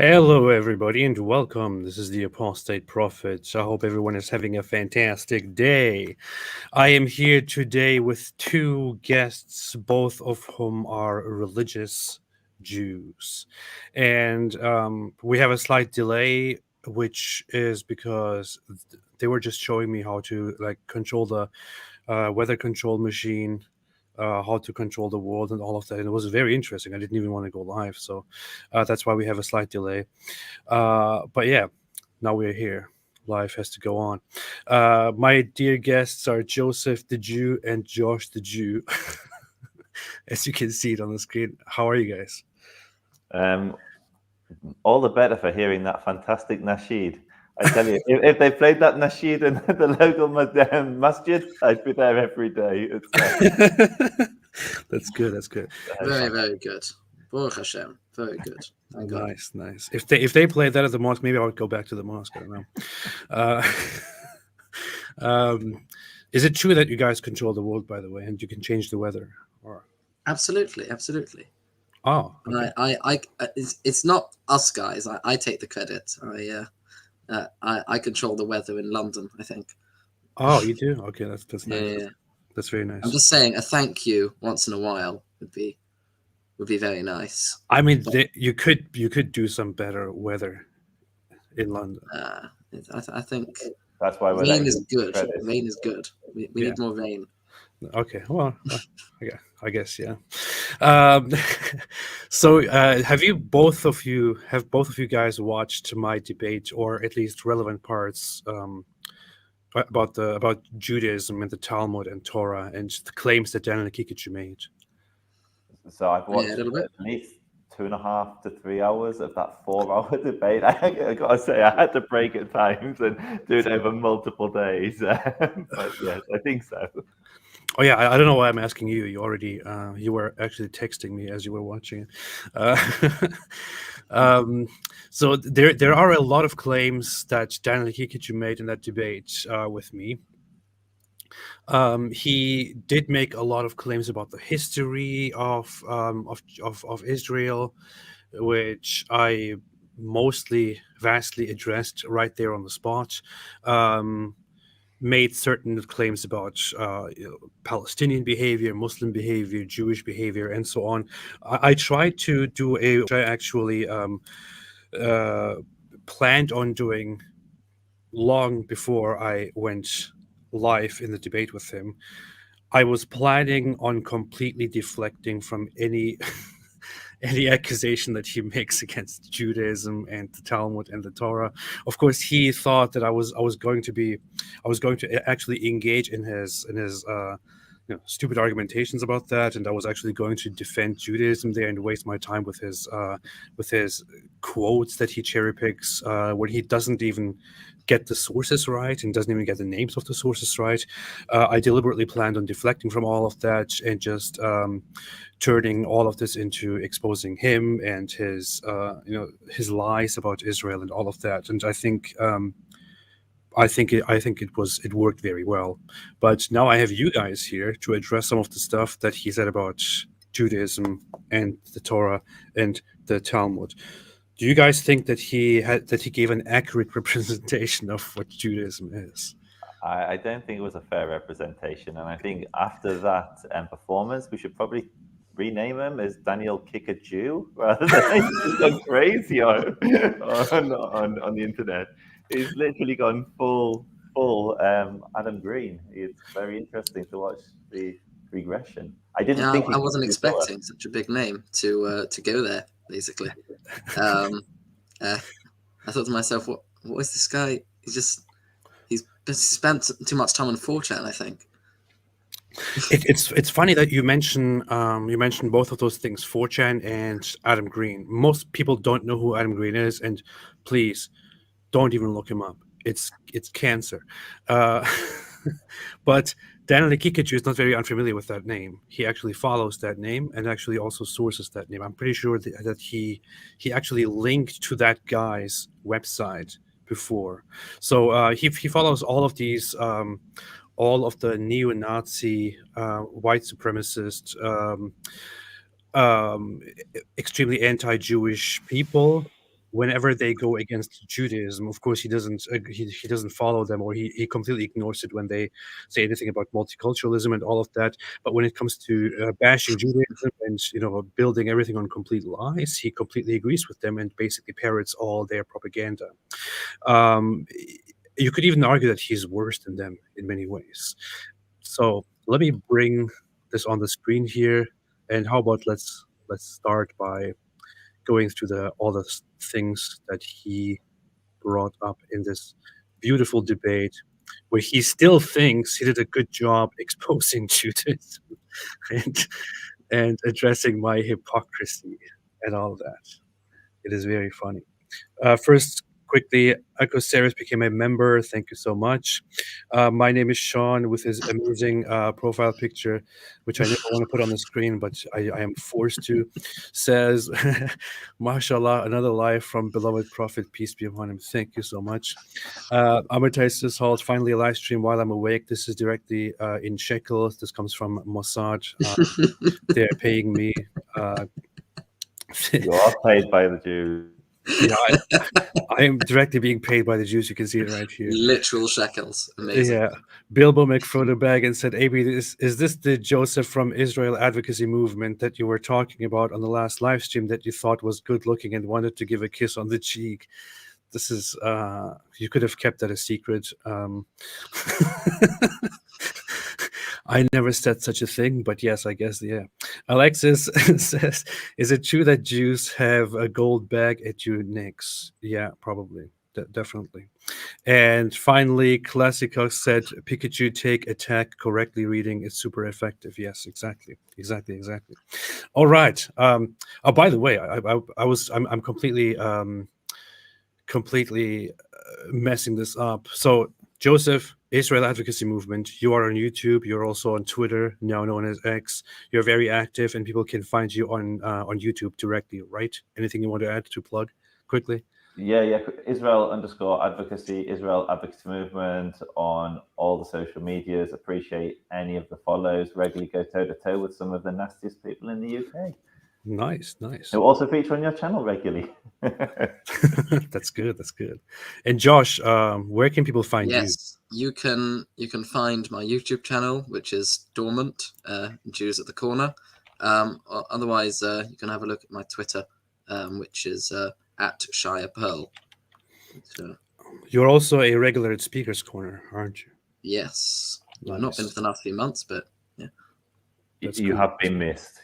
Hello, everybody, and welcome. This is the Apostate Prophet. I hope everyone is having a fantastic day. I am here today with two guests, both of whom are religious Jews. And we have a slight delay, which is because they were just showing me how to control the weather control machine, how to control the world and all of that. And it was very interesting. I didn't even want to go live, so that's why we have a slight delay. But yeah, now we're here. Life has to go on. My dear guests are Joseph the Jew and Josh the Jew. As you can see it on the screen. How are you guys? All the better for hearing that fantastic nasheed. I tell you, if they played that nasheed in the local masjid, I'd be there every day. That's good. That's good. Very, very good. Baruch Hashem. Very good. Thank God. Nice, nice. If they played that at the mosque, maybe I would go back to the mosque. I don't know. Is it true that you guys control the world, by the way, and you can change the weather? Or Absolutely. oh, okay. It's not us guys. I take the credit. I control the weather in London, I think. Oh, you do? Okay, that's nice. Yeah. That's very nice. I'm just saying a thank you once in a while would be very nice. I mean, you could do some better weather in London. I think that's why rain is good. Rain is good. We need more rain. Okay, well, I guess yeah. So, have both of you guys watched my debate, or at least relevant parts, about Judaism and the Talmud and Torah and the claims that Daniel Haqiqatjou made? So I've watched at least 2.5 to 3 hours of that 4-hour debate. I gotta say, I had to break at times and do it over multiple days. But yes, I think so. Oh yeah, I don't know why I'm asking you. You already you were actually texting me as you were watching it. So there are a lot of claims that Daniel Haqiqatjou made in that debate with me. He did make a lot of claims about the history of Israel, which I vastly addressed right there on the spot. Made certain claims about Palestinian behavior, Muslim behavior, Jewish behavior, and so on. I tried to do which I actually planned on doing long before I went live in the debate with him. I was planning on completely deflecting from any accusation that he makes against Judaism and the Talmud and the Torah. Of course, he thought that I was going to actually engage in his stupid argumentations about that, and I was actually going to defend Judaism there and waste my time with his quotes that he cherry picks when he doesn't even get the sources right and doesn't even get the names of the sources right. I deliberately planned on deflecting from all of that and just turning all of this into exposing him and his lies about Israel and all of that. And I think it worked very well. But now I have you guys here to address some of the stuff that he said about Judaism and the Torah and the Talmud. Do you guys think that he gave an accurate representation of what Judaism is? I don't think it was a fair representation, and I think after that performance, we should probably rename him as Daniel Haqiqatjou rather than he's gone crazy on the internet. He's literally gone full Adam Green. It's very interesting to watch the regression. I didn't think I wasn't expecting such a big name to go there. Basically, I thought to myself, what is this guy? He's spent too much time on 4chan, I think. It's funny that you mention both of those things, 4chan and Adam Green. Most people don't know who Adam Green is, and please don't even look him up. It's cancer. But Daniel Haqiqatjou is not very unfamiliar with that name. He actually follows that name and actually also sources that name. I'm pretty sure that he actually linked to that guy's website before. So he follows all of these, all of the neo-Nazi, white supremacist, extremely anti-Jewish people whenever they go against Judaism, of course, he doesn't follow them, or he completely ignores it when they say anything about multiculturalism and all of that. But when it comes to bashing Judaism and building everything on complete lies, he completely agrees with them and basically parrots all their propaganda. You could even argue that he's worse than them in many ways. So let me bring this on the screen here, and how about let's start by going through all the things that he brought up in this beautiful debate, where he still thinks he did a good job exposing Judaism and addressing my hypocrisy and all that. It is very funny. First, quickly, Acoceres became a member. Thank you so much. My name is Sean, with his amazing profile picture, which I never want to put on the screen, but I am forced to. Says, "Mashallah, another life from beloved Prophet, peace be upon him." Thank you so much. Amortized Halt, finally a live stream while I'm awake. This is directly in shekels. This comes from Mossad. They're paying me. You are paid by the Jews. Yeah, I am directly being paid by the Jews. You can see it right here. Literal shekels. Amazing. Yeah. Bilbo McFrodo and said, "AB, is this the Joseph from Israel advocacy movement that you were talking about on the last live stream that you thought was good looking and wanted to give a kiss on the cheek?" This is you could have kept that a secret. I never said such a thing, but yes, I guess, yeah. Alexis says, "Is it true that Jews have a gold bag at your necks?" Yeah, probably. Definitely. And finally, Classica said, "Pikachu take attack correctly reading is super effective." Yes, exactly. All right. Oh, by the way, I'm completely messing this up. So Joseph, Israel Advocacy Movement, you are on YouTube. You're also on Twitter, now known as X. You're very active, and people can find you on YouTube directly, right? Anything you want to add to plug quickly? Yeah. Israel_advocacy, Israel Advocacy Movement on all the social medias. Appreciate any of the follows. Regularly go toe to toe with some of the nastiest people in the UK. Nice. Who also feature on your channel regularly. That's good. And Josh, where can people find you? Yes, you can find my YouTube channel, which is dormant, Jews at the Corner. Otherwise, you can have a look at my Twitter, which is at Shia Pearl. So, you're also a regular at Speaker's Corner, aren't you? Yes. Nice. I've not been for the last few months, but yeah. You have been missed.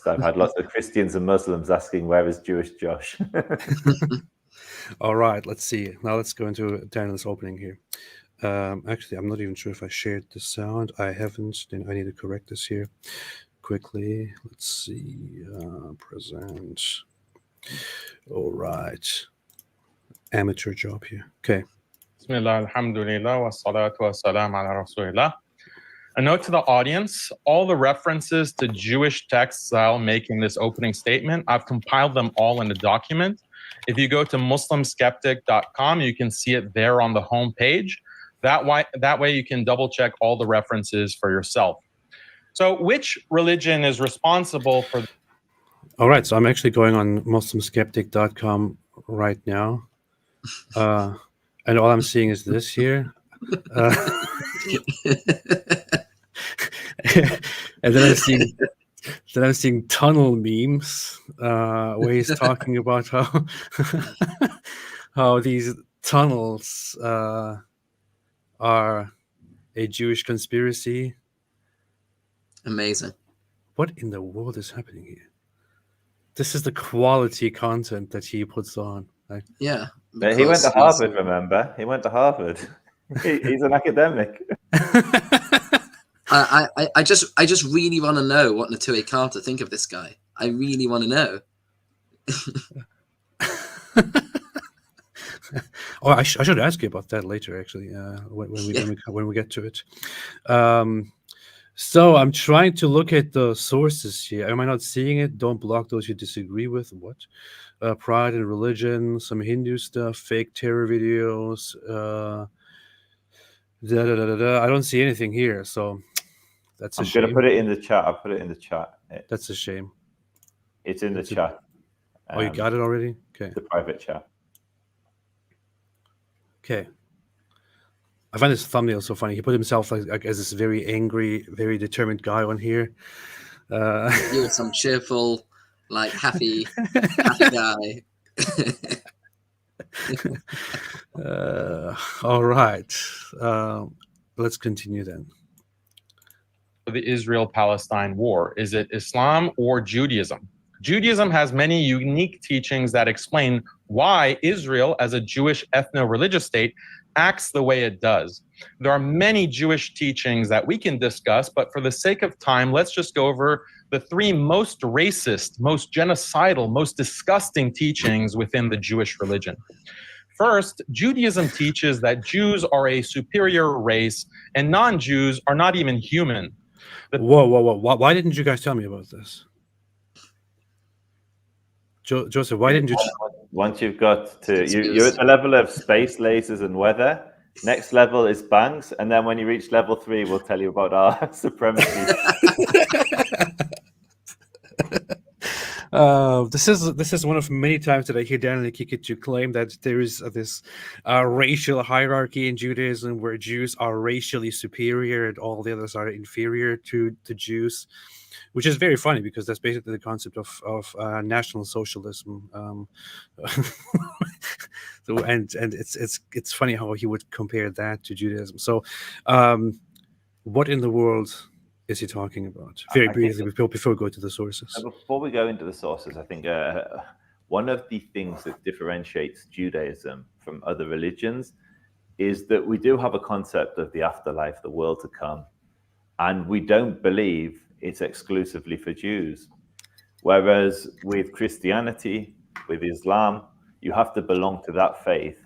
I've had lots of Christians and Muslims asking, "Where is Jewish Josh?" All right, let's see. Now let's go into Daniel's opening here. Actually, I'm not even sure if I shared the sound. I haven't. Then I need to correct this here quickly. Let's see. Present. All right. Amateur job here. Okay. Bismillah, alhamdulillah, wa salatu wa salam ala rasulillah. A note to the audience, all the references to Jewish texts I'll make in this opening statement, I've compiled them all in a document. If you go to muslimskeptic.com, you can see it there on the home page. That way you can double check all the references for yourself. So which religion is responsible for... All right, so I'm actually going on muslimskeptic.com right now. And all I'm seeing is this here. And then I'm seeing tunnel memes where he's talking about how these tunnels are a Jewish conspiracy. Amazing. What in the world is happening here? This is the quality content that he puts on. Right? Yeah. He went to Harvard, remember? He went to Harvard. He's an academic. I just really want to know what Natui Carter think of this guy. I really want to know. Oh, I should ask you about that later, actually, when we get to it. So I'm trying to look at the sources here. Am I not seeing it? Don't block those you disagree with. What? Pride and religion, some Hindu stuff, fake terror videos. I don't see anything here, so that's a shame. I'm going to put it in the chat. I'll put it in the chat. That's a shame. It's in the chat. Oh, you got it already? Okay. The private chat. Okay. I find this thumbnail so funny. He put himself like as this very angry, very determined guy on here. You're some cheerful, like happy guy. All right. Let's continue then. The Israel-Palestine war? Is it Islam or Judaism? Judaism has many unique teachings that explain why Israel, as a Jewish ethno-religious state, acts the way it does. There are many Jewish teachings that we can discuss, but for the sake of time, let's just go over the three most racist, most genocidal, most disgusting teachings within the Jewish religion. First, Judaism teaches that Jews are a superior race and non-Jews are not even human. Whoa. Why didn't you guys tell me about this? Joseph, why didn't you? Once you've got to, you're at the level of space, lasers, and weather. Next level is banks, and then when you reach level 3, we'll tell you about our supremacy. This is one of many times that I hear Daniel Haqiqatjou claim that there is this racial hierarchy in Judaism where Jews are racially superior and all the others are inferior to Jews, which is very funny because that's basically the concept of national socialism. So and it's funny how he would compare that to Judaism. So, what in the world is he talking about? Very briefly, before we go to the sources. Before we go into the sources, I think one of the things that differentiates Judaism from other religions is that we do have a concept of the afterlife, the world to come, and we don't believe it's exclusively for Jews. Whereas with Christianity, with Islam, you have to belong to that faith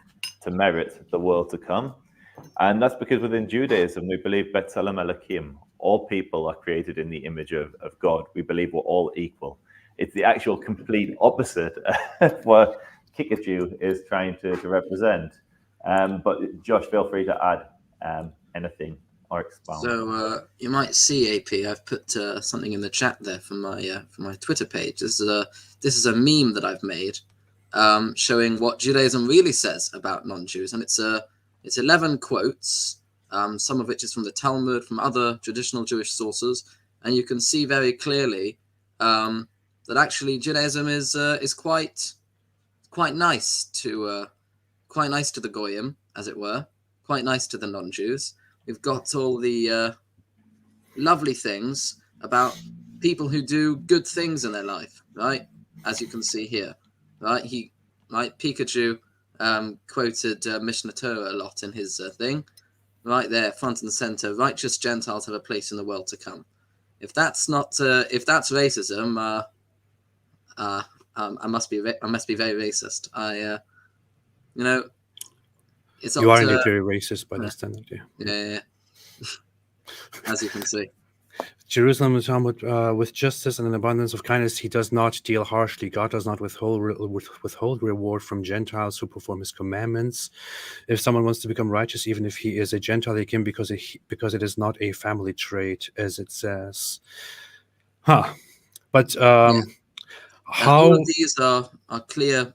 to merit the world to come. And that's because within Judaism, we believe B'Tselem Elokim, all people are created in the image of God. We believe we're all equal. It's the actual complete opposite of what Haqiqatjou is trying to represent. But Josh, feel free to add anything or expound. So you might see, AP, I've put something in the chat there from my Twitter page. This is a meme that I've made showing what Judaism really says about non-Jews, and it's 11 quotes, some of which is from the Talmud, from other traditional Jewish sources, and you can see very clearly that actually Judaism is quite nice to the Goyim, as it were, quite nice to the non-Jews. We've got all the lovely things about people who do good things in their life, right? As you can see here, right? Haqiqatjou quoted Mishnah Torah a lot in his thing, right there, front and center. Righteous Gentiles have a place in the world to come. If that's not, if that's racism, I must be very racist. It's you are indeed very racist by this standard, yeah. As you can see. Jerusalem is Talmud, with justice and an abundance of kindness, he does not deal harshly. God does not withhold reward from Gentiles who perform his commandments. If someone wants to become righteous, even if he is a Gentile, he can because it is not a family trait, as it says. But how all of these are clearly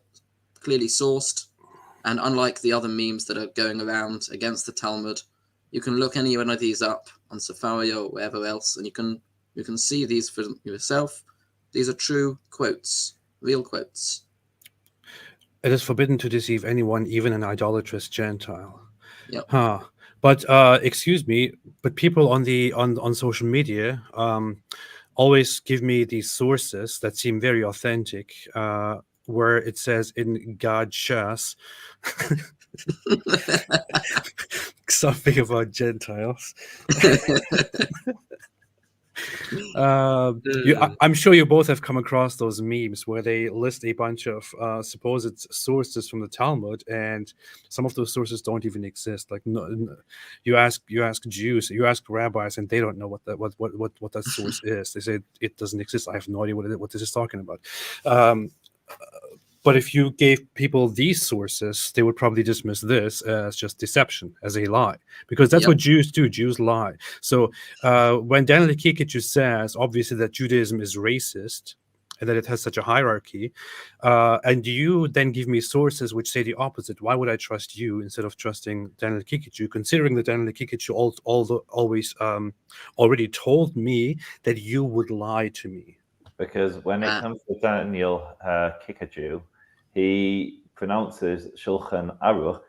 sourced, and unlike the other memes that are going around against the Talmud, you can look any one of these up on Safari or wherever else, and you can see these for yourself. These are true quotes, real quotes. It is forbidden to deceive anyone, even an idolatrous Gentile. Yep. But excuse me, but people on social media always give me these sources that seem very authentic, where it says in God Shas something about Gentiles. I'm sure you both have come across those memes where they list a bunch of supposed sources from the Talmud, and some of those sources don't even exist. Like, no, you ask Jews, you ask rabbis, and they don't know what that source is. They say it doesn't exist. I have no idea what this is talking about. But if you gave people these sources, they would probably dismiss this as just deception, as a lie, because that's what Jews do. Jews lie. So when Daniel Haqiqatjou says, obviously, that Judaism is racist, and that it has such a hierarchy. And you then give me sources which say the opposite. Why would I trust you instead of trusting Daniel Haqiqatjou, considering that Daniel Haqiqatjou always already told me that you would lie to me? Because when it comes to Daniel Haqiqatjou, he pronounces Shulchan Aruch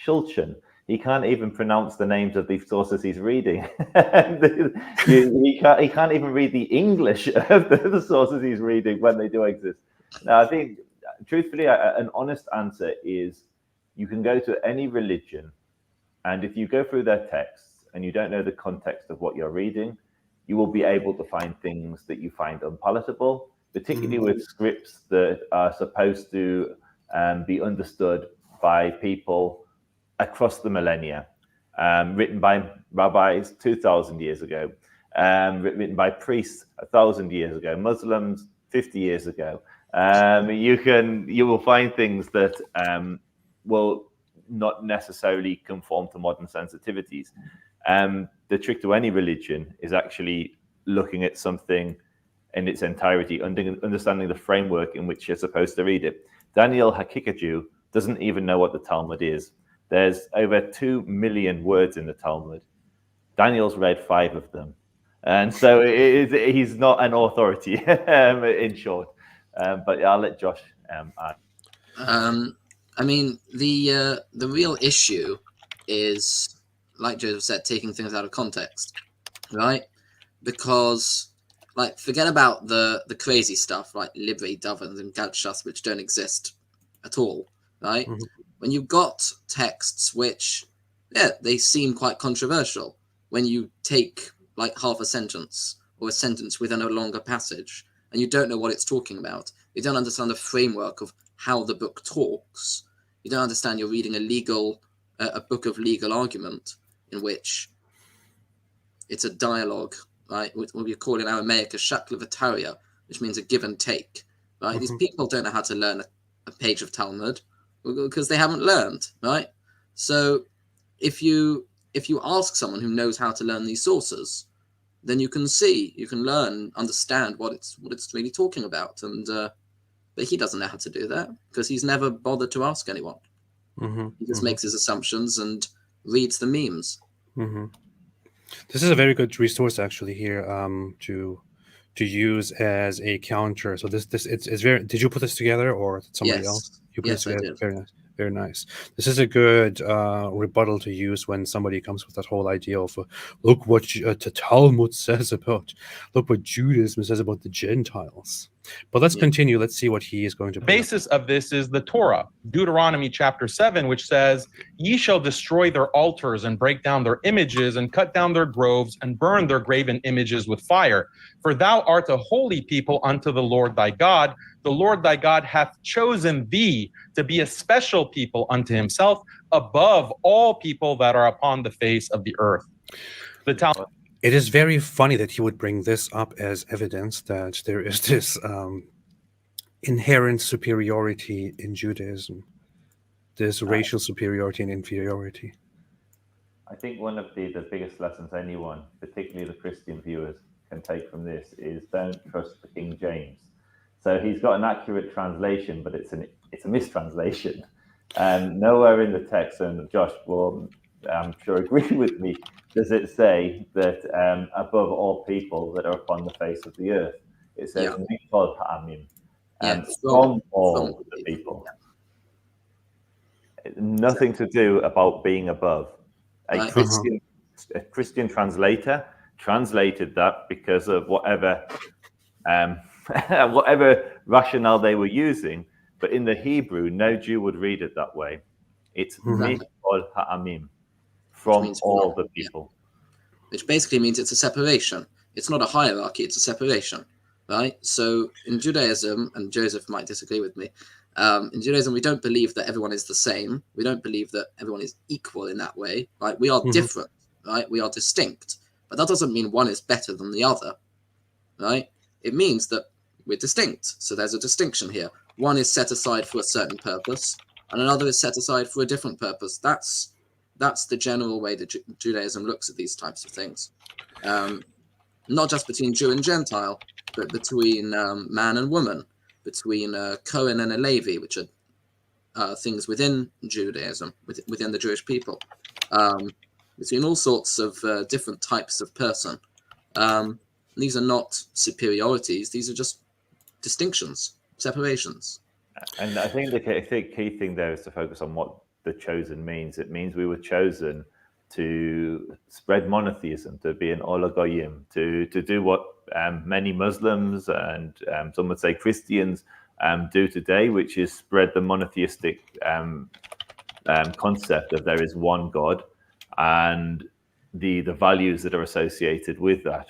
Shulchan. He can't even pronounce the names of these sources he's reading. he can't even read the English of the sources he's reading when they do exist. Now, I think, truthfully, an honest answer is you can go to any religion, and if you go through their texts and you don't know the context of what you're reading, you will be able to find things that you find unpalatable, particularly with scripts that are supposed to be understood by people across the millennia, written by rabbis 2,000 years ago, written by priests 1,000 years ago, Muslims 50 years ago. You will find things that will not necessarily conform to modern sensitivities. The trick to any religion is actually looking at something in its entirety, understanding the framework in which you're supposed to read it. Daniel Haqiqatjou doesn't even know what the Talmud is. There's over 2 million words in the Talmud. Daniel's read 5 of them. And so he's not an authority, in short. But I'll let Josh add. I mean, the real issue is, like Joseph said, taking things out of context, right? Because, like, forget about the crazy stuff like Libre Davens and Gadshas, which don't exist at all, right? Mm-hmm. When you've got texts which, they seem quite controversial, when you take like half a sentence or a sentence within a longer passage and you don't know what it's talking about, you don't understand the framework of how the book talks, you don't understand you're reading a book of legal argument in which it's a dialogue, right? What we call in Aramaic a shaklavataria, which means a give and take, right? Mm-hmm. These people don't know how to learn a page of Talmud because they haven't learned, right? So if you ask someone who knows how to learn these sources, then you can learn, understand what it's really talking about. And but he doesn't know how to do that because he's never bothered to ask anyone. Mm-hmm. He just makes his assumptions and reads the memes. Mm-hmm. This is a very good resource actually here to use as a counter. So it's very. Did you put this together or somebody else? You put yes, this together. I did. Very nice. Very nice. This is a good rebuttal to use when somebody comes with that whole idea of look what the Talmud says look what Judaism says about the Gentiles. But let's continue. Let's see what he is going to. The basis of this is the Torah, Deuteronomy chapter 7, which says, "Ye shall destroy their altars and break down their images and cut down their groves and burn their graven images with fire. For thou art a holy people unto the Lord thy God. The Lord thy God hath chosen thee to be a special people unto himself above all people that are upon the face of the earth." The Talmud. It is very funny that he would bring this up as evidence that there is this inherent superiority in Judaism, this racial superiority and inferiority. I think one of the biggest lessons anyone, particularly the Christian viewers, can take from this is don't trust the King James. So he's got an accurate translation, but it's a mistranslation. Nowhere in the text, and Josh will, I'm sure, agree with me, does it say that above all people that are upon the face of the earth. It says Mikol Ha'amim, from all the people. Nothing to do about being above. A Christian translator translated that because of whatever rationale they were using, but in the Hebrew, no Jew would read it that way. It's Mikol Ha'amim, from all the people. Which basically means it's a separation. It's not a hierarchy, it's a separation, right? So in Judaism, and Joseph might disagree with me, in Judaism, we don't believe that everyone is the same. We don't believe that everyone is equal in that way, right? We are different, right? We are distinct. But that doesn't mean one is better than the other, right? It means that we're distinct. So there's a distinction here. One is set aside for a certain purpose, and another is set aside for a different purpose. That's the general way that Judaism looks at these types of things. Not just between Jew and Gentile, but between man and woman, between a Cohen and a Levi, which are things within Judaism, within the Jewish people, between all sorts of different types of person. These are not superiorities; these are just distinctions, separations. And I think the key thing there is to focus on what the chosen means. It means we were chosen to spread monotheism, to be an oligoyim, to do what many Muslims and some would say Christians do today, which is spread the monotheistic concept of there is one God and the values that are associated with that.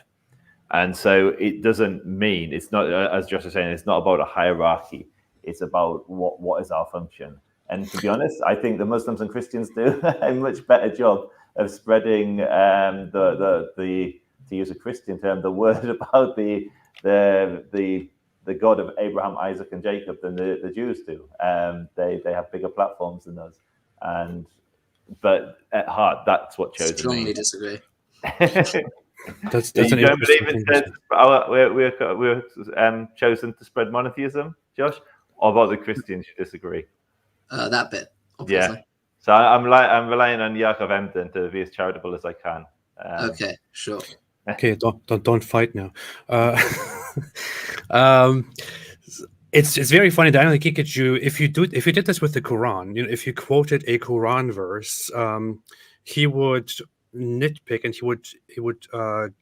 And so it doesn't mean, it's not, as Josh was saying, it's not about a hierarchy. It's about what is our function. And to be honest, I think the Muslims and Christians do a much better job of spreading to use a Christian term, the word about the God of Abraham, Isaac, and Jacob than the Jews do. They have bigger platforms than us. But at heart, that's what chosen Strongly means. disagree. That's You an don't believe interesting it thing. says we're chosen to spread monotheism, Josh? Or about the Christians you disagree? That bit, obviously. Yeah. So I'm relying on Yaakov Emden to be as charitable as I can. Okay, sure. Okay, don't fight now. It's very funny, Daniel Haqiqatjou, if you did this with the Quran, if you quoted a Quran verse, he would nitpick and he would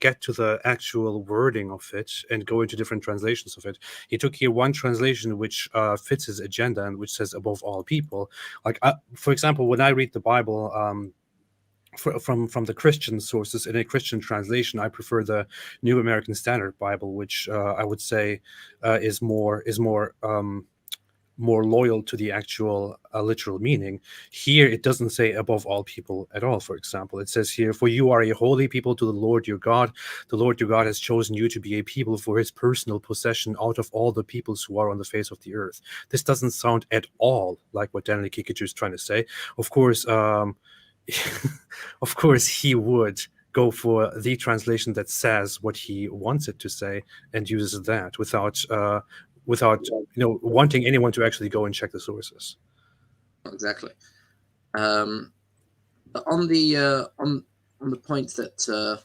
get to the actual wording of it and go into different translations of it. He took here one translation which fits his agenda and which says above all people. Like for example, when I read the Bible, from the Christian sources in a Christian translation, I prefer the New American Standard Bible, which I would say is more loyal to the actual literal meaning. Here, it doesn't say above all people at all. For example, it says here, "For you are a holy people to the Lord your God. The Lord your God has chosen you to be a people for his personal possession out of all the peoples who are on the face of the earth." This doesn't sound at all like what Daniel Haqiqatjou is trying to say. Of course, of course, he would go for the translation that says what he wants it to say and uses that without wanting anyone to actually go and check the sources. Exactly. But on the point that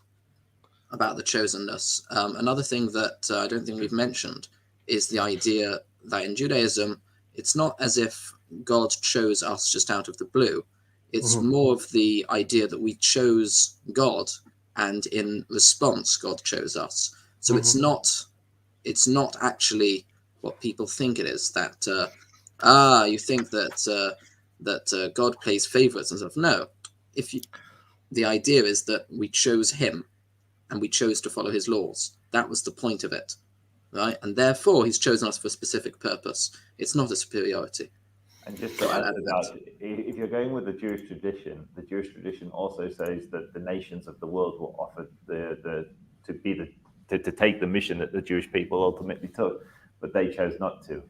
about the chosenness, another thing that I don't think we've mentioned is the idea that in Judaism, it's not as if God chose us just out of the blue. It's more of the idea that we chose God, and in response, God chose us. So it's not actually what people think it is. That you think that God plays favorites and stuff. No, the idea is that we chose Him, and we chose to follow His laws. That was the point of it, right? And therefore, He's chosen us for a specific purpose. It's not a superiority. And just to add to that, if you're going with the Jewish tradition also says that the nations of the world were offered to take the mission that the Jewish people ultimately took, but they chose not to.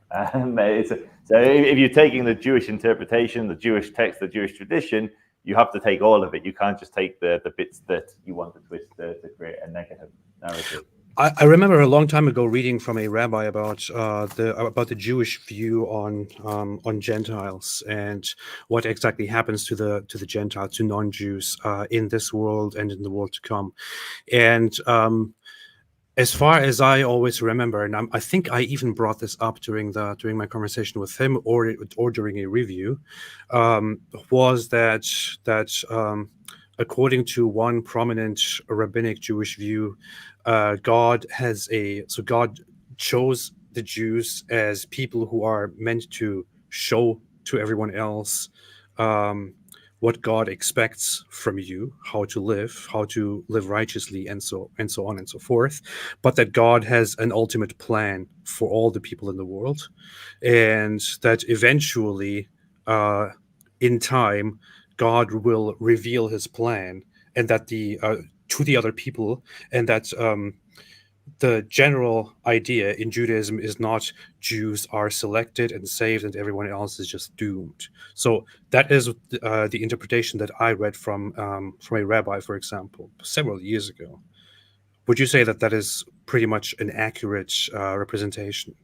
So if you're taking the Jewish interpretation, the Jewish text, the Jewish tradition, you have to take all of it. You can't just take the bits that you want to twist to create a negative narrative. I remember a long time ago reading from a rabbi about the Jewish view on Gentiles and what exactly happens to the Gentiles, to non-Jews in this world and in the world to come. And as far as I always remember, and I think I even brought this up during my conversation with him or during a review, was that according to one prominent rabbinic Jewish view, God chose the Jews as people who are meant to show to everyone else what God expects from you, how to live righteously, and so on and so forth, but that God has an ultimate plan for all the people in the world, and that eventually, in time, God will reveal His plan, and that to the other people, and that the general idea in Judaism is not Jews are selected and saved and everyone else is just doomed. So that is the interpretation that I read from a rabbi, for example, several years ago. Would you say that is pretty much an accurate representation.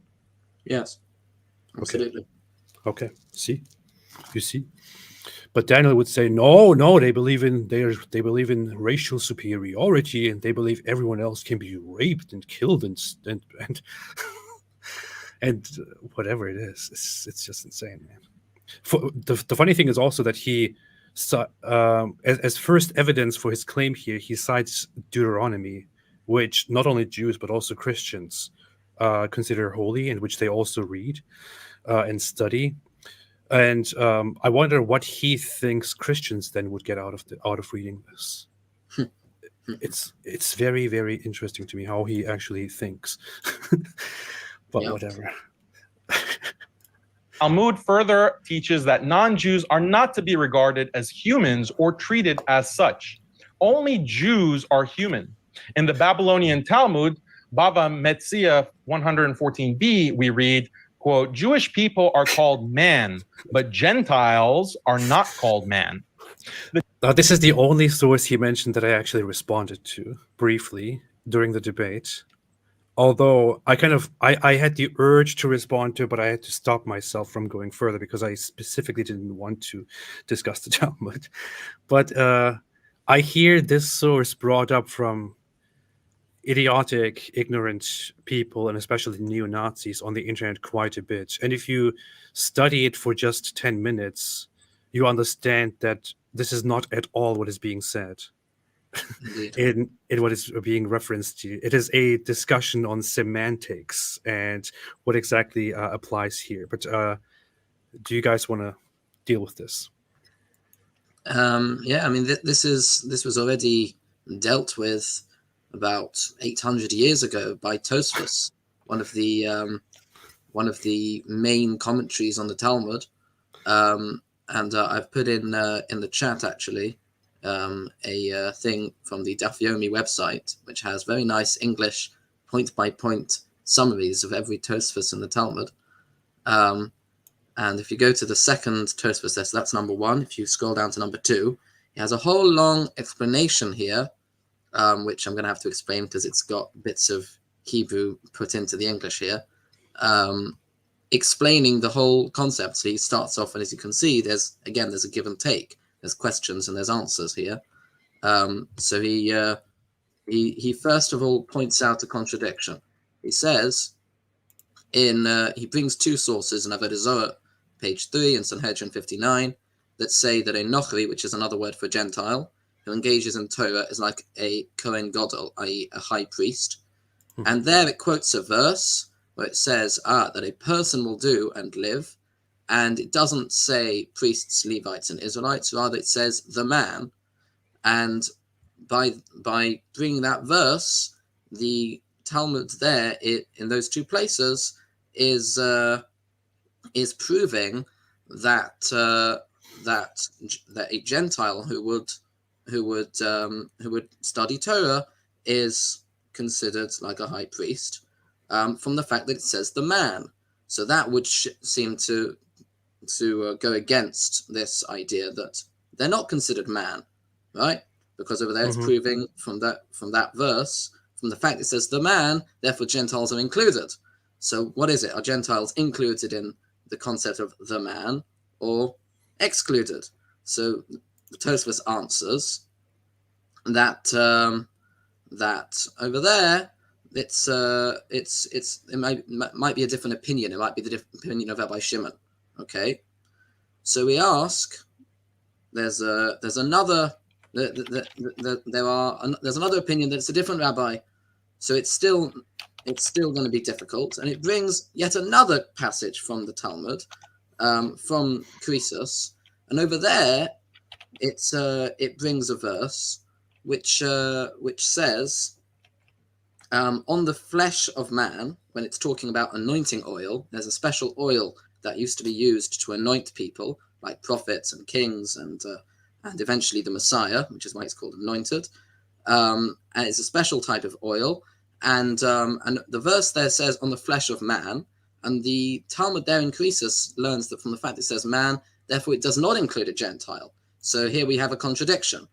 Yes, absolutely. Okay, see, you see. But Daniel would say, no, they believe in racial superiority, and they believe everyone else can be raped and killed and and whatever it is. It's just insane, man. The funny thing is also that he, as first evidence for his claim here, he cites Deuteronomy, which not only Jews but also Christians consider holy, and which they also read and study. And I wonder what he thinks Christians then would get out of reading this. It's very, very interesting to me how he actually thinks. But Yeah. whatever. Talmud further teaches that non-Jews are not to be regarded as humans or treated as such. Only Jews are human. In the Babylonian Talmud, Bava Metzia 114b, we read, quote, Jewish people are called man, but Gentiles are not called man. This is the only source he mentioned that I actually responded to briefly during the debate. Although I had the urge to respond to, but I had to stop myself from going further because I specifically didn't want to discuss the Talmud. But I hear this source brought up from idiotic, ignorant people, and especially neo-Nazis on the internet quite a bit. And if you study it for just 10 minutes, you understand that this is not at all what is being said. In what is being referenced to. It is a discussion on semantics and what exactly applies here. But do you guys want to deal with this? Yeah, I mean, this was already dealt with about 800 years ago by Tosfos, one of the main commentaries on the Talmud. And I've put in the chat actually a thing from the Daf Yomi website, which has very nice English point-by-point summaries of every Tosfos in the Talmud. And if you go to the second Tosfos, that's number 1. If you scroll down to number 2, it has a whole long explanation here, which I'm going to have to explain because it's got bits of Hebrew put into the English here, explaining the whole concept. So he starts off, and as you can see, there's a give and take. There's questions and there's answers here. So he first of all points out a contradiction. He says, he brings 2 sources in Avodah Zarah, page 3, and Sanhedrin 59, that say that a Nochri, which is another word for Gentile, who engages in Torah is like a Kohen Gadol, i.e. a high priest. And there it quotes a verse where it says that a person will do and live. And it doesn't say priests, Levites, and Israelites. Rather, it says the man. And by bringing that verse, the Talmud there in those 2 places is proving that a Gentile who would study Torah is considered like a high priest from the fact that it says the man. So that would seem to go against this idea that they're not considered man, right? Because over there it's proving from that verse, from the fact it says the man, therefore Gentiles are included. So what is it? Are Gentiles included in the concept of the man or excluded? So the Tosfos answers that that over there it might be a different opinion. It might be the different opinion of Rabbi Shimon. Okay, so we ask. There's another opinion that's a different rabbi. So it's still going to be difficult, and it brings yet another passage from the Talmud, from Croesus, and over there it brings a verse which says, on the flesh of man, when it's talking about anointing oil, there's a special oil that used to be used to anoint people, like prophets and kings and eventually the Messiah, which is why it's called anointed. And it's a special type of oil. And the verse there says, on the flesh of man. And the Talmud there in Croesus learns that from the fact it says man, therefore it does not include a Gentile. So here we have a contradiction.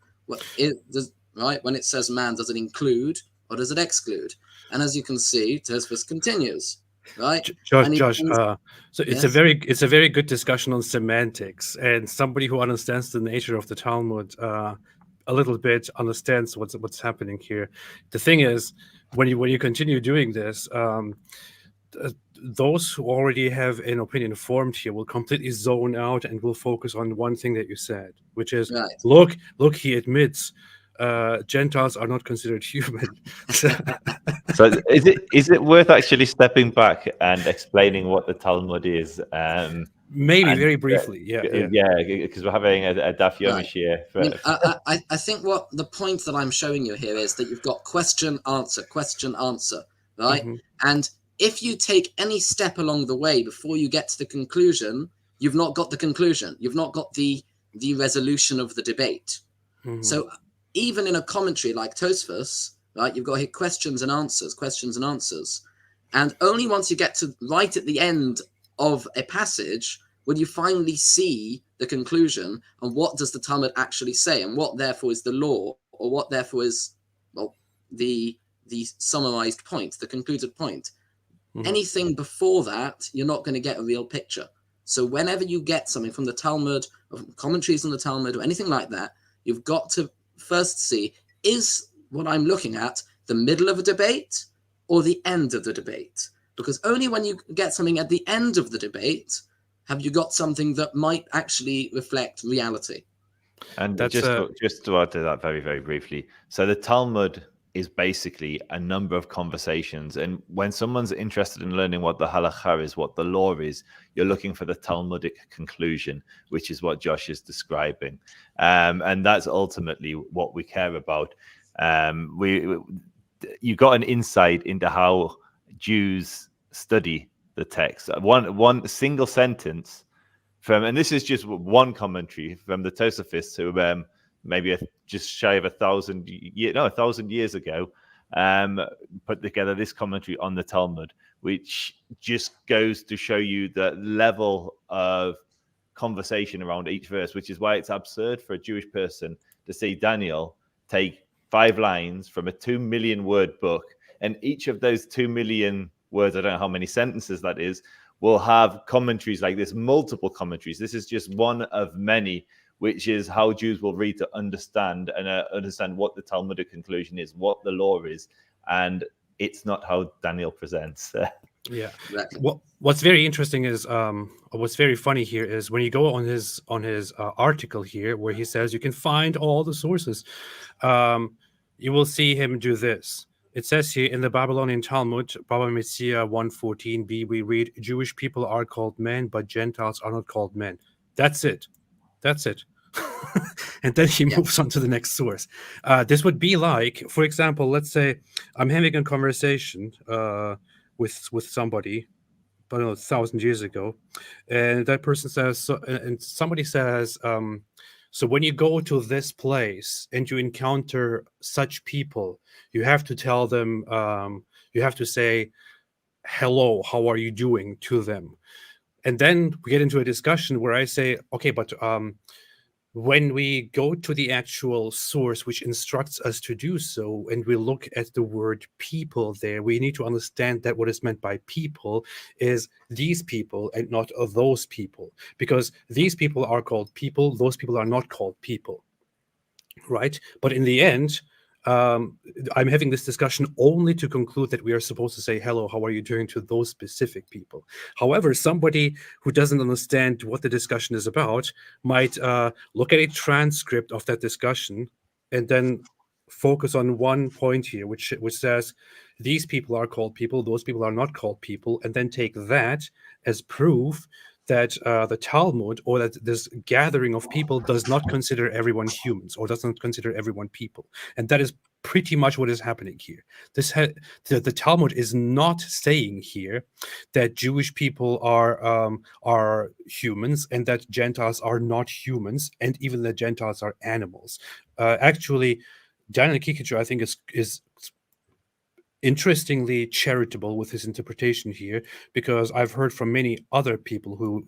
Right? When it says man, does it include or does it exclude? And as you can see, Tosfos continues, right? Josh, And he Josh, brings- so it's Yes? a very good discussion on semantics, and somebody who understands the nature of the Talmud a little bit understands what's happening here. The thing is, when you continue doing this, those who already have an opinion formed here will completely zone out and will focus on one thing that you said, which is, Right. look, he admits Gentiles are not considered human. So is it worth actually stepping back and explaining what the Talmud is? Maybe And, very briefly, yeah. Because we're having a Daf Yomish Right. here. I mean, I think what the point that I'm showing you here is that you've got question, answer, right? Mhm. And if you take any step along the way before you get to the conclusion, you've not got the conclusion. You've not got the resolution of the debate. Mhm. So even in a commentary like Tosfos, right, you've got here questions and answers. And only once you get to right at the end of a passage will you finally see the conclusion and what does the Talmud actually say, and what therefore is the law, or what therefore is, well, the summarized point, the concluded point. Mhm. Anything before that, you're not going to get a real picture. So whenever you get something from the Talmud, or commentaries on the Talmud, or anything like that, you've got to first see, is what I'm looking at the middle of a debate or the end of the debate? Because only when you get something at the end of the debate have you got something that might actually reflect reality. And That's, just to add to that very, very briefly. So the Talmud is basically a number of conversations. And when someone's interested in learning what the halakha is, what the law is, you're looking for the Talmudic conclusion, which is what Josh is describing. And that's ultimately what we care about. You got an insight into how Jews study the text. One single sentence from, and this is just one commentary from the Tosafists, who maybe just shy of 1,000 years ago, put together this commentary on the Talmud, which just goes to show you the level of conversation around each verse, which is why it's absurd for a Jewish person to see Daniel take 5 lines from a 2 million word book, and each of those 2 million words, I don't know how many sentences that is, will have commentaries like this, multiple commentaries. This is just one of many, which is how Jews will read to understand what the Talmudic conclusion is, what the law is, and it's not how Daniel presents. Yeah. Exactly. What's very interesting is, what's very funny here is when you go on his article here, where he says you can find all the sources, you will see him do this. It says here in the Babylonian Talmud, Baba Metzia 114b, we read, Jewish people are called men, but Gentiles are not called men. That's it. And then he moves on to the next source. This would be like, for example, let's say I'm having a conversation with somebody, but 1,000 years ago, and that person says, and somebody says, so when you go to this place and you encounter such people, you have to tell them, you have to say, hello, how are you doing to them? And then we get into a discussion where I say, okay, but when we go to the actual source which instructs us to do so, and we look at the word people there, we need to understand that what is meant by people is these people and not those people, because these people are called people, those people are not called people, right? But in the end, I'm having this discussion only to conclude that we are supposed to say, hello, how are you doing to those specific people. However, somebody who doesn't understand what the discussion is about might look at a transcript of that discussion and then focus on one point here, which says these people are called people, those people are not called people, and then take that as proof that the Talmud, or that this gathering of people, does not consider everyone humans or doesn't consider everyone people. And that is pretty much what is happening here. The Talmud is not saying here that Jewish people are humans and that Gentiles are not humans, and even that Gentiles are animals. Actually, Daniel Haqiqatjou, I think, is interestingly charitable with his interpretation here, because I've heard from many other people who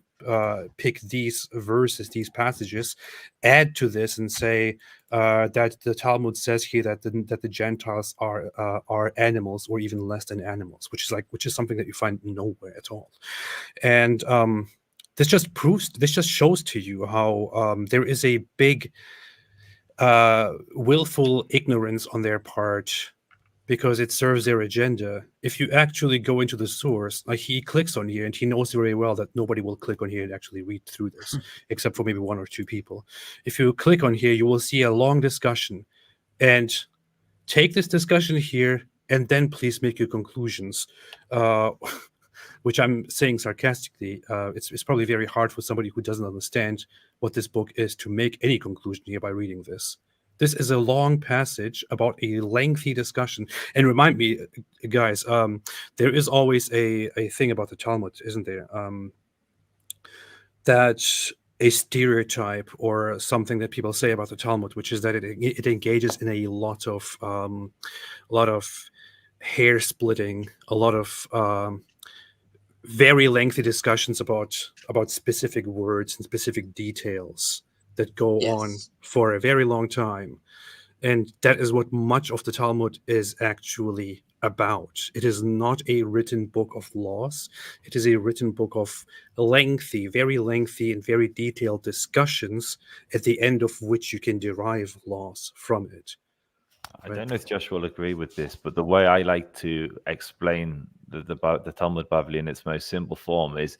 pick these verses, these passages, add to this, and say that the Talmud says here that the Gentiles are animals, or even less than animals, which is something that you find nowhere at all. And this just shows to you how there is a big willful ignorance on their part, because it serves their agenda. If you actually go into the source, like he clicks on here, and he knows very well that nobody will click on here and actually read through this, except for maybe one or two people. If you click on here, you will see a long discussion, and take this discussion here, and then please make your conclusions. Which I'm saying sarcastically. It's probably very hard for somebody who doesn't understand what this book is to make any conclusion here by reading this. This is a long passage about a lengthy discussion. And remind me, guys, there is always a thing about the Talmud, isn't there? That a stereotype or something that people say about the Talmud, which is that it engages in a lot of hair splitting, a lot of very lengthy discussions about specific words and specific details that go on for a very long time. And that is what much of the Talmud is actually about. It is not a written book of laws. It is a written book of very lengthy and very detailed discussions, at the end of which you can derive laws from it. I don't know if Josh will agree with this, but the way I like to explain the Talmud Bavli in its most simple form is,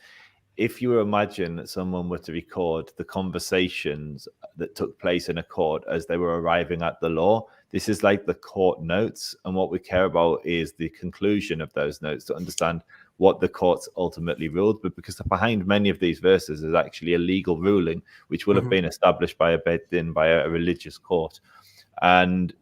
if you imagine that someone were to record the conversations that took place in a court as they were arriving at the law, this is like the court notes. And what we care about is the conclusion of those notes, to understand what the courts ultimately ruled. But because behind many of these verses is actually a legal ruling, which will have been established by a Beit Din, by a religious court. And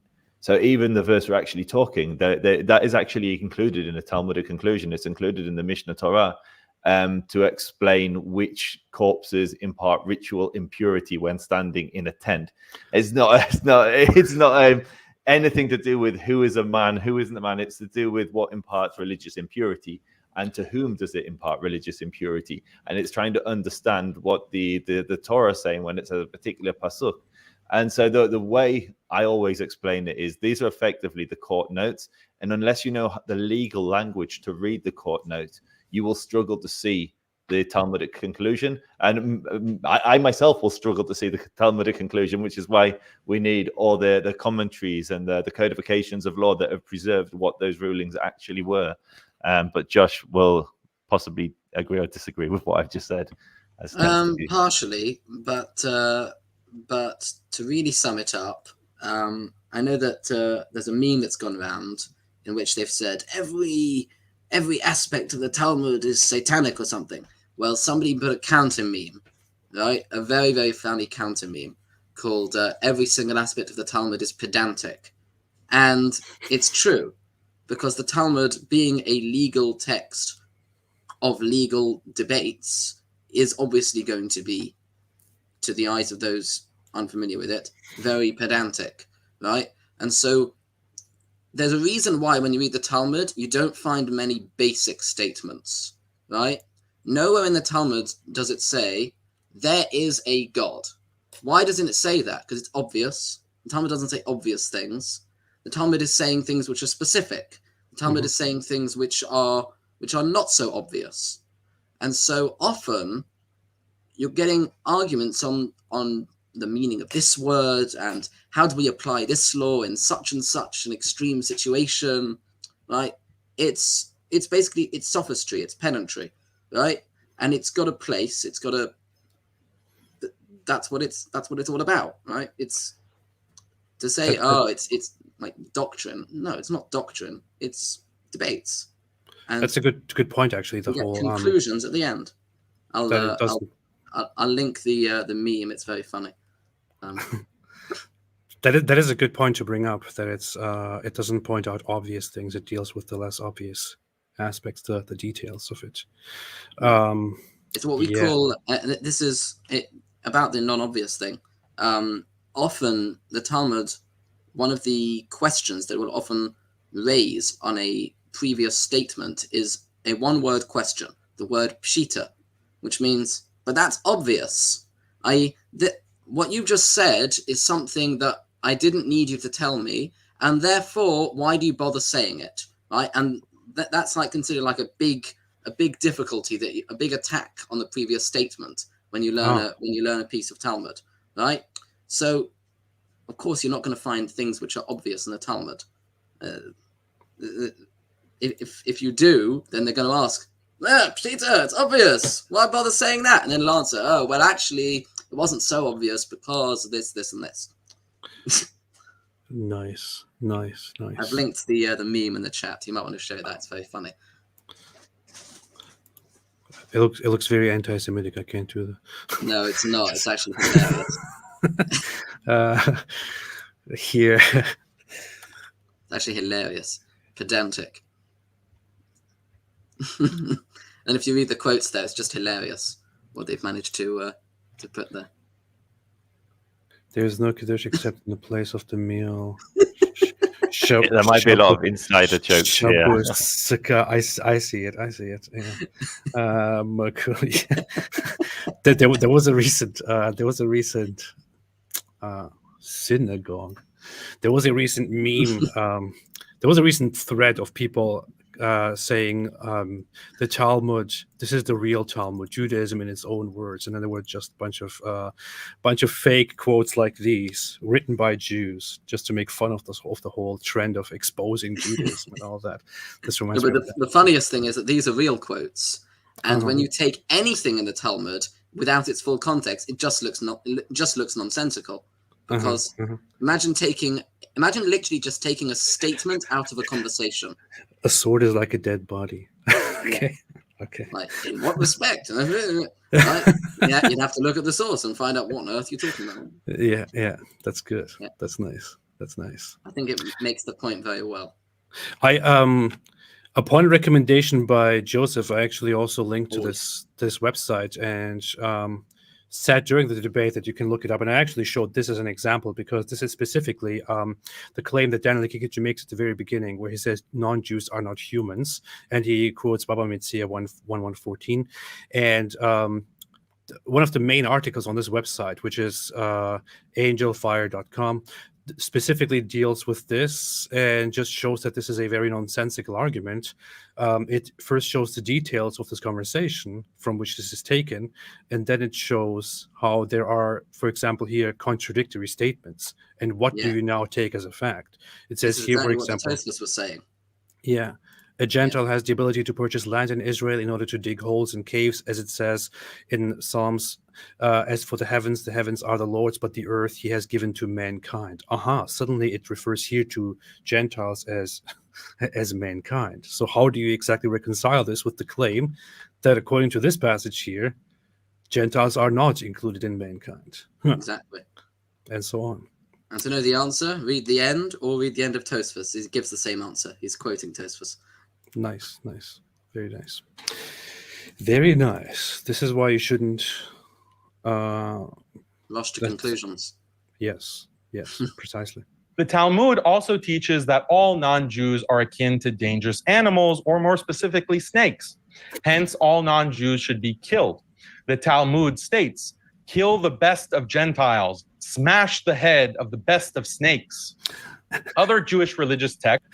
so even the verse we're actually talking, that is actually included in the Talmudic conclusion. It's included in the Mishnah Torah, to explain which corpses impart ritual impurity when standing in a tent. It's not anything to do with who is a man, who isn't a man. It's to do with what imparts religious impurity, and to whom does it impart religious impurity. And it's trying to understand what the Torah is saying when it's a particular pasuk. And so the way I always explain it is, these are effectively the court notes. And unless you know the legal language to read the court note, you will struggle to see the Talmudic conclusion. And I myself will struggle to see the Talmudic conclusion, which is why we need all the commentaries and the codifications of law that have preserved what those rulings actually were. But Josh will possibly agree or disagree with what I've just said. Partially, but to really sum it up, I know that there's a meme that's gone around in which they've said every aspect of the Talmud is satanic or something. Well, somebody put a counter meme, right? A very, very funny counter meme called every single aspect of the Talmud is pedantic. And it's true, because the Talmud, being a legal text of legal debates, is obviously going to be, to the eyes of those unfamiliar with it, very pedantic, right? And so there's a reason why when you read the Talmud, you don't find many basic statements, right? Nowhere in the Talmud does it say, there is a God. Why doesn't it say that? Because it's obvious. The Talmud doesn't say obvious things. The Talmud is saying things which are specific. The Talmud is saying things which are not so obvious. And so often you're getting arguments on the meaning of this word and how do we apply this law in such and such an extreme situation, right? It's basically, it's sophistry, it's pedantry, right? And it's got a place, it's got a, that's what it's all about, right? It's to say, it's like doctrine. No, it's not doctrine, it's debates. And that's a good point, actually. The whole conclusions at the end. I'll link the meme. It's very funny. That is a good point to bring up. That it doesn't point out obvious things. It deals with the less obvious aspects, the details of it. It's what we call. This is it about the non-obvious thing. Often the Talmud, one of the questions that will often raise on a previous statement is a one-word question, the word pshita, which means but that's obvious. What you just said is something that I didn't need you to tell me, and therefore, why do you bother saying it, right? And that's like considered like a big difficulty, a big attack on the previous statement when you learn a piece of Talmud, right? So, of course, you're not going to find things which are obvious in the Talmud. If you do, then they're going to ask, Peter, it's obvious. Why bother saying that? And then they'll answer, oh, well, actually, it wasn't so obvious because of this, this, and this. Nice. I've linked the meme in the chat. You might want to show that. It's very funny. It looks very anti-Semitic. I can't do that. No, it's not. It's actually hilarious. Here. It's actually hilarious. Pedantic. And if you read the quotes there, it's just hilarious what they've managed to put there. There is no Kiddush except in the place of the meal. There might be a lot of insider jokes here. I see it. Yeah. There was a recent synagogue. There was a recent meme. There was a recent thread of people saying the Talmud, this is the real Talmud, Judaism in its own words, and then there were just a bunch of fake quotes like these written by Jews just to make fun of the whole trend of exposing Judaism and all that. This reminds me. The funniest thing is that these are real quotes, and when you take anything in the Talmud without its full context, it just looks nonsensical. Because imagine literally just taking a statement out of a conversation. A sword is like a dead body. Okay. Like, in what respect? Right? Yeah, you'd have to look at the source and find out what on earth you're talking about. Yeah, that's good. Yeah. That's nice. I think it makes the point very well. Upon recommendation by Joseph, I actually also linked to this website and said during the debate that you can look it up, and I actually showed this as an example because this is specifically the claim that Daniel Haqiqatjou makes at the very beginning, where he says non-Jews are not humans, and he quotes Baba Metzia 1:114, and one of the main articles on this website, which is angelfire.com, specifically deals with this and just shows that this is a very nonsensical argument. It first shows the details of this conversation from which this is taken, and then it shows how there are, for example, here contradictory statements. And what do you now take as a fact? It says here, for example, what Tosfos was saying. Yeah. A Gentile has the ability to purchase land in Israel in order to dig holes in caves, as it says in Psalms. As for the heavens are the Lord's, but the earth he has given to mankind. Suddenly it refers here to Gentiles as mankind. So how do you exactly reconcile this with the claim that according to this passage here, Gentiles are not included in mankind? Exactly. And so on. And to know the answer, read the end or read the end of Tosfos. He gives the same answer. He's quoting Tosfos. Nice. Very nice. Very nice. This is why you shouldn't rush to conclusions. Yes, precisely. The Talmud also teaches that all non-Jews are akin to dangerous animals, or more specifically, snakes. Hence, all non-Jews should be killed. The Talmud states, kill the best of Gentiles, smash the head of the best of snakes. Other Jewish religious texts.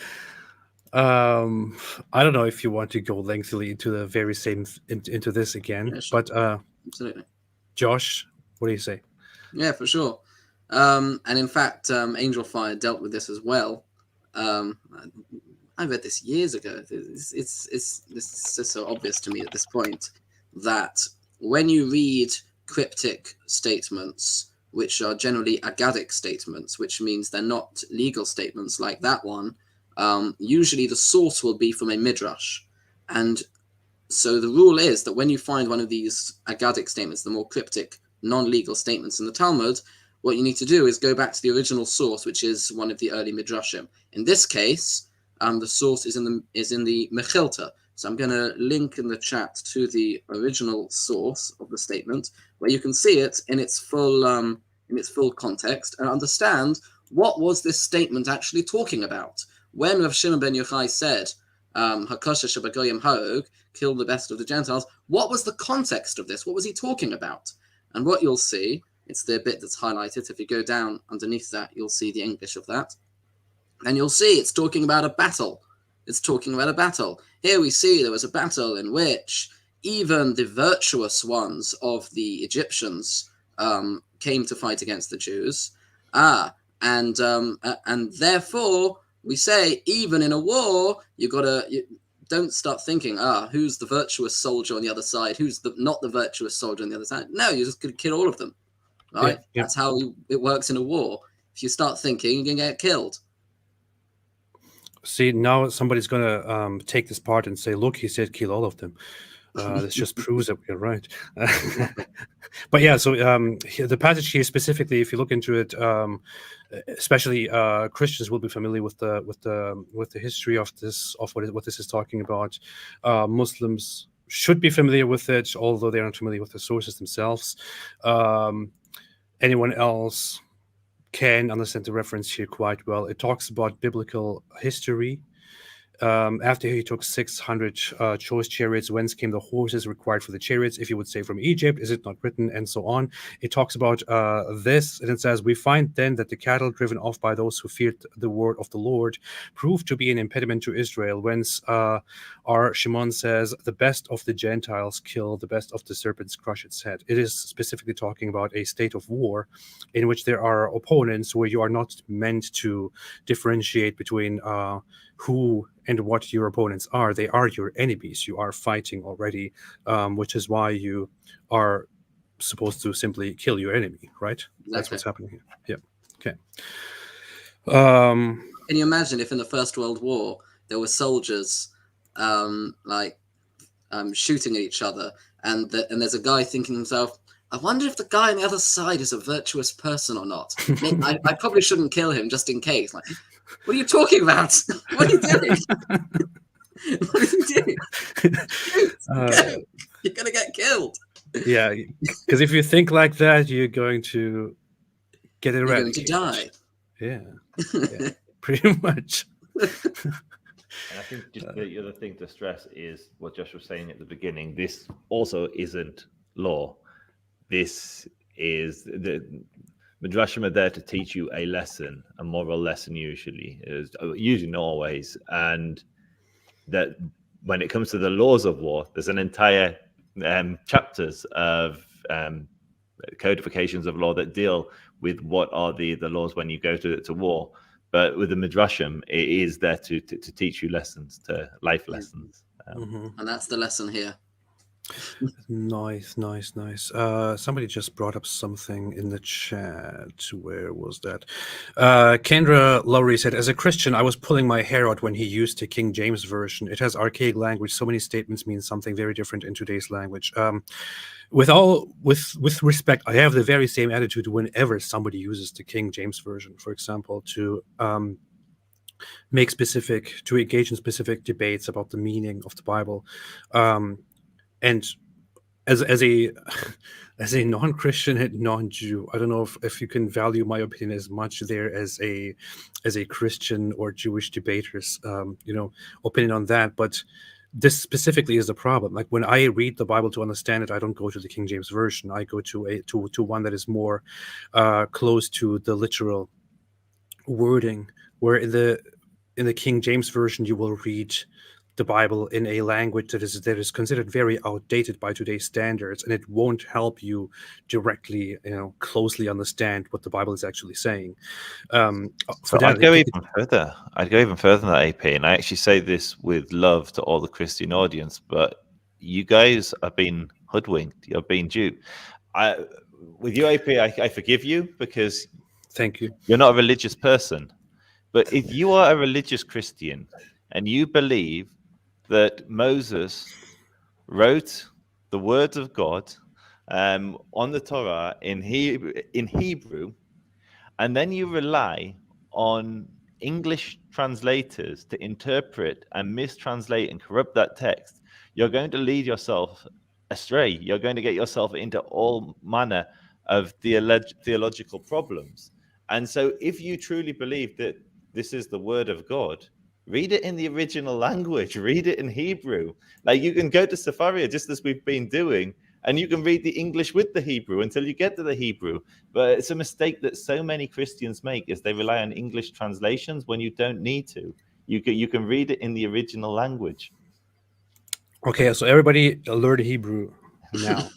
I don't know if you want to go lengthily into the very same into this again, yeah, sure. But absolutely. Josh, what do you say? Yeah, for sure. And in fact, Angel Fire dealt with this as well. I read this years ago. It's just so obvious to me at this point that when you read cryptic statements, which are generally agadic statements, which means they're not legal statements like that one, usually the source will be from a midrash. And so the rule is that when you find one of these agadic statements, the more cryptic, non-legal statements in the Talmud, what you need to do is go back to the original source, which is one of the early midrashim. In this case, the source is in the Mechilta. So I'm going to link in the chat to the original source of the statement, where you can see it in its full context and understand what was this statement actually talking about. When Rav Shimon ben Yochai said, Hakosha Shabagoyim Hog, kill the best of the Gentiles. What was the context of this? What was he talking about? And what you'll see, it's the bit that's highlighted. If you go down underneath that, you'll see the English of that. And you'll see it's talking about a battle. It's talking about a battle. Here we see there was a battle in which even the virtuous ones of the Egyptians came to fight against the Jews. And therefore, we say, even in a war, you don't start thinking, who's the virtuous soldier on the other side? Who's not the virtuous soldier on the other side? No, you're just going to kill all of them, right? Yeah. That's how it works in a war. If you start thinking, you're going to get killed. See, now somebody's going to take this part and say, look, he said kill all of them. This just proves that we're right. But yeah, so the passage here specifically, if you look into it, especially Christians will be familiar with the history of this, of what this is talking about. Muslims should be familiar with it, although they're not familiar with the sources themselves. Anyone else can understand the reference here quite well. It talks about biblical history. After he took 600 choice chariots, whence came the horses required for the chariots? If you would say from Egypt, is it not written? And so on. It talks about this, and it says, we find then that the cattle driven off by those who feared the word of the Lord proved to be an impediment to Israel, whence our Shimon says, the best of the Gentiles kill, the best of the serpents crush its head. It is specifically talking about a state of war in which there are opponents where you are not meant to differentiate between who and what your opponents are. They are your enemies. You are fighting already, which is why you are supposed to simply kill your enemy, right? Exactly. That's what's happening here. Yeah. Okay. Can you imagine if in the First World War there were soldiers shooting at each other, and there's a guy thinking to himself, I wonder if the guy on the other side is a virtuous person or not. I probably shouldn't kill him just in case. Like, what are you talking about? What are you doing? What are you doing? You're going to get killed. Yeah, because if you think like that, you're going to get eradicated. You're going to die. Yeah, pretty much. And I think just the other thing to stress is what Josh was saying at the beginning. This also isn't law. This is the Midrashim are there to teach you a lesson, a moral lesson, usually not always. And that when it comes to the laws of war, there's an entire chapters of codifications of law that deal with what are the laws when you go to war. But with the Midrashim, it is there to teach you lessons, to life lessons. And that's the lesson here. Nice. Somebody just brought up something in the chat. Where was that? Kendra Lowry said, as a Christian, I was pulling my hair out when he used the King James Version. It has archaic language. So many statements mean something very different in today's language. With respect, I have the very same attitude whenever somebody uses the King James Version, for example, to engage in specific debates about the meaning of the Bible. And as a non-Christian and non-Jew, I don't know if you can value my opinion as much there as a Christian or Jewish debater's opinion on that. But this specifically is the problem. Like when I read the Bible to understand it, I don't go to the King James Version. I go to one that is more close to the literal wording. Where in the King James Version, you will read the Bible in a language that is considered very outdated by today's standards, and it won't help you directly, closely understand what the Bible is actually saying. I'd go even further. I'd go even further than that, AP, and I actually say this with love to all the Christian audience, but you guys are being hoodwinked. You're being duped. With you, AP, I forgive you because thank you. You're not a religious person. But if you are a religious Christian and you believe that Moses wrote the words of God on the Torah in Hebrew, and then you rely on English translators to interpret and mistranslate and corrupt that text, you're going to lead yourself astray. You're going to get yourself into all manner of theological problems. And so if you truly believe that this is the word of God, read it in the original language. Read it in Hebrew. Like, you can go to Sefaria, just as we've been doing, and you can read the English with the Hebrew until you get to the Hebrew. But it's a mistake that so many Christians make, is they rely on English translations when you don't need to. You can read it in the original language. Okay, so everybody learn Hebrew now.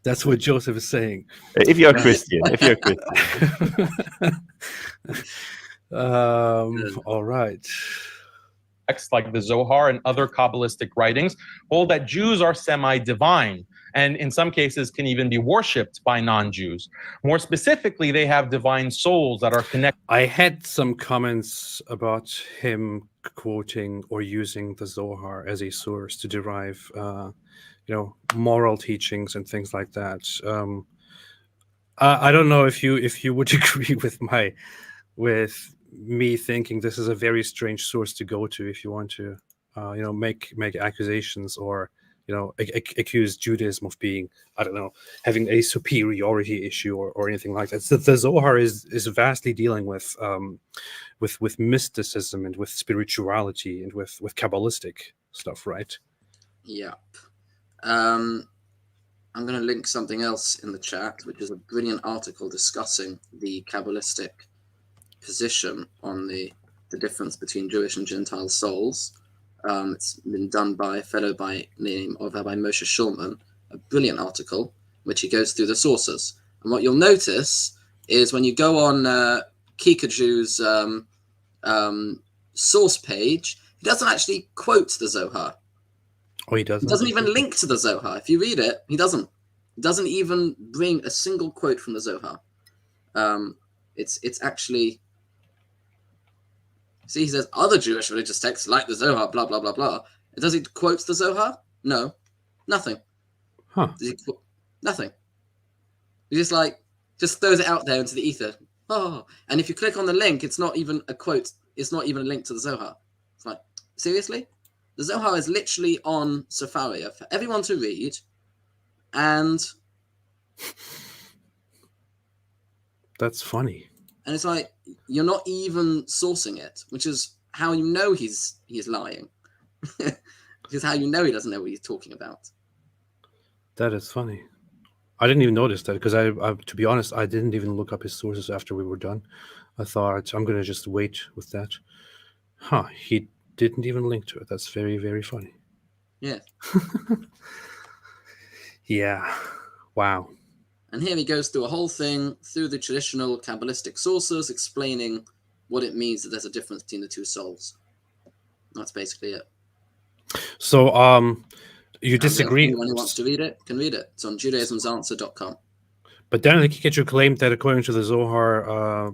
That's what Joseph is saying. If you're a Christian, All right. Texts like the Zohar and other Kabbalistic writings hold that Jews are semi-divine, and in some cases can even be worshipped by non-Jews. More specifically, they have divine souls that are connected. I had some comments about him quoting or using the Zohar as a source to derive, moral teachings and things like that. I don't know if you would agree with me thinking this is a very strange source to go to if you want to, make accusations or accuse Judaism of being, I don't know, having a superiority issue or anything like that. So the Zohar is vastly dealing with mysticism and with spirituality and with Kabbalistic stuff, right? Yeah. I'm going to link something else in the chat, which is a brilliant article discussing the Kabbalistic position on the difference between Jewish and Gentile souls. It's been done by a fellow by name of Rabbi Moshe Shulman, a brilliant article, which he goes through the sources. And what you'll notice is when you go on Haqiqatjou's source page, he doesn't actually quote the Zohar. Oh, he doesn't? He doesn't even link to the Zohar. If you read it, he doesn't even bring a single quote from the Zohar. It's actually... See, he says other Jewish religious texts like the Zohar, blah, blah, blah, blah. Does he quote the Zohar? No. Nothing. Huh. Nothing. He just throws it out there into the ether. Oh, and if you click on the link, it's not even a quote. It's not even a link to the Zohar. It's like, seriously? The Zohar is literally on Sefaria for everyone to read. And... That's funny. And it's like, you're not even sourcing it, which is how you know he's lying. Which is how you know he doesn't know what he's talking about. That is funny. I didn't even notice that because I to be honest, I didn't even look up his sources after we were done. I thought I'm going to just wait with that. Huh, he didn't even link to it. That's very, very funny. Yeah. Yeah. Wow. And here he goes through a whole thing through the traditional Kabbalistic sources, explaining what it means that there's a difference between the two souls. That's basically it. So, you disagree? Anyone who wants to read it can read it. It's on judaismsanswer.com. But Daniel Haqiqatjou claimed that according to the Zohar,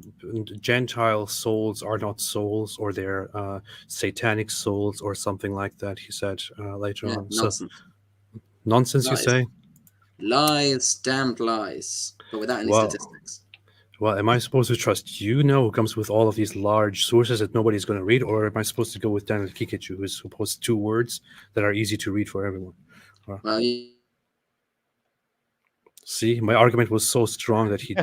Gentile souls are not souls, or they're satanic souls, or something like that. He said later on. Nonsense. So, nonsense, Lies. you say? Lies, damned lies, but without any statistics. Well, am I supposed to trust you now, who comes with all of these large sources that nobody's going to read, or am I supposed to go with Daniel Haqiqatjou, who's supposed 2 words that are easy to read for everyone? Well, see, my argument was so strong that he.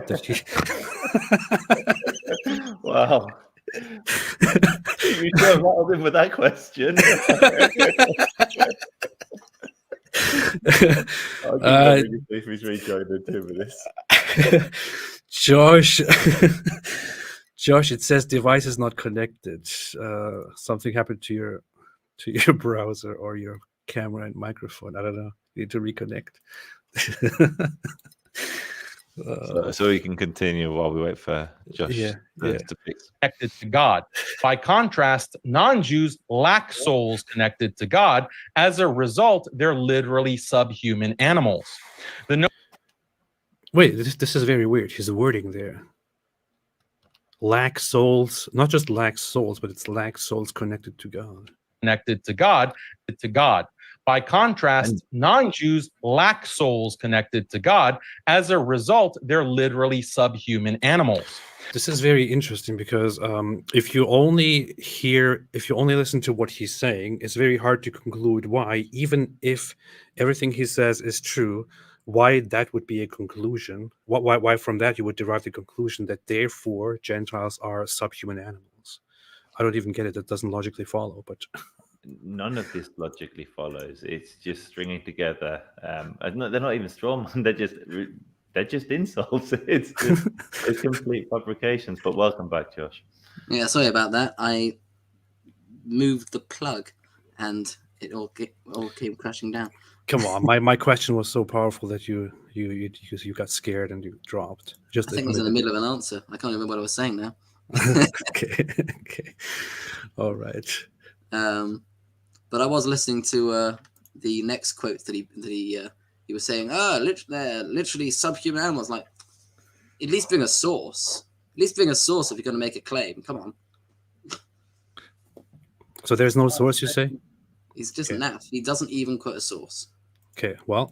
Wow. You should have rattled him with that question. If he's rejoined in 2 minutes. Josh, it says device is not connected. Something happened to your browser or your camera and microphone. I don't know. You need to reconnect. So we can continue while we wait for Josh to fix. Connected to God. By contrast, non-Jews lack souls connected to God. As a result, they're literally subhuman animals. Wait, this is very weird. His wording there. Lack souls, not just lack souls, but it's lack souls connected to God. Connected to God. By contrast, non-Jews lack souls connected to God. As a result, they're literally subhuman animals. This is very interesting because if you only listen to what he's saying, it's very hard to conclude why, even if everything he says is true, why that would be a conclusion. Why from that you would derive the conclusion that therefore Gentiles are subhuman animals. I don't even get it. That doesn't logically follow. But none of this logically follows. It's just stringing together. They're not even strawman. They're just insults. It's complete fabrications. But welcome back, Josh. Yeah, sorry about that. I moved the plug, and it all came crashing down. come on, my question was so powerful that you got scared and you dropped. I think I was in the middle of an answer. I can't remember what I was saying now. Okay. All right. But I was listening to the next quote that he was saying. They're literally subhuman animals. Like, at least bring a source. At least bring a source if you're going to make a claim. Come on. So there's no source, you say? He's just naff. He doesn't even quote a source. Okay. Well,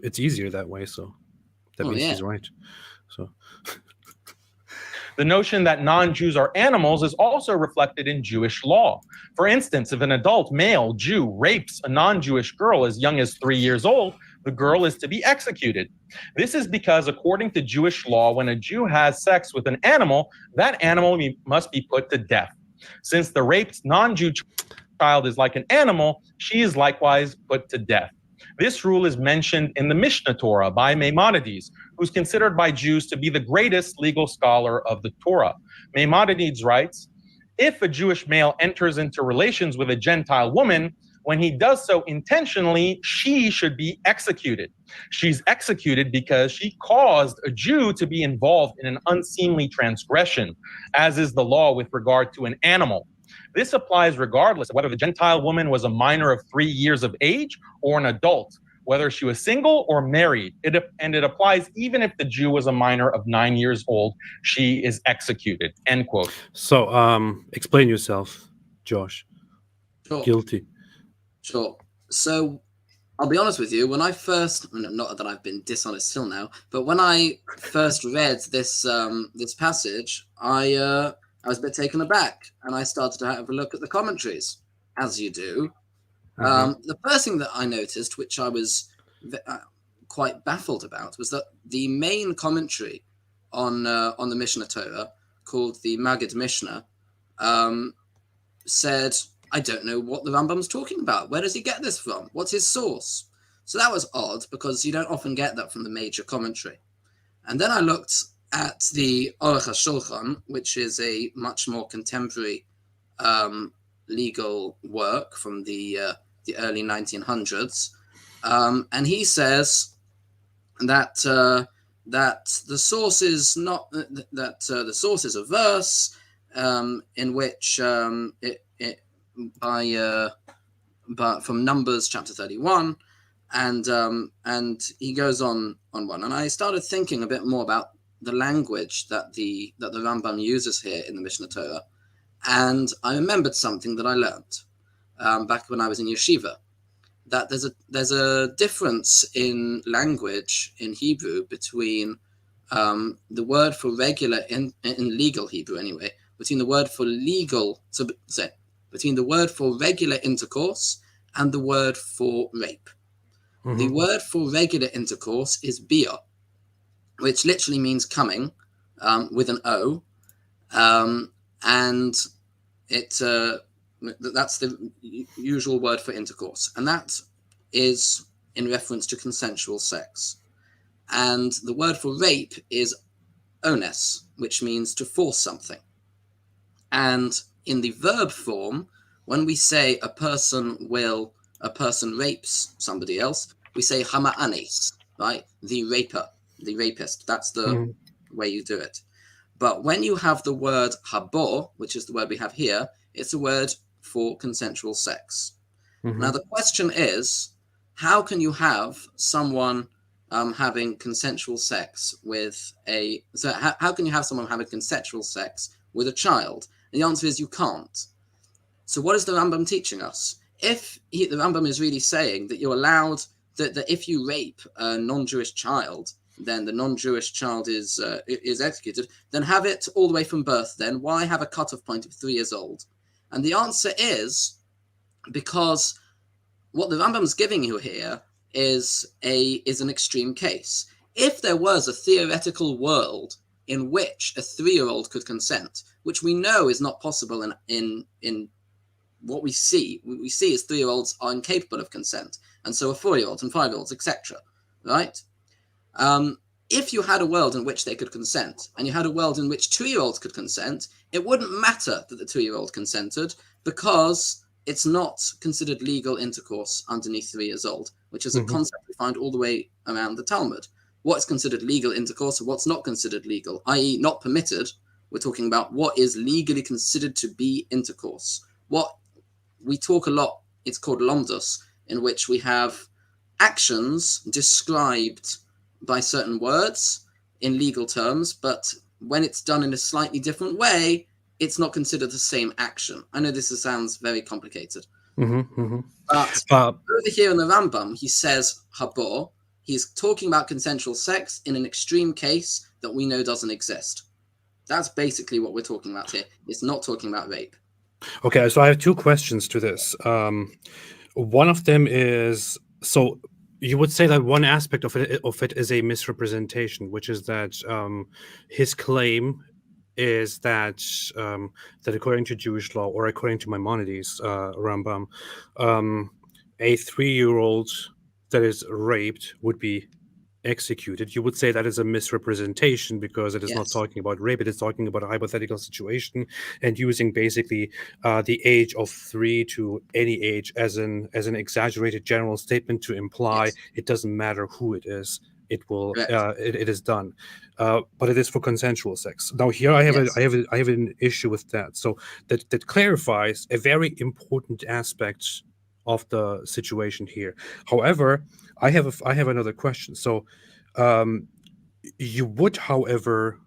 it's easier that way. So that means he's right. So. The notion that non-Jews are animals is also reflected in Jewish law. For instance, if an adult male Jew rapes a non-Jewish girl as young as 3 years old, the girl is to be executed. This is because, according to Jewish law, when a Jew has sex with an animal, that animal must be put to death. Since the raped non-Jew child is like an animal, she is likewise put to death. This rule is mentioned in the Mishnah Torah by Maimonides, who's considered by Jews to be the greatest legal scholar of the Torah. Maimonides writes, if a Jewish male enters into relations with a Gentile woman, when he does so intentionally, she should be executed. She's executed because she caused a Jew to be involved in an unseemly transgression, as is the law with regard to an animal. This applies regardless of whether the Gentile woman was a minor of 3 years of age or an adult, whether she was single or married. It applies even if the Jew was a minor of 9 years old. She is executed, end quote. So explain yourself, Josh. Sure. Guilty. Sure. So I'll be honest with you. When I first, not that I've been dishonest till now, but when I first read this passage, I was a bit taken aback, and I started to have a look at the commentaries, as you do. The first thing that I noticed, which I was quite baffled about, was that the main commentary on the Mishnah Torah, called the Maggid Mishnah, said, I don't know what the Rambam's talking about. Where does he get this from? What's his source? So that was odd, because you don't often get that from the major commentary. And then I looked at the Aruch HaShulchan, which is a much more contemporary legal work from the early 1900s, and he says that the source is not the source is a verse in which but from Numbers chapter 31, and he goes on one, and I started thinking a bit more about the language that the Rambam uses here in the Mishnah Torah, and I remembered something that I learned back when I was in yeshiva, that there's a difference in language in Hebrew between the word for regular in legal Hebrew anyway, between the word for regular intercourse and the word for rape. Mm-hmm. The word for regular intercourse is bia, which literally means coming, with an O, and that's the usual word for intercourse, and that is in reference to consensual sex. And the word for rape is ones, which means to force something. And in the verb form, when we say a person rapes somebody else, we say hama'anes, right? The raper, the rapist. That's the way you do it. But when you have the word habor, which is the word we have here, it's a word for consensual sex. Mm-hmm. Now, the question is, how can you have someone having consensual sex with how can you have someone having consensual sex with a child? And the answer is you can't. So what is the Rambam teaching us? If the Rambam is really saying that you're allowed, that if you rape a non-Jewish child, then the non-Jewish child is executed, then have it all the way from birth. Then why have a cutoff point of 3 years old? And the answer is because what the Rambam's giving you here is an extreme case. If there was a theoretical world in which a 3-year-old could consent, which we know is not possible in what we see is 3-year-olds are incapable of consent, and so are 4-year-olds and 5-year-olds, etc. Right? If you had a world in which they could consent, and you had a world in which 2-year-olds could consent, it wouldn't matter that the 2-year-old consented, because it's not considered legal intercourse underneath 3 years old, which is a concept we find all the way around the Talmud. What's considered legal intercourse and what's not considered legal, i.e. not permitted. We're talking about what is legally considered to be intercourse. What we talk a lot, it's called lomdus, in which we have actions described by certain words in legal terms, but when it's done in a slightly different way, it's not considered the same action. I know this sounds very complicated. But over here in the Rambam, he says habor. He's talking about consensual sex in an extreme case that we know doesn't exist. That's basically what we're talking about here. It's not talking about rape. Okay, so I have 2 questions to this. One of them is, so you would say that one aspect of it is a misrepresentation, which is that his claim is that that according to Jewish law, or according to Maimonides, Rambam, a 3-year-old that is raped would be executed. You would say that is a misrepresentation because it is not talking about rape, it is talking about a hypothetical situation, and using basically the age of 3 to any age as an exaggerated general statement to imply it doesn't matter who it is, it will it is done, but it is for consensual sex. Now here I have an issue with that. So that clarifies a very important aspect of the situation here. However, I have another question. So you would, however,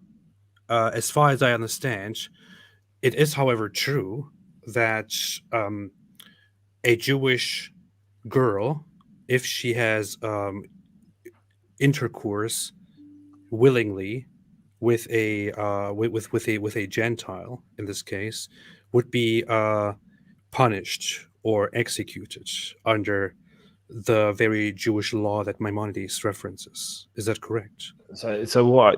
as far as I understand, it is, however, true that a Jewish girl, if she has intercourse willingly with a Gentile, in this case, would be punished or executed under the very Jewish law that Maimonides references. Is that correct? So what?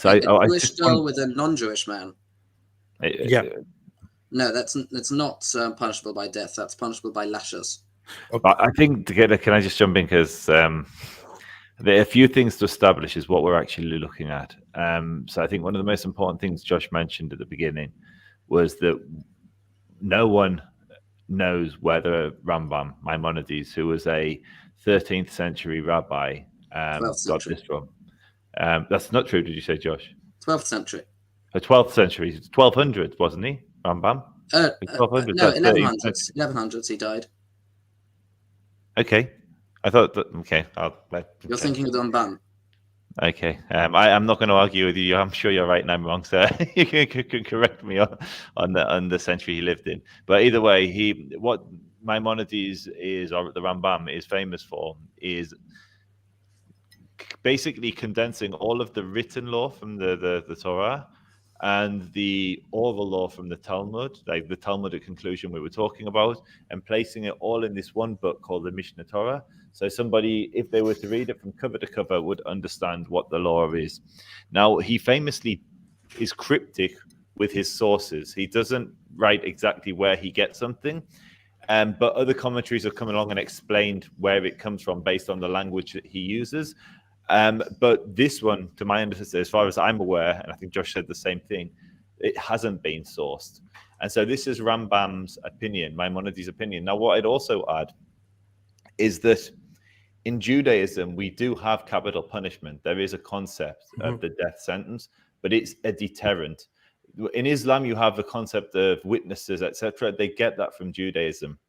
So a Jewish girl with a non-Jewish man. No, that's not punishable by death. That's punishable by lashes. Okay. I think together, can I just jump in, because there are a few things to establish is what we're actually looking at. So I think one of the most important things Josh mentioned at the beginning was that no one knows whether Rambam, Maimonides, who was a 13th century rabbi, got this from. That's not true, did you say, Josh? 12th century. The 12th century, 1200s, wasn't he, Rambam? 1200s. No, 1100s. 1100s he died. Okay. I thought that, okay. You're thinking of the Ramban. Okay. I'm not going to argue with you. I'm sure you're right and I'm wrong, so you can correct me on the century he lived in. But either way, what Maimonides is, or the Rambam is famous for, is basically condensing all of the written law from the Torah and the oral law from the Talmud, like the Talmudic conclusion we were talking about, and placing it all in this one book called the Mishnah Torah. So somebody, if they were to read it from cover to cover, would understand what the law is. Now, he famously is cryptic with his sources. He doesn't write exactly where he gets something, but other commentaries have come along and explained where it comes from based on the language that he uses. But this one, to my understanding, as far as I'm aware, and I think Josh said the same thing, it hasn't been sourced. And so this is Rambam's opinion, Maimonides' opinion. Now, what I'd also add is that in Judaism, we do have capital punishment. There is a concept of the death sentence, but it's a deterrent. In Islam, you have the concept of witnesses, etc. They get that from Judaism.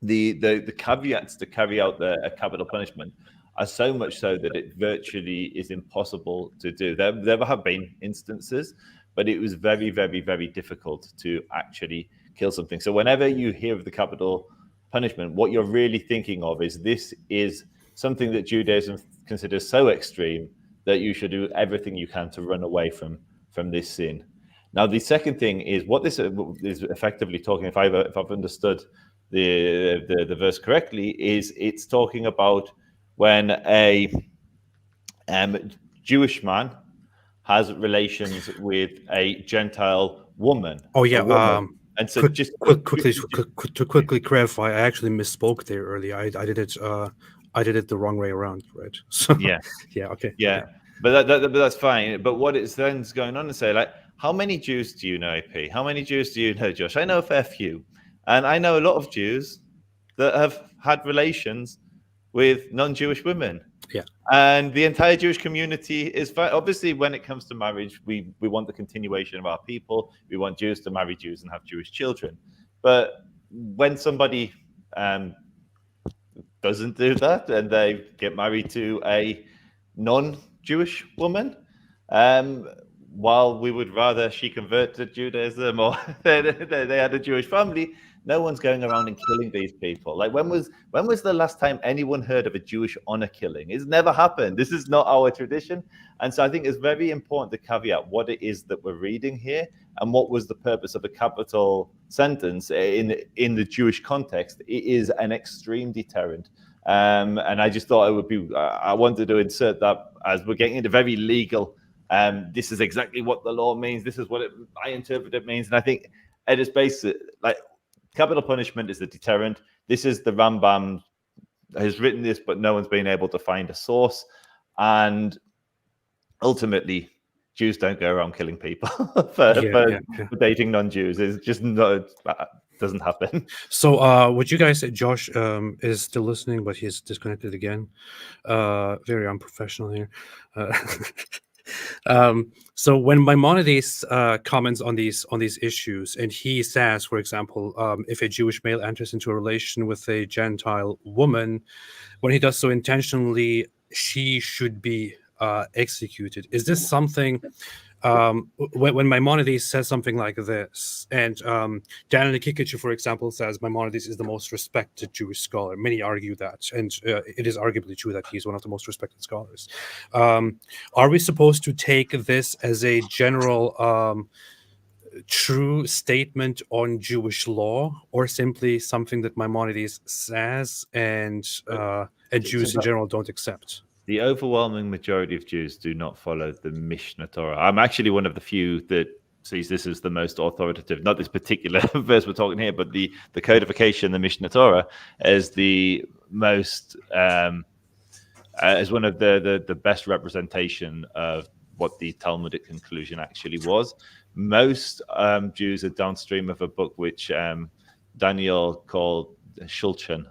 The caveats to carry out a capital punishment are so much so that it virtually is impossible to do. There have been instances, but it was very, very, very difficult to actually kill something. So whenever you hear of the capital punishment, what you're really thinking of is this is something that Judaism considers so extreme that you should do everything you can to run away from this sin. Now, the second thing is what this is effectively talking, if I've understood the verse correctly, is it's talking about when a Jewish man has relations with a Gentile woman. Oh yeah. a woman. And so to quickly clarify, I actually misspoke there earlier. I did it the wrong way around, right? So yeah, okay. yeah. Okay. But that's fine. But what it's then going on to say, like, how many Jews do you know, P? How many Jews do you know, Josh? I know a fair few, and I know a lot of Jews that have had relations with non-Jewish women. Yeah. And the entire Jewish community is obviously, when it comes to marriage, we want the continuation of our people. We want Jews to marry Jews and have Jewish children. But when somebody doesn't do that and they get married to a non-Jewish woman, while we would rather she convert to Judaism or they had a Jewish family, no one's going around and killing these people. Like, when was the last time anyone heard of a Jewish honor killing? It's never happened. This is not our tradition. And so I think it's very important to caveat what it is that we're reading here and what was the purpose of a capital sentence in the Jewish context. It is an extreme deterrent. And I just thought it would be, I wanted to insert that as we're getting into very legal. This is exactly what the law means. This is what I interpret it means. And I think at its basic, like, capital punishment is the deterrent. This is the Rambam has written this, but no one's been able to find a source. And ultimately, Jews don't go around killing people for dating non-Jews. It's just doesn't happen. So would you guys say Josh is still listening, but he's disconnected again? Very unprofessional here. So when Maimonides comments on these issues, and he says, for example, if a Jewish male enters into a relation with a Gentile woman, when he does so intentionally, she should be executed. Is this something? When Maimonides says something like this, and Daniel Haqiqatjou, for example, says Maimonides is the most respected Jewish scholar. Many argue that, and it is arguably true that he's one of the most respected scholars. Are we supposed to take this as a general true statement on Jewish law, or simply something that Maimonides says and Jews in general don't accept? The overwhelming majority of Jews do not follow the Mishnah Torah. I'm actually one of the few that sees this as the most authoritative, not this particular verse we're talking here, but the codification, the Mishnah Torah, as the most, as one of the best representation of what the Talmudic conclusion actually was. Most Jews are downstream of a book which Daniel called Shulchan,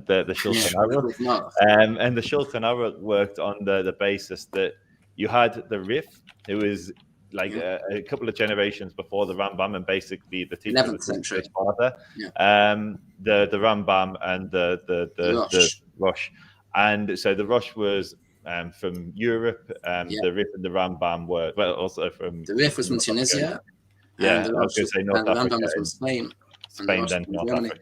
the Shulchan Aruch, and the Shulchan Aruch worked on the basis that you had the Rif, who was like a couple of generations before the Rambam, and basically the teacher 11th century father, the Rambam and the Rosh, and so the Rosh was from Europe, the Rif and the Rambam were also from the Rif was from Tunisia, I was going to say North Africa, Rambam was from Spain, then North Africa.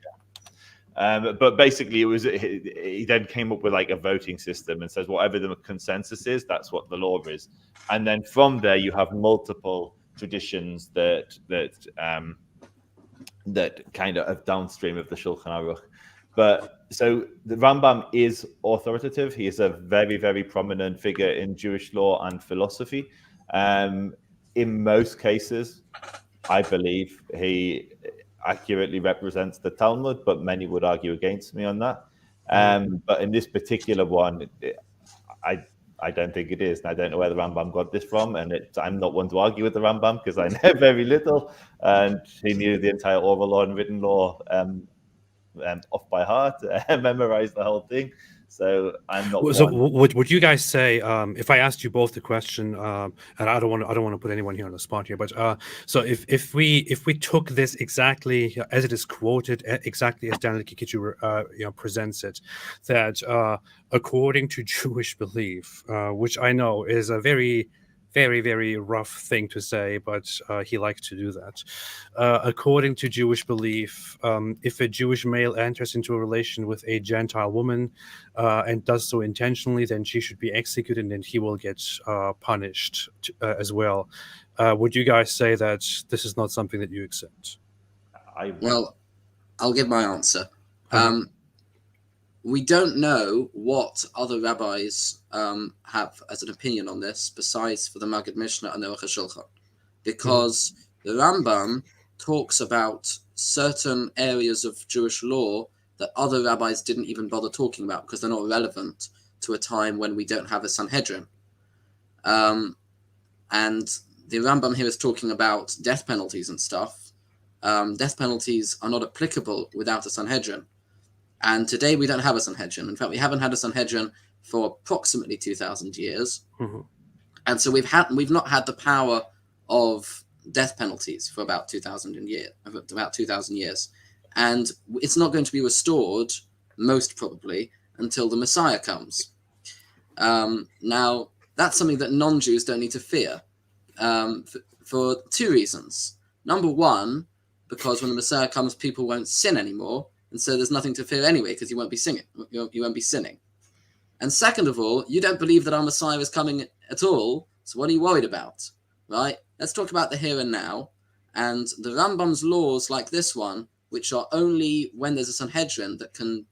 But basically, he then came up with like a voting system and says whatever the consensus is, that's what the law is. And then from there, you have multiple traditions that kind of have downstream of the Shulchan Aruch. But so the Rambam is authoritative. He is a very, very prominent figure in Jewish law and philosophy. In most cases, I believe he accurately represents the Talmud, but many would argue against me on that. But in this particular one, I don't think it is. And I don't know where the Rambam got this from. And I'm not one to argue with the Rambam because I know very little. And he knew the entire oral law and written law off by heart, memorized the whole thing. So I'm not. So would you guys say, if I asked you both the question, and I don't want to put anyone here on the spot here, but so if we took this exactly as it is quoted, exactly as Daniel Haqiqatjou presents it, that according to Jewish belief, which I know is a very, very, very rough thing to say, but he likes to do that. According to Jewish belief, if a Jewish male enters into a relation with a Gentile woman and does so intentionally, then she should be executed and he will get punished as well. Would you guys say that this is not something that you accept? Well, I'll give my answer. We don't know what other rabbis have as an opinion on this, besides for the Maggid Mishnah and the Aruch HaShulchan, because the Rambam talks about certain areas of Jewish law that other rabbis didn't even bother talking about because they're not relevant to a time when we don't have a Sanhedrin. And the Rambam here is talking about death penalties and stuff. Death penalties are not applicable without a Sanhedrin. And today we don't have a Sanhedrin. In fact, we haven't had a Sanhedrin for approximately 2,000 years. And so we've not had the power of death penalties for about 2,000 years. And it's not going to be restored, most probably, until the Messiah comes. Now, that's something that non-Jews don't need to fear for two reasons. Number one, because when the Messiah comes, people won't sin anymore. And so there's nothing to fear anyway, because you won't be sinning. You won't be sinning. And second of all, you don't believe that our Messiah is coming at all. So what are you worried about, right? Let's talk about the here and now. And the Rambam's laws like this one, which are only when there's a Sanhedrin that can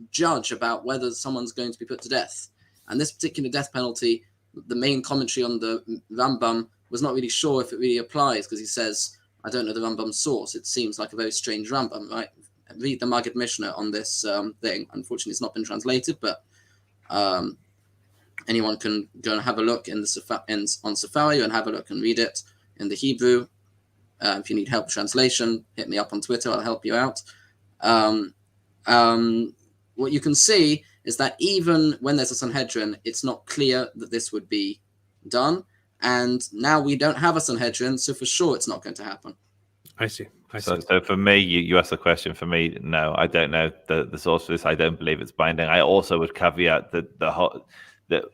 judge about whether someone's going to be put to death. And this particular death penalty, the main commentary on the Rambam was not really sure if it really applies, because he says, I don't know the Rambam's source. It seems like a very strange Rambam, right? Read the Maggid Mishnah on this thing. Unfortunately, it's not been translated, but anyone can go and have a look on Safari and have a look and read it in the Hebrew. If you need help with translation, hit me up on Twitter. I'll help you out. What you can see is that even when there's a Sanhedrin, it's not clear that this would be done. And now we don't have a Sanhedrin, so for sure it's not going to happen. I see. So for me, you asked the question. For me, no, I don't know the source for this. I don't believe it's binding. I also would caveat that the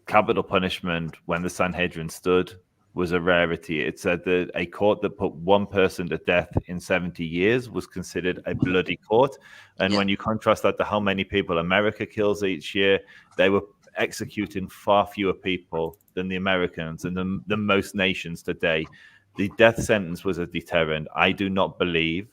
capital punishment when the Sanhedrin stood was a rarity. It said that a court that put one person to death in 70 years was considered a bloody court. And when you contrast that to how many people America kills each year, they were executing far fewer people than the Americans and the most nations today. The death sentence was a deterrent. I do not believe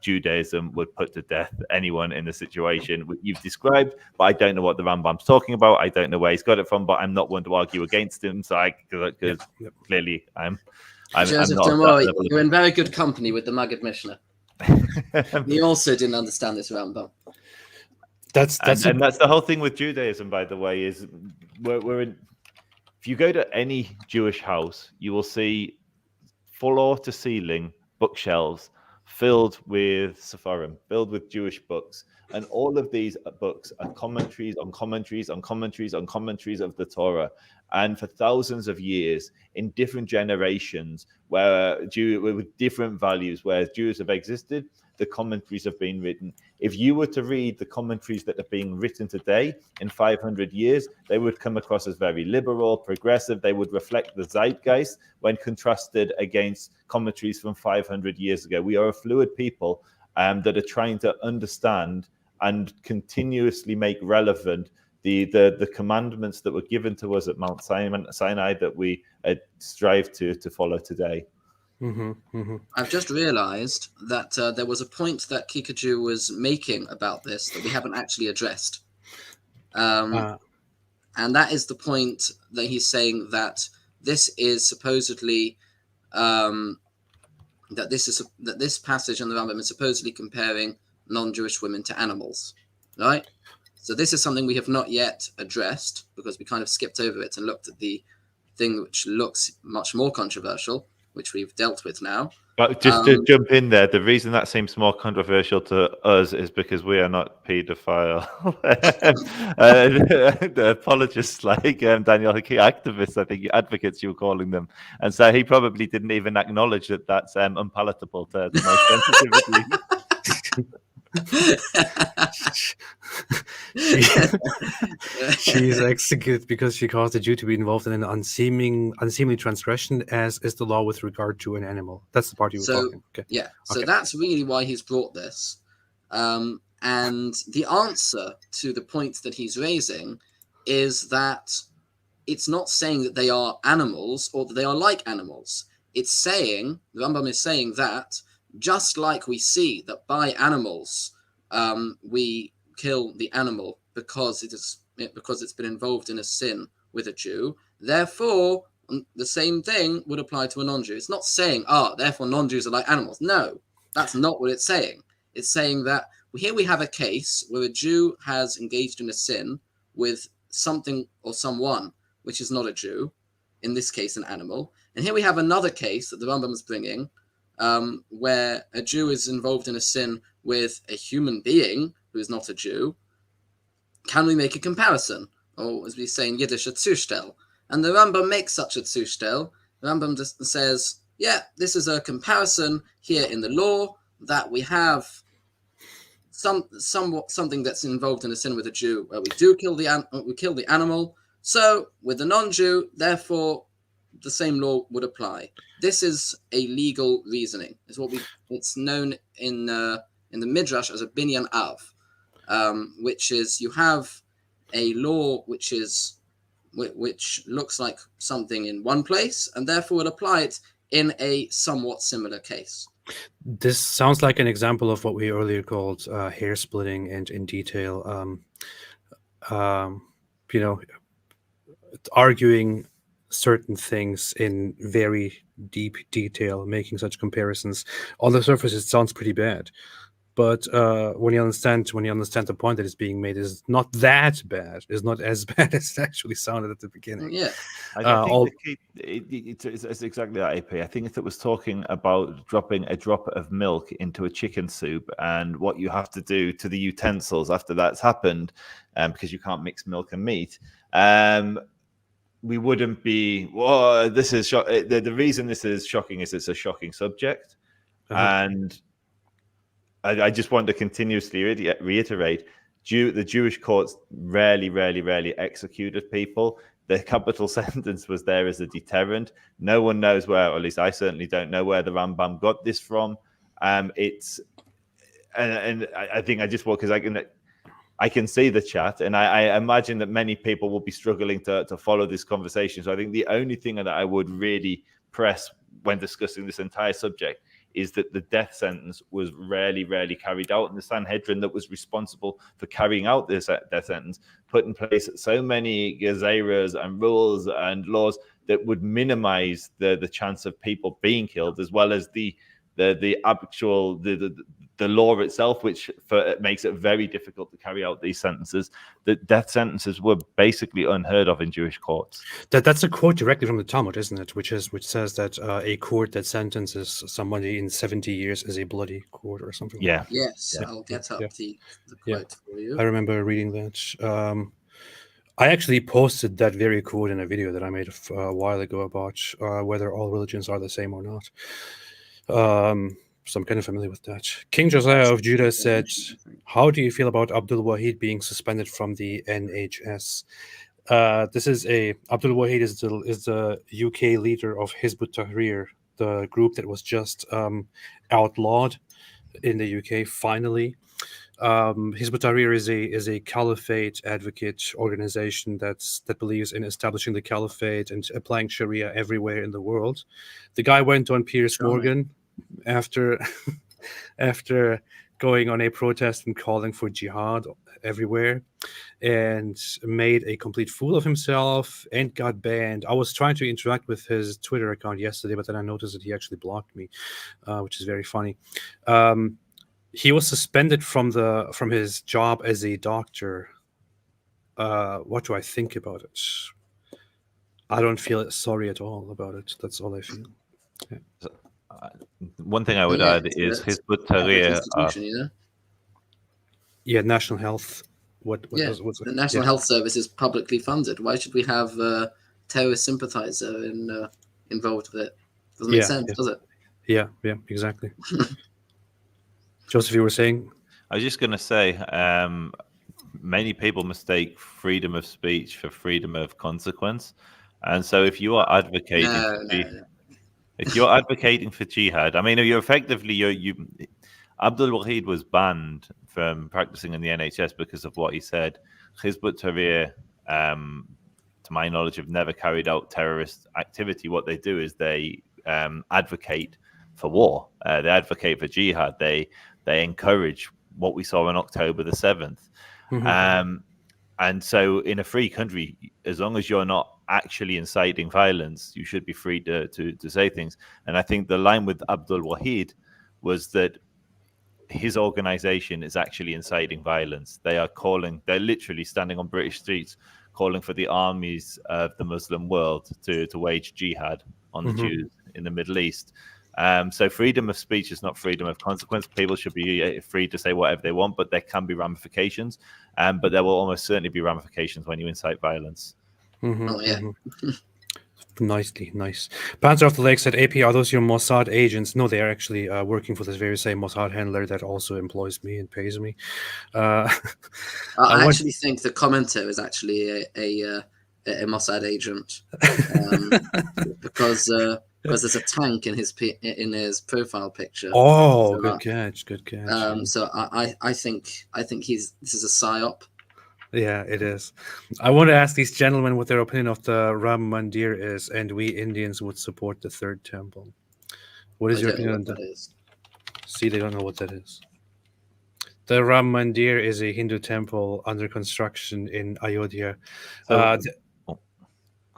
Judaism would put to death anyone in the situation you've described, but I don't know what the Rambam's talking about. I don't know where he's got it from, but I'm not one to argue against him. So clearly I'm Joseph, not. Don't worry, you're in very good company with the Maggid Mishnah. He also didn't understand this Rambam. That's the whole thing with Judaism, by the way, is we're in. If you go to any Jewish house, you will see floor to ceiling bookshelves filled with Sepharim, filled with Jewish books. And all of these books are commentaries on commentaries on commentaries on commentaries of the Torah. And for thousands of years, in different generations, with different values, where Jews have existed, the commentaries have been written. If you were to read the commentaries that are being written today in 500 years, they would come across as very liberal, progressive. They would reflect the zeitgeist when contrasted against commentaries from 500 years ago. We are a fluid people that are trying to understand and continuously make relevant the commandments that were given to us at Mount Sinai that we strive to follow today. I've just realized that there was a point that Haqiqatjou was making about this that we haven't actually addressed. And that is the point that he's saying that this is supposedly that this passage in the Rambam is supposedly comparing non-Jewish women to animals, right? So this is something we have not yet addressed because we kind of skipped over it and looked at the thing which looks much more controversial, which we've dealt with now. But just to jump in there, the reason that seems more controversial to us is because we are not paedophile. The apologists like Daniel activists, I think advocates you were calling them. And so he probably didn't even acknowledge that that's unpalatable to the most sensitivity. She is executed because she caused a Jew to be involved in an unseemly transgression, as is the law with regard to an animal. That's the part you were talking. Okay. Yeah, so Okay. that's really why he's brought this. And the answer to the point that he's raising is that it's not saying that they are animals or that they are like animals. It's saying, the Rambam is saying that just like we see that by animals, we kill the animal because it's been involved in a sin with a Jew. Therefore, the same thing would apply to a non-Jew. It's not saying, therefore non-Jews are like animals. No, that's not what it's saying. It's saying that here we have a case where a Jew has engaged in a sin with something or someone which is not a Jew, in this case an animal. And here we have another case that the Rambam is bringing, where a Jew is involved in a sin with a human being who is not a Jew. Can we make a comparison? Or as we say in Yiddish, a Zustel. And the Rambam makes such a Zustel. The Rambam just says, this is a comparison here in the law that we have something that's involved in a sin with a Jew, where we do kill the animal. So with the non-Jew, therefore, the same law would apply. This is a legal reasoning. It's known in the Midrash as a binyan av, which is you have a law which looks like something in one place, and therefore would apply it in a somewhat similar case. This sounds like an example of what we earlier called hair splitting, and in detail, arguing certain things in very deep detail, making such comparisons. On the surface, it sounds pretty bad, but when you understand the point that is being made, is not that bad. It's not as bad as it actually sounded at the beginning. Yeah, I think it's exactly that, AP. I think if it was talking about dropping a drop of milk into a chicken soup and what you have to do to the utensils after that's happened, because you can't mix milk and meat, we wouldn't be. Well, this is the reason this is shocking is it's a shocking subject, and I just want to continuously reiterate: the Jewish courts rarely executed people. The capital sentence was there as a deterrent. No one knows where, or at least I certainly don't know where the Rambam got this from. And I think I just want, because I can see the chat, and I imagine that many people will be struggling to follow this conversation. So I think the only thing that I would really press when discussing this entire subject is that the death sentence was rarely carried out, and the Sanhedrin that was responsible for carrying out this death sentence put in place so many gezeras and rules and laws that would minimize the chance of people being killed, as well as the actual the law itself, which makes it very difficult to carry out these sentences. The death sentences were basically unheard of in Jewish courts. That's a quote directly from the Talmud, isn't it? Which says that a court that sentences somebody in 70 years is a bloody court or something. Yeah. Yes, yeah. I'll get up the quote for you. I remember reading that. I actually posted that very quote in a video that I made a while ago about whether all religions are the same or not. So I'm kind of familiar with that. King Josiah of Judah said, "How do you feel about Abdul Wahid being suspended from the NHS?" Abdul Wahid is the UK leader of Hizb ut-Tahrir, the group that was just outlawed in the UK. Finally, Hizb ut-Tahrir is a caliphate advocate organization that believes in establishing the caliphate and applying Sharia everywhere in the world. The guy went on Piers Morgan after going on a protest and calling for jihad everywhere, and made a complete fool of himself and got banned. I was trying to interact with his Twitter account yesterday, but then I noticed that he actually blocked me, which is very funny. He was suspended from his job as a doctor. What do I think about it? I don't feel sorry at all about it. That's all I feel. Yeah. One thing I would add is Hizb ut-Tahrir. National health. The National Health Service is publicly funded. Why should we have a terrorist sympathizer involved with it? Doesn't make sense, does it? Yeah, exactly. Joseph, you were saying? I was just going to say, many people mistake freedom of speech for freedom of consequence, and so if you are advocating, if you're advocating for jihad, I mean, you're effectively Abdul Wahid was banned from practicing in the NHS because of what he said. Hizb ut-Tahrir, to my knowledge, have never carried out terrorist activity. What they do is they advocate for war. They advocate for jihad. They encourage what we saw on October the 7th. And so in a free country, as long as you're not actually inciting violence, you should be free to say things. And I think the line with Abdul Wahid was that his organization is actually inciting violence. They're literally standing on British streets calling for the armies of the Muslim world to wage jihad on the Jews in the Middle East. So freedom of speech is not freedom of consequence. People should be free to say whatever they want, but there can be ramifications. But there will almost certainly be ramifications when you incite violence. Oh yeah. Nicely, nice. Panzer of the Lake said, AP, are those your Mossad agents? No, they are actually working for this very same Mossad handler that also employs me and pays me. I actually think the commenter is actually a Mossad agent because there's a tank in his profile picture. Oh, so, good catch. So I think this is a psyop. Yeah, it is. I want to ask these gentlemen what their opinion of the Ram Mandir is, and we Indians would support the third temple. What is your opinion on that? See, they don't know what that is. The Ram Mandir is a Hindu temple under construction in Ayodhya.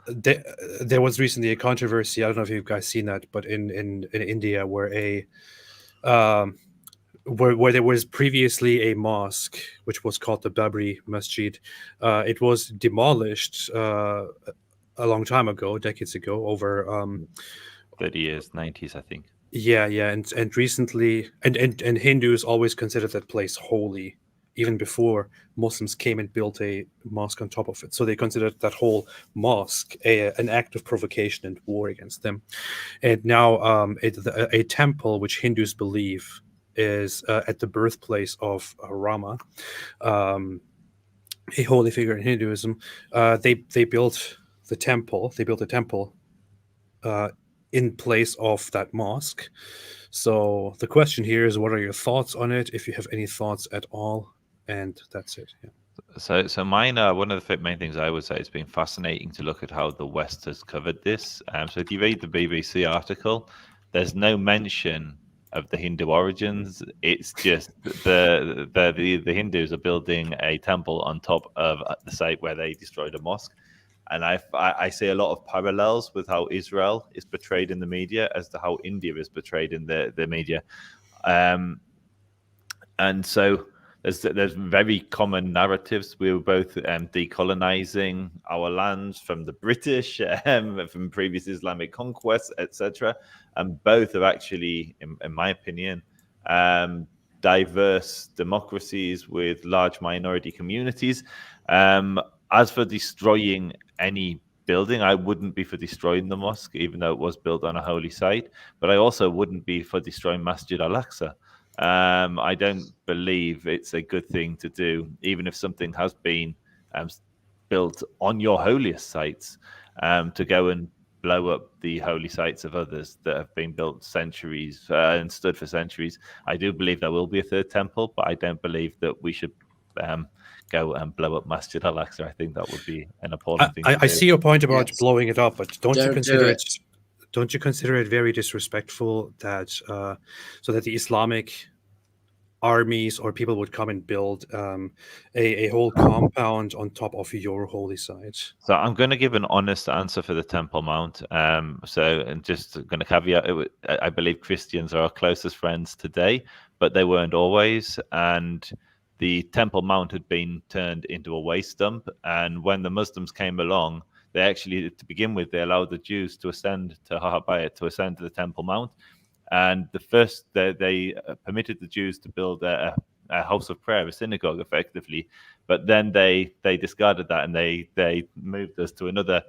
There was recently a controversy. I don't know if you guys seen that, but in India, where where there was previously a mosque, which was called the Babri Masjid, it was demolished a long time ago, decades ago, over 30 years, 90s, I think. Yeah, and recently, and Hindus always considered that place holy, even before Muslims came and built a mosque on top of it. So they considered that whole mosque an act of provocation and war against them. And now a temple, which Hindus believe is at the birthplace of Rama, a holy figure in Hinduism. They built the temple. They built a temple in place of that mosque. So the question here is, what are your thoughts on it, if you have any thoughts at all? And that's it. Yeah. So mine, one of the main things I would say, it's been fascinating to look at how the West has covered this. So if you read the BBC article, there's no mention of the Hindu origins. It's just the Hindus are building a temple on top of the site where they destroyed a mosque. And I see a lot of parallels with how Israel is portrayed in the media as to how India is portrayed in the media. And so there's very common narratives. We were both decolonizing our lands from the British, from previous Islamic conquests, etc. And both are actually, in my opinion, diverse democracies with large minority communities. As for destroying any building, I wouldn't be for destroying the mosque, even though it was built on a holy site. But I also wouldn't be for destroying Masjid al-Aqsa. I don't believe it's a good thing to do, even if something has been built on your holiest sites, to go and blow up the holy sites of others that have been built centuries and stood for centuries. I do believe there will be a third temple, but I don't believe that we should go and blow up Masjid al-Aqsa. I think that would be an appalling thing to do. I see your point about blowing it up, but don't you consider do it? Don't you consider it very disrespectful that so that the Islamic armies or people would come and build a whole compound on top of your holy site? So I'm going to give an honest answer for the Temple Mount. So I'm just going to caveat it. I believe Christians are our closest friends today, but they weren't always. And the Temple Mount had been turned into a waste dump. And when the Muslims came along, they actually, to begin with, they allowed the Jews to ascend to Haqiqatjou, to ascend to the Temple Mount. And they permitted the Jews to build a house of prayer, a synagogue, effectively. But then they discarded that, and they moved us to another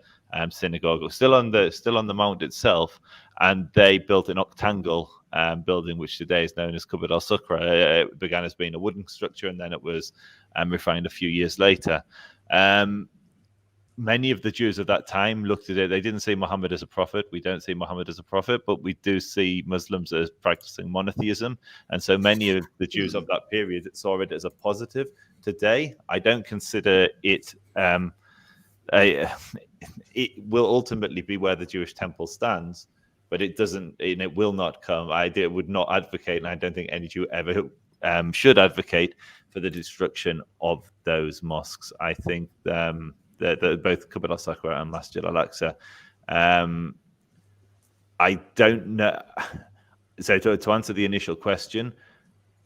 synagogue, still on the mount itself, and they built an octangle building, which today is known as Kubbat al-Sukra. It began as being a wooden structure, and then it was refined a few years later. Many of the Jews of that time looked at it. They didn't see Muhammad as a prophet. We don't see Muhammad as a prophet, but we do see Muslims as practicing monotheism. And so many of the Jews of that period saw it as a positive. Today, I don't consider it. It will ultimately be where the Jewish temple stands, but it doesn't, and it will not come. I would not advocate, and I don't think any Jew should advocate for the destruction of those mosques. I think both Qibla al-Sakra and Masjid al-Aqsa. I don't know. So to answer the initial question,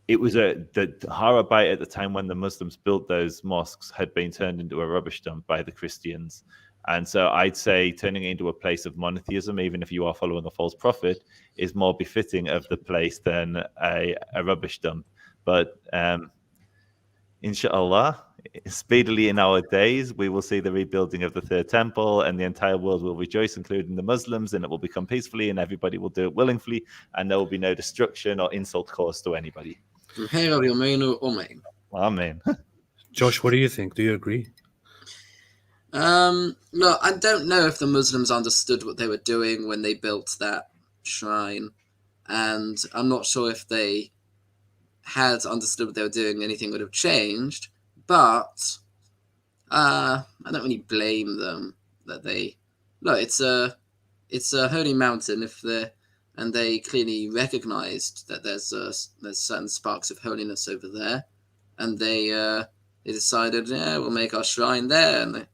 it was the Harabite at the time when the Muslims built those mosques had been turned into a rubbish dump by the Christians. And so I'd say turning it into a place of monotheism, even if you are following a false prophet, is more befitting of the place than a rubbish dump. But inshallah, speedily in our days, we will see the rebuilding of the third temple, and the entire world will rejoice, including the Muslims, and it will become peacefully, and everybody will do it willingly, and there will be no destruction or insult caused to anybody. Amen. Josh, what do you think? Do you agree? No, I don't know if the Muslims understood what they were doing when they built that shrine, and I'm not sure if they had understood what they were doing, anything would have changed. But I don't really blame them that they. No, it's a holy mountain. And they clearly recognized that there's certain sparks of holiness over there, and they decided, yeah, we'll make our shrine there, and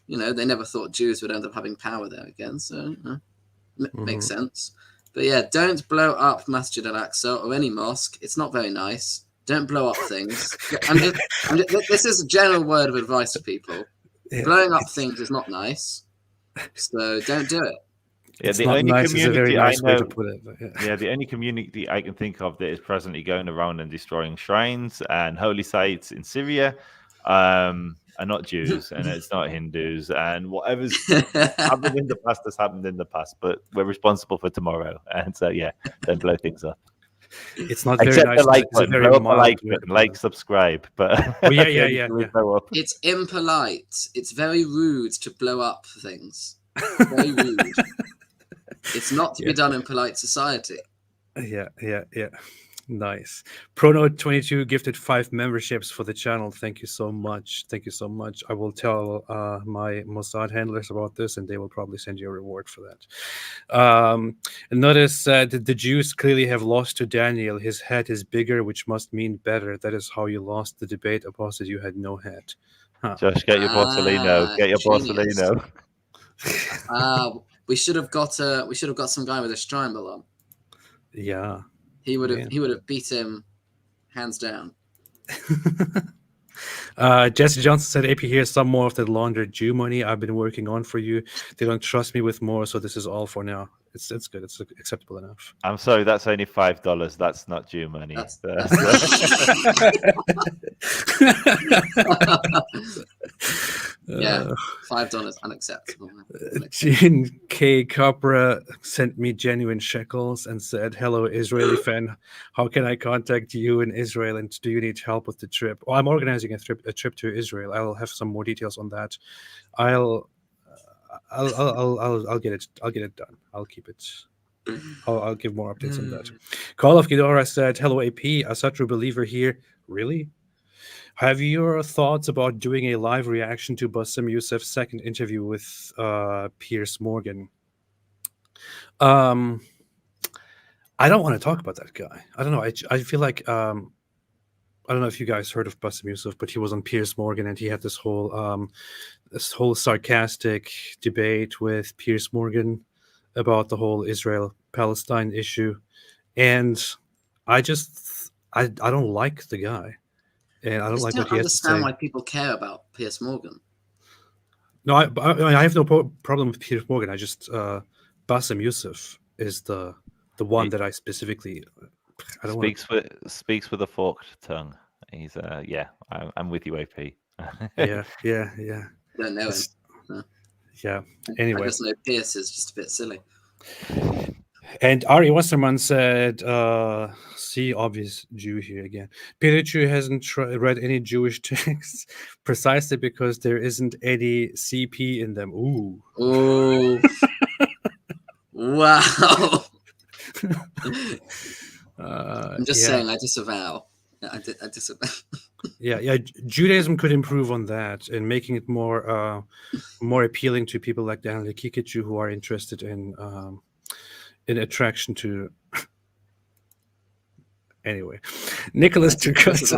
they never thought Jews would end up having power there again, so makes sense. But yeah, don't blow up Masjid al-Aqsa or any mosque. It's not very nice. Don't blow up things. This is a general word of advice to people. Yeah, blowing up things is not nice, so don't do it. Yeah, the only community I know. Yeah, the only community I can think of that is presently going around and destroying shrines and holy sites in Syria are not Jews, and it's not Hindus, and whatever's happened in the past has happened in the past. But we're responsible for tomorrow, and so yeah, don't blow things up. It's not very nice. Blow up a like button, like, subscribe. But yeah. It's impolite. It's very rude to blow up things. Very rude. It's not to be done in polite society. Yeah. Nice. Pronote22 gifted 5 memberships for the channel. Thank you so much. I will tell my Mossad handlers about this, and they will probably send you a reward for that. Notice that the Jews clearly have lost to Daniel. His head is bigger, which must mean better. That is how you lost the debate. Apostate, you had no head. Huh. Josh, get your Borsellino. Get your Borsellino. We should have got some guy with a Steinball on. Yeah. He would have beat him hands down. Jesse Johnson said, AP, here's some more of the laundered Jew money I've been working on for you. They don't trust me with more, so this is all for now. It's good. It's acceptable enough. I'm sorry, that's only $5. That's not Jew money. Yeah, $5 unacceptable. Jean K. Capra sent me genuine shekels and said, hello, Israeli fan. How can I contact you in Israel, and do you need help with the trip? Well, I'm organizing a trip to Israel. I'll have some more details on that. I'll get it done. I'll keep it. I'll give more updates on that. Call of Ghidorah said, hello, AP, a true believer here. Really? Have your thoughts about doing a live reaction to Bassem Youssef's second interview with Piers Morgan? I don't want to talk about that guy. I don't know. I feel like I don't know if you guys heard of Bassem Youssef, but he was on Piers Morgan, and he had this whole sarcastic debate with Piers Morgan about the whole Israel-Palestine issue, and I don't like the guy. And I don't like what he has to say. I don't understand why people care about Piers Morgan. No, I have no problem with Piers Morgan. I just Bassem Youssef is the one that I specifically. I don't speaks with a forked tongue. He's I'm with you, AP. yeah. Don't know him. No. Yeah. Anyway, I just know Piers is just a bit silly. And Ari Wasserman said, see obvious Jew here again. Pikachu hasn't read any Jewish texts precisely because there isn't any CP in them. Ooh. Oh. Wow. I'm just saying, I disavow. I disavow. Yeah. Judaism could improve on that and making it more appealing to people like Daniel Haqiqatjou who are interested in attraction to Anyway, Nicholas Turcotte.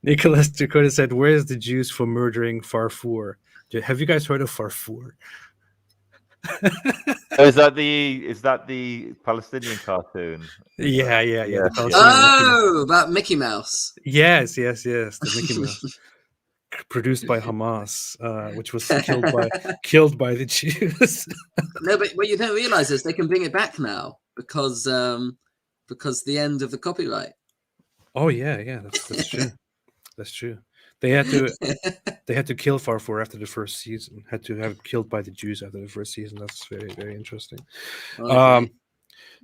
Nicholas Turcotte said, "Where's the Jews for murdering Farfour? Have you guys heard of Farfour?" Is that the Palestinian cartoon? Yeah. The Palestinian Oh, about Mickey Mouse. Yes. The Mickey Mouse, produced by Hamas, which was killed by the Jews. No, but what you don't realize is they can bring it back now because the end of the copyright. Oh yeah, that's true. That's true. They had to kill Farfour after the first season. Had to have it killed by the Jews after the first season. That's very, very interesting. Okay.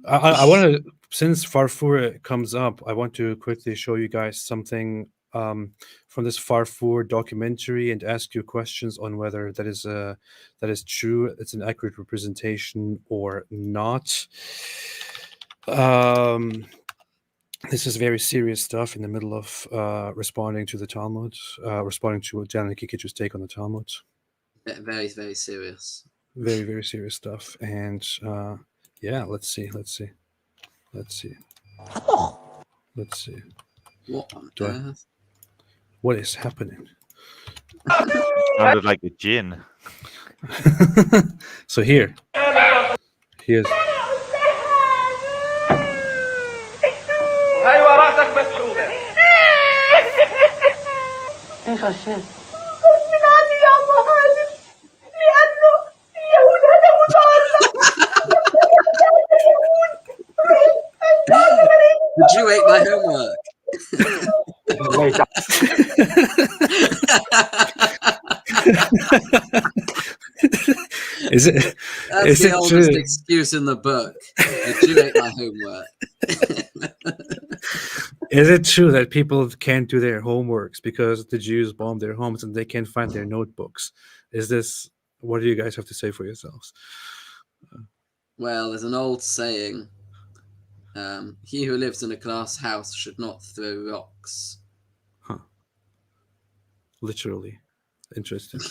I want to, since Farfour comes up, I want to quickly show you guys something from this Farfour documentary and ask you questions on whether that is true, it's an accurate representation or not. This is very serious stuff in the middle of responding to the Talmud, responding to Daniel Haqiqatjou's take on the Talmud. Very, very serious. Very, very serious stuff. And yeah, let's see. What on earth? What is happening? Sounded like a djinn. So here's The Jew ate my homework. Is it? That's is the it oldest true? excuse in the book. The Jew ate my homework. Is it true that people can't do their homeworks because the Jews bombed their homes and they can't find their notebooks? What do you guys have to say for yourselves? Well, there's an old saying, he who lives in a glass house should not throw rocks. Huh. Literally. Interesting.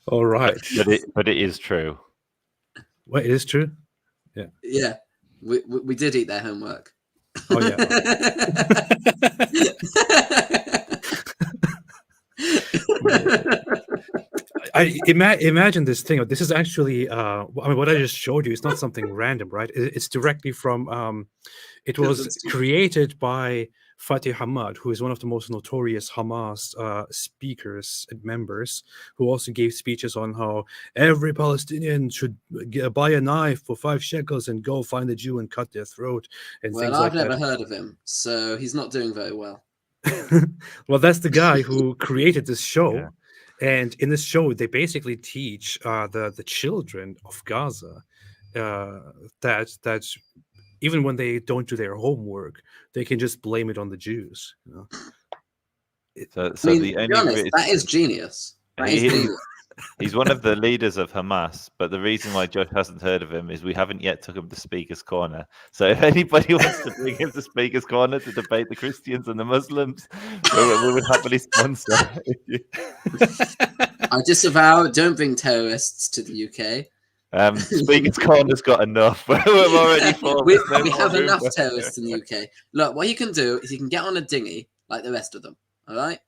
All right. But it is true. What, it is true? Yeah, we did eat their homework. Oh, yeah. Imagine this thing. This is actually, what I just showed you is not something random, right? It's directly from, it was created by Fatih Hamad, who is one of the most notorious Hamas speakers and members, who also gave speeches on how every Palestinian should buy a knife for 5 shekels and go find a Jew and cut their throat. And well, I've never heard of him, so he's not doing very well. Well, that's the guy who created this show. Yeah. And in this show, they basically teach the children of Gaza that even when they don't do their homework, they can just blame it on the Jews. You know? So I mean, the to be only honest, that is genius. He's one of the leaders of Hamas, but the reason why Josh hasn't heard of him is we haven't yet took him to Speaker's Corner. So if anybody wants to bring him to Speaker's Corner to debate the Christians and the Muslims, we would happily sponsor. I disavow, don't bring terrorists to the UK. Speaker's Corner's got enough. We're already full. We have enough terrorists in the UK. Look, what you can do is you can get on a dinghy like the rest of them, all right?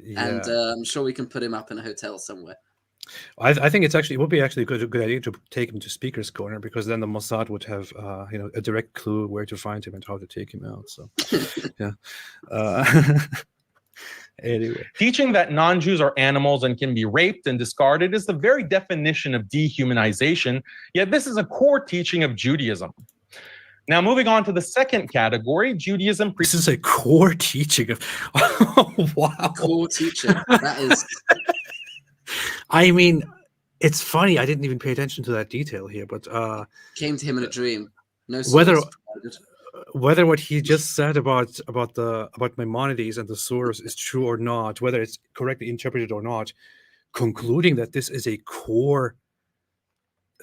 Yeah. And I'm sure we can put him up in a hotel somewhere. I think it would be a good idea to take him to Speaker's Corner, because then the Mossad would have a direct clue where to find him and how to take him out. So yeah. Anyway, teaching that non-Jews are animals and can be raped and discarded is the very definition of dehumanization, yet this is a core teaching of Judaism. Now, moving on to the second category, Judaism. This is a core teaching of. Oh, wow. Core teaching. That is. I mean, it's funny. I didn't even pay attention to that detail here, but came to him in a dream. No. Whether what he just said about Maimonides and the source is true or not, whether it's correctly interpreted or not, concluding that this is a core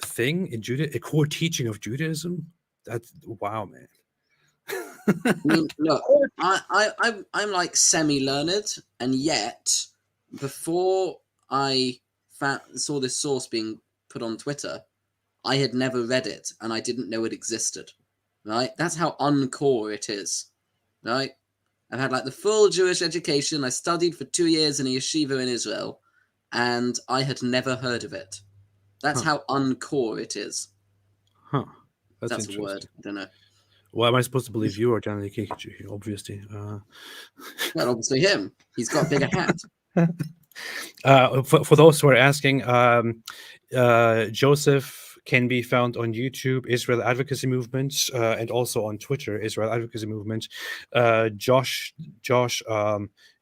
thing in Judaism, a core teaching of Judaism. That's wow, man. I mean, look, I'm like semi-learned, and yet before I saw this source being put on Twitter, I had never read it and I didn't know it existed. Right? That's how uncore it is. Right? I've had like the full Jewish education. I studied for 2 years in a yeshiva in Israel, and I had never heard of it. That's how uncore it is. Huh. That's a word. I don't know. Why am I supposed to believe you or Daniel Haqiqatjou? Obviously. Well, obviously him. He's got a bigger hat. For those who are asking, Joseph can be found on YouTube, Israel Advocacy Movement, and also on Twitter, Israel Advocacy Movement. Josh,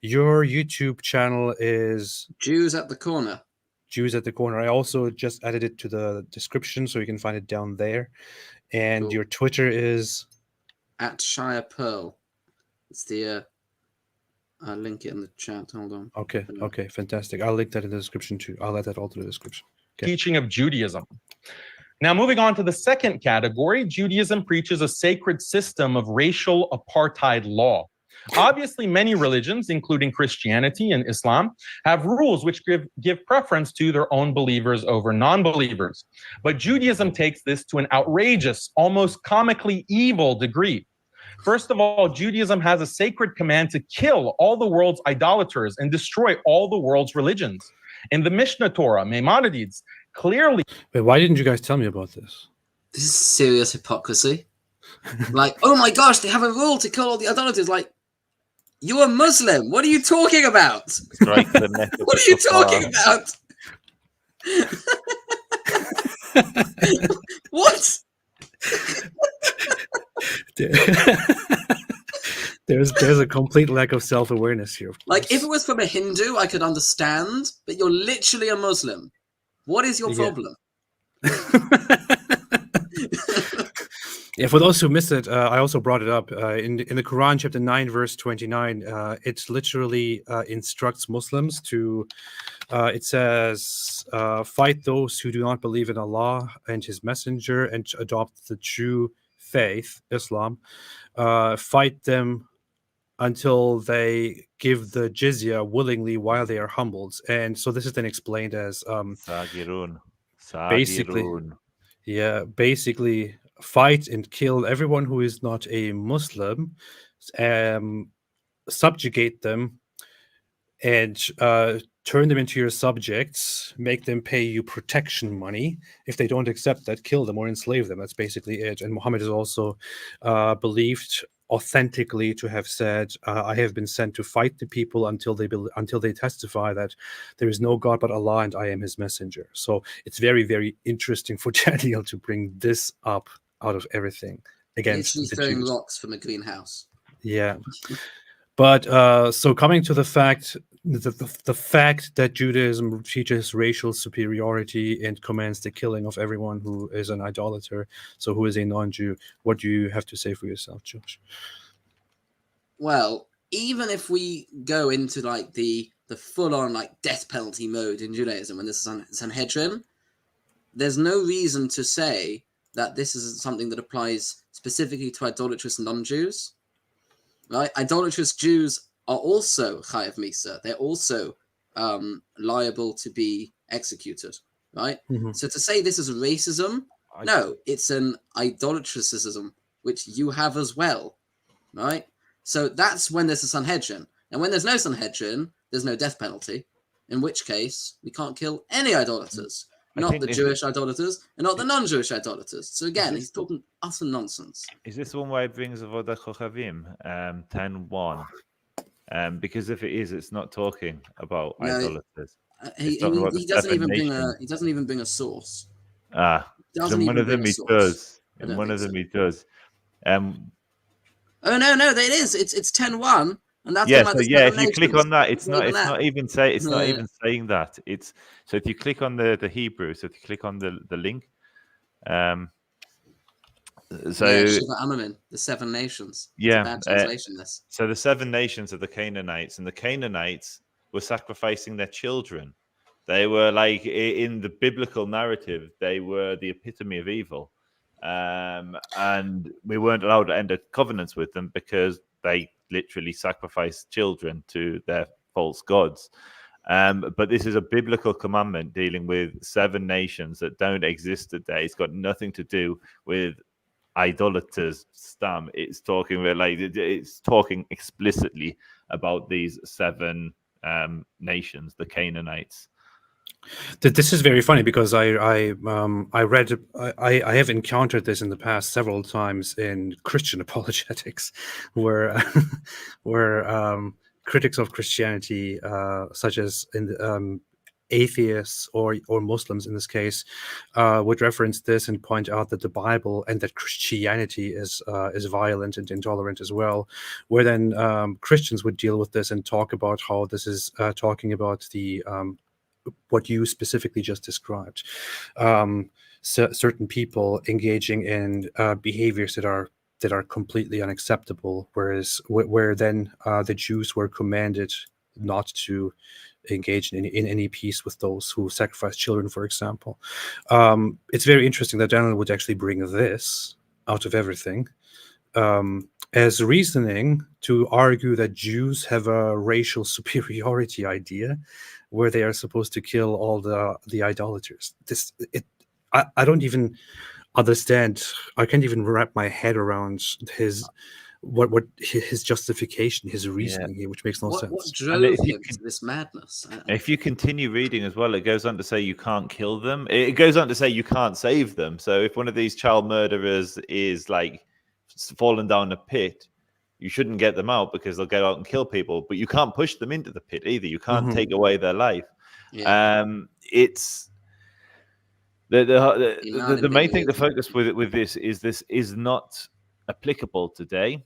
your YouTube channel is Jews at the Corner. Jews at the Corner. I also just added it to the description, so you can find it down there. And Cool. your Twitter is At Shire Pearl. It's the I'll link it in the chat. Hold on. okay, fantastic. I'll link that in the description too. I'll add that all to the description. Okay. Teaching of Judaism. Now, moving on to the second category, Judaism preaches a sacred system of racial apartheid law. Obviously, many religions, including Christianity and Islam, have rules which give preference to their own believers over non-believers. But Judaism takes this to an outrageous, almost comically evil degree. First of all, Judaism has a sacred command to kill all the world's idolaters and destroy all the world's religions. In the Mishnah Torah, Maimonides clearly... Wait, why didn't you guys tell me about this? This is serious hypocrisy. Like, oh my gosh, they have a rule to kill all the idolaters. Like, you're a Muslim. What are you talking about? Strike the neck of What the are you kuffar. talking about? What? There's a complete lack of self-awareness here. Like, if it was from a Hindu, I could understand, but you're literally a Muslim. What is your problem? Yeah, for those who missed it, I also brought it up in the Quran, chapter 9, verse 29. It literally instructs Muslims to. It says, "Fight those who do not believe in Allah and His Messenger and adopt the true faith, Islam. Fight them until they give the jizya willingly while they are humbled." And so this is then explained as Sagirun. basically fight and kill everyone who is not a Muslim, subjugate them, and turn them into your subjects, make them pay you protection money. If they don't accept that, kill them or enslave them. That's basically it. And Muhammad is also believed authentically to have said, "I have been sent to fight the people until they testify that there is no God but Allah and I am His messenger." So it's very, very interesting for Daniel to bring this up out of everything against Literally the throwing Jews. rocks from a greenhouse. Yeah. But so coming to the fact that Judaism teaches racial superiority and commands the killing of everyone who is an idolater, so who is a non-Jew, what do you have to say for yourself, Josh? Well, even if we go into like the full-on like death penalty mode in Judaism when this is Sanhedrin, there's no reason to say that this is something that applies specifically to idolatrous non-Jews. Right? Idolatrous Jews are also chayav misa. They're also liable to be executed. Right? Mm-hmm. So to say this is racism, no, it's an idolatricism, which you have as well. Right? So that's when there's a Sanhedrin. And when there's no Sanhedrin, there's no death penalty, in which case we can't kill any idolaters. Not the Jewish idolaters and not the non-Jewish idolaters. So again, he's talking utter nonsense. Is this one why it brings Avodah Kochavim 10:1? Because if it is, it's not talking about idolaters. He doesn't even bring a source. In one of them he does. In one of them he does. Oh no, it is. It's 10:1. And that's if you click on that, it's not even saying that. It's so if you click on the Hebrew, so if you click on the link, Shiva Amamin, the 7 nations. Yeah, bad translation. This. So the 7 nations are the Canaanites, and the Canaanites were sacrificing their children. They were like in the biblical narrative, they were the epitome of evil, and we weren't allowed to enter covenants with them because they literally sacrificed children to their false gods. But this is a biblical commandment dealing with 7 nations that don't exist today. It's got nothing to do with idolaters. Stam. It's talking it's talking explicitly about these 7 nations, the Canaanites. This is very funny because I have encountered this in the past several times in Christian apologetics, where critics of Christianity, such as in atheists or Muslims in this case, would reference this and point out that the Bible and that Christianity is violent and intolerant as well. Where then Christians would deal with this and talk about how this is talking about the what you specifically just described, certain people engaging in behaviors that are completely unacceptable, whereas where then the Jews were commanded not to engage in any peace with those who sacrifice children, for example. It's very interesting that Daniel would actually bring this out of everything as reasoning to argue that Jews have a racial superiority idea where they are supposed to kill all the idolaters. I don't even understand. I can't even wrap my head around his justification, his reasoning here, which makes no sense. What drove him to this madness? If you continue reading as well, it goes on to say you can't kill them. It goes on to say you can't save them. So if one of these child murderers is like fallen down a pit, you shouldn't get them out because they'll go out and kill people. But you can't push them into the pit either. You can't take away their life. Yeah. It's the main thing to focus with this is not applicable today.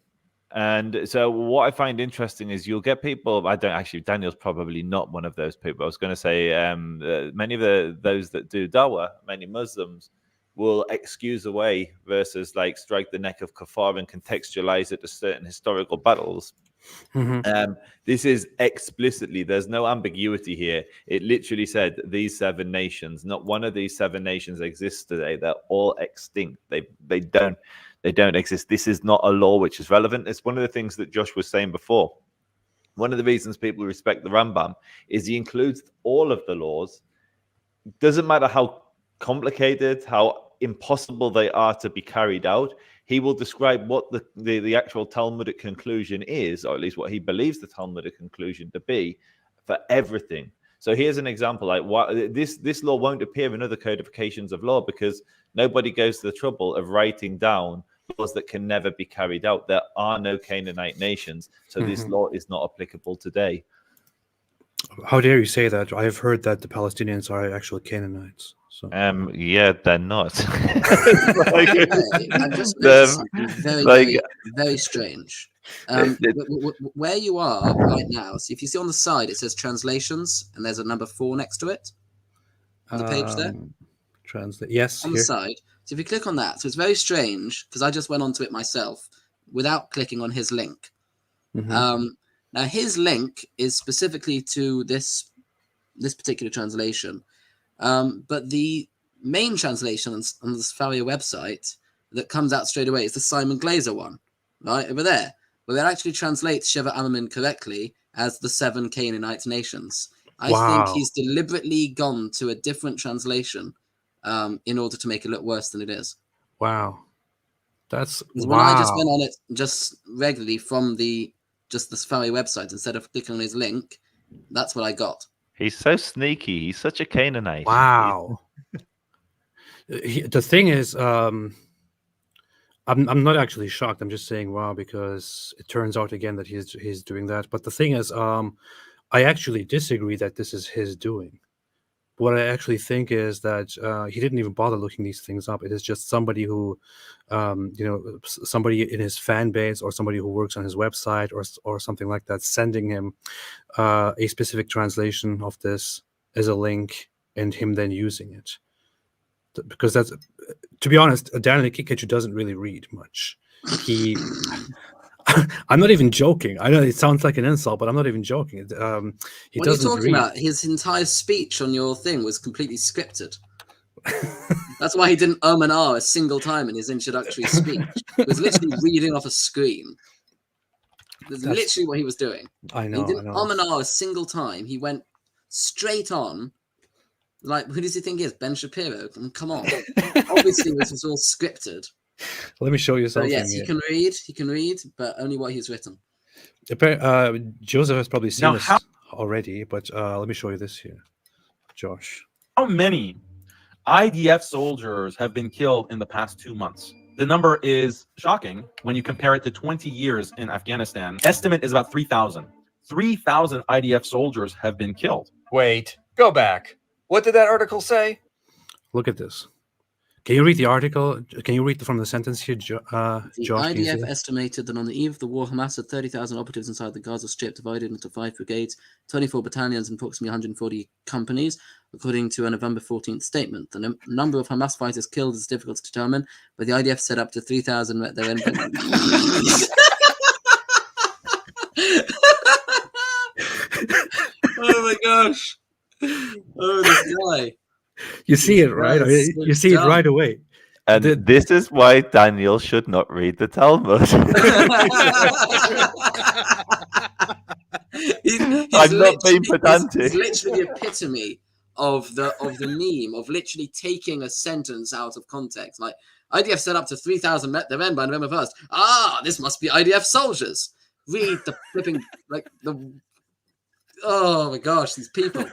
And so what I find interesting is you'll get people. Daniel's probably not one of those people. I was going to say many of those that do dawah, many Muslims, will excuse away versus like strike the neck of kafar and contextualize it to certain historical battles. This is explicitly, there's no ambiguity here. It literally said these 7 nations. Not one of these 7 nations exists today. They're all extinct. They don't exist. This is not a law which is relevant. It's one of the things that Josh was saying before. One of the reasons people respect the Rambam is he includes all of the laws. Doesn't matter how complicated, how impossible they are to be carried out. He will describe what the actual Talmudic conclusion is, or at least what he believes the Talmudic conclusion to be for everything. So here's an example: like this law won't appear in other codifications of law because nobody goes to the trouble of writing down laws that can never be carried out. There are no Canaanite nations, so this law is not applicable today. How dare you say that? I have heard that the Palestinians are actual Canaanites. So. Yeah, they're not. I've just noticed something very strange. Where you are right now, so if you see on the side, it says translations, and there's a number 4 next to it on the page there. Translate, yes. On the side. So if you click on that, so it's very strange because I just went onto it myself without clicking on his link. Now his link is specifically to this particular translation. But the main translation on the Faria website that comes out straight away is the Simon Glaser one, right over there, where it actually translates Sheva Amamin correctly as the 7 Canaanite nations. I think he's deliberately gone to a different translation in order to make it look worse than it is. Wow. That's when I just went on it just regularly from the Faria website instead of clicking on his link, that's what I got. He's so sneaky. He's such a Canaanite. Wow. The thing is, I'm not actually shocked. I'm just saying wow because it turns out again that he's doing that. But the thing is, I actually disagree that this is his doing. What I actually think is that he didn't even bother looking these things up. It is just somebody who, somebody in his fan base or somebody who works on his website or something like that, sending him a specific translation of this as a link and him then using it. Because that's, to be honest, Daniel Haqiqatjou doesn't really read much. I'm not even joking. I know it sounds like an insult, but I'm not even joking. What are you talking about? His entire speech on your thing was completely scripted. That's why he didn't and ah a single time in his introductory speech. He was literally reading off a screen. That's literally what he was doing. I know. He didn't and ah a single time. He went straight on. Like, who does he think he is? Ben Shapiro? Come on. Obviously, this is all scripted. Let me show you So something. yes, he can read, but only what he's written. Joseph has probably seen Now, this already, but let me show you this here, Josh. How many IDF soldiers have been killed in the past 2 months? The number is shocking when you compare it to 20 years in Afghanistan. Estimate is about 3,000. 3,000 IDF soldiers have been killed. Wait, go back. What did that article say? Look at this. Can you read the article? Can you read from the sentence here, The Josh? Can you see IDF that? estimated that on the eve of the war, Hamas had 30,000 operatives inside the Gaza Strip, divided into 5 brigades, 24 battalions, and approximately 140 companies, according to a November 14th statement. The number of Hamas fighters killed is difficult to determine, but the IDF said up to 3,000 met their end. Oh my gosh! Oh, this guy. You see it, right? I mean, That's so you see it dumb. right away. And this is why Daniel should not read the Talmud. I'm not being pedantic. He's literally the epitome of the meme of literally taking a sentence out of context. Like, IDF set up to 3,000 met their end by November 1st. Ah, this must be IDF soldiers. Read the flipping oh my gosh, these people.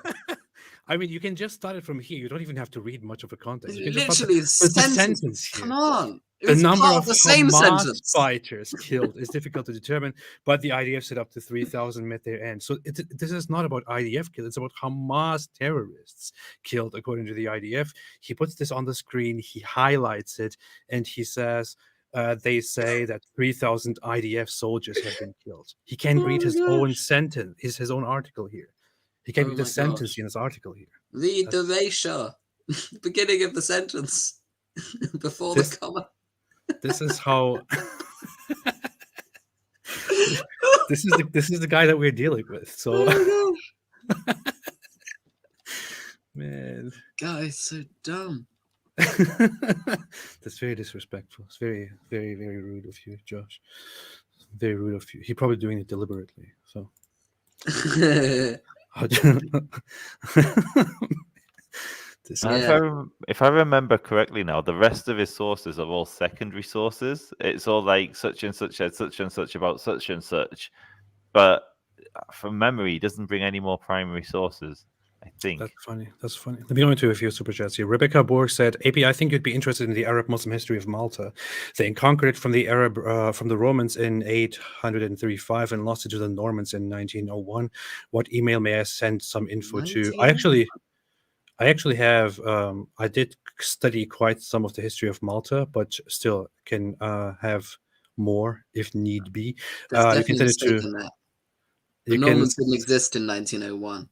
I mean, you can just start it from here. You don't even have to read much of a context. You can Literally, just start the sentence. sentence here. Come on. The number of the same Hamas sentence. fighters killed is difficult to determine, but the IDF set up to 3,000 met their end. So this is not about IDF killed. It's about Hamas terrorists killed, according to the IDF. He puts this on the screen. He highlights it, and he says, they say that 3,000 IDF soldiers have been killed. He can't read his own sentence, his own article here. He can't read the sentence in his article here. Read the ratio. Beginning of the sentence. Before the comma. This is how this is the guy that we're dealing with. So Oh my gosh. man. Guys, so dumb. That's very disrespectful. It's very, very, very rude of you, Josh. Very rude of you. He's probably doing it deliberately. So this If I remember correctly now, the rest of his sources are all secondary sources. It's all like such and such said such and such about such and such. But from memory, he doesn't bring any more primary sources, I think. That's funny. That's funny. Let me go into a few super chats here. Rebecca Borg said, "AP, I think you'd be interested in the Arab Muslim history of Malta. They conquered it from the Romans in 835 and lost it to the Normans in 1901. What email may I send some info to?" I actually have. I did study quite some of the history of Malta, but still can have more if need be. You can send it to. The Normans didn't exist in 1901.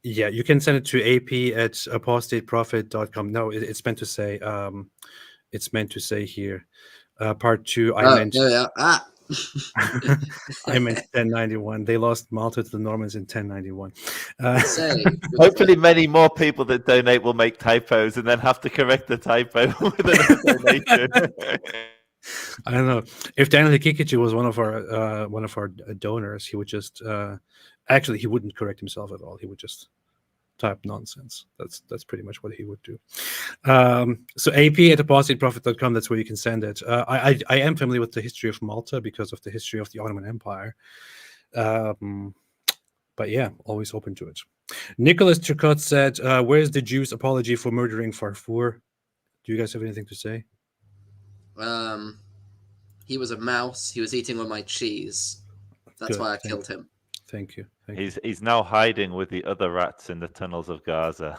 Yeah, you can send it to ap@apostateprophet.com. No, it's meant to say. It's meant to say here. Part 2. I meant. I meant 1091. They lost Malta to the Normans in 1091. Hopefully, many more people that donate will make typos and then have to correct the typo with another donation. I don't know if Daniel Haqiqatjou was one of our donors. He would just actually he wouldn't correct himself at all. He would just type nonsense. That's pretty much what he would do. So ap@apostateprophet.com. That's where you can send it. I am familiar with the history of Malta because of the history of the Ottoman Empire. But yeah, always open to it. Nicholas Turcotte said, "Where's the Jews' apology for murdering Farfour?" Do you guys have anything to say? He was a mouse. He was eating all my cheese. That's why I killed him. Thank you. He's now hiding with the other rats in the tunnels of Gaza.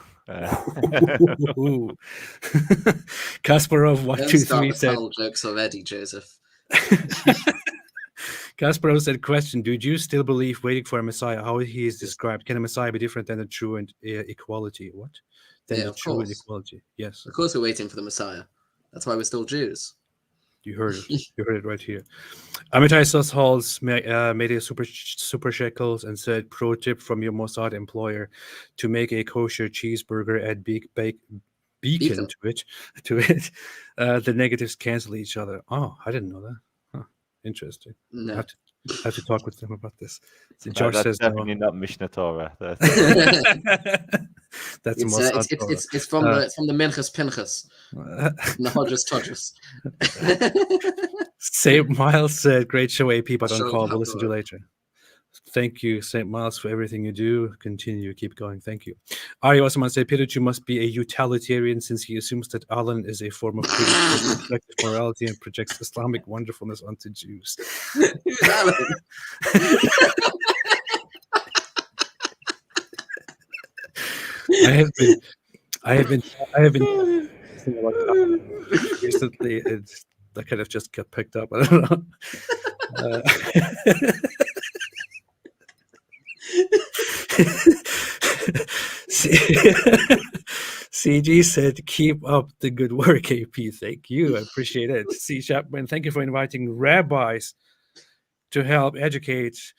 Kasparov 123 said. Jokes already, Joseph. Kasparov said, "Question: do Jews still believe waiting for a Messiah? How he is described? Can a Messiah be different than the true and equality? What? Than the true and equality? Yes. Of course, we're waiting for the Messiah. That's why we're still Jews." You heard it. You heard it right here. Amitai Sushals made a super shekels and said, "Pro tip from your Mossad employer: to make a kosher cheeseburger, add beacon to it. The negatives cancel each other." Oh, I didn't know that. Huh. Interesting. No. I have to talk with them about this. So No, Josh that's says definitely not Mishnah Torah. no. That's It's Mossad Torah. it's from the Minchas Pinchas, the Hodges Todges. St. Miles said, "Great show, AP, but Show on call. up, We'll listen to you bro. later." Thank you, St. Miles, for everything you do. Continue, keep going. Thank you. Ari also said, Pikachu must be a utilitarian since he assumes that Allah is a form of collective morality and projects Islamic wonderfulness onto Jews. Who's Alan? I have been thinking about that recently. That kind of just got picked up. I don't know. CG said, "Keep up the good work, AP." Thank you. I appreciate it. C. Chapman, thank you for inviting rabbis to help educate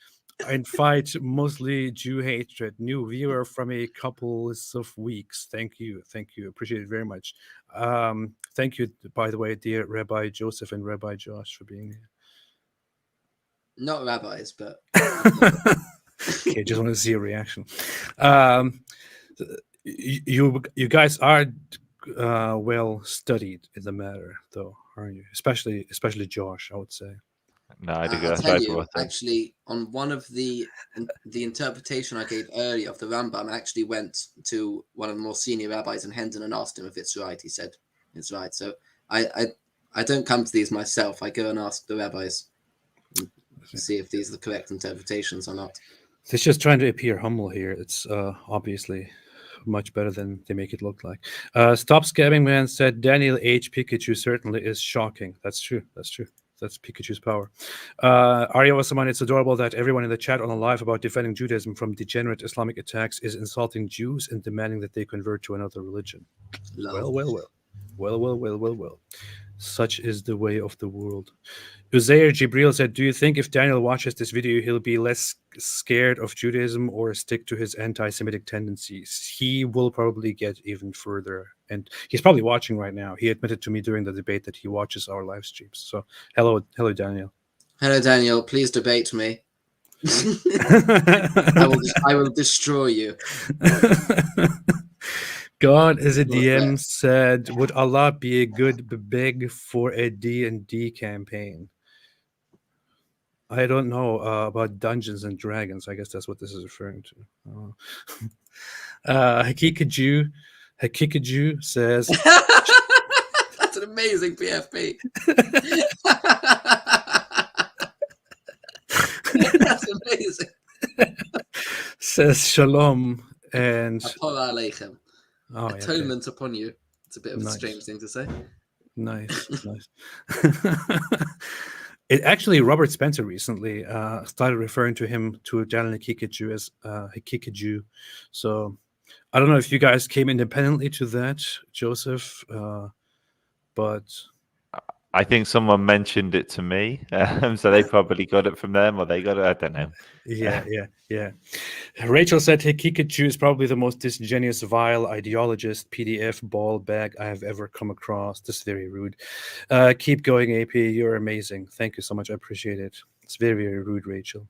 and fight mostly Jew hatred. New viewer from a couple of weeks. Thank you. Thank you. Appreciate it very much. Thank you, by the way, dear Rabbi Joseph and Rabbi Josh, for being here. Not rabbis, but Okay, just want to see a reaction. You guys are well studied in the matter, though, aren't you? Especially Josh, I would say. No, I I'll tell you, actually, on one of the interpretation I gave earlier of the Rambam, I actually went to one of the more senior rabbis in Hendon and asked him if it's right. He said it's right. So I don't come to these myself. I go and ask the rabbis and see if these are the correct interpretations or not. He's just trying to appear humble here. It's obviously much better than they make it look like. Stop Scabbing Man said, Daniel H. Pikachu certainly is shocking. That's true. That's true. That's Pikachu's power. Arya Wasaman, it's adorable that everyone in the chat on the live about defending Judaism from degenerate Islamic attacks is insulting Jews and demanding that they convert to another religion. Well. Such is the way of the world. Uzair Jibril said, do you think if Daniel watches this video, he'll be less scared of Judaism or stick to his anti-Semitic tendencies? He will probably get even further. And he's probably watching right now. He admitted to me during the debate that he watches our live streams. So hello, Daniel. Hello, Daniel. Please debate me. I will destroy you. God is a DM said, would Allah be a good big for a D&D campaign? I don't know about Dungeons and Dragons. I guess that's what this is referring to. Haqiqatjou says... That's an amazing PFP. That's amazing. Says Shalom and... Atonement upon you. It's a bit of a strange thing to say. Nice. It actually, Robert Spencer recently started referring to him, to Daniel Haqiqatjou, as Haqiqatjou. So I don't know if you guys came independently to that, Joseph, but... I think someone mentioned it to me, so they probably got it from them, or they got it. I don't know. Yeah. Rachel said Haqiqatjou is probably the most disingenuous, vile ideologist, PDF ball bag I have ever come across. This is very rude. Keep going, AP. You're amazing. Thank you so much. I appreciate it. It's very, very rude, Rachel.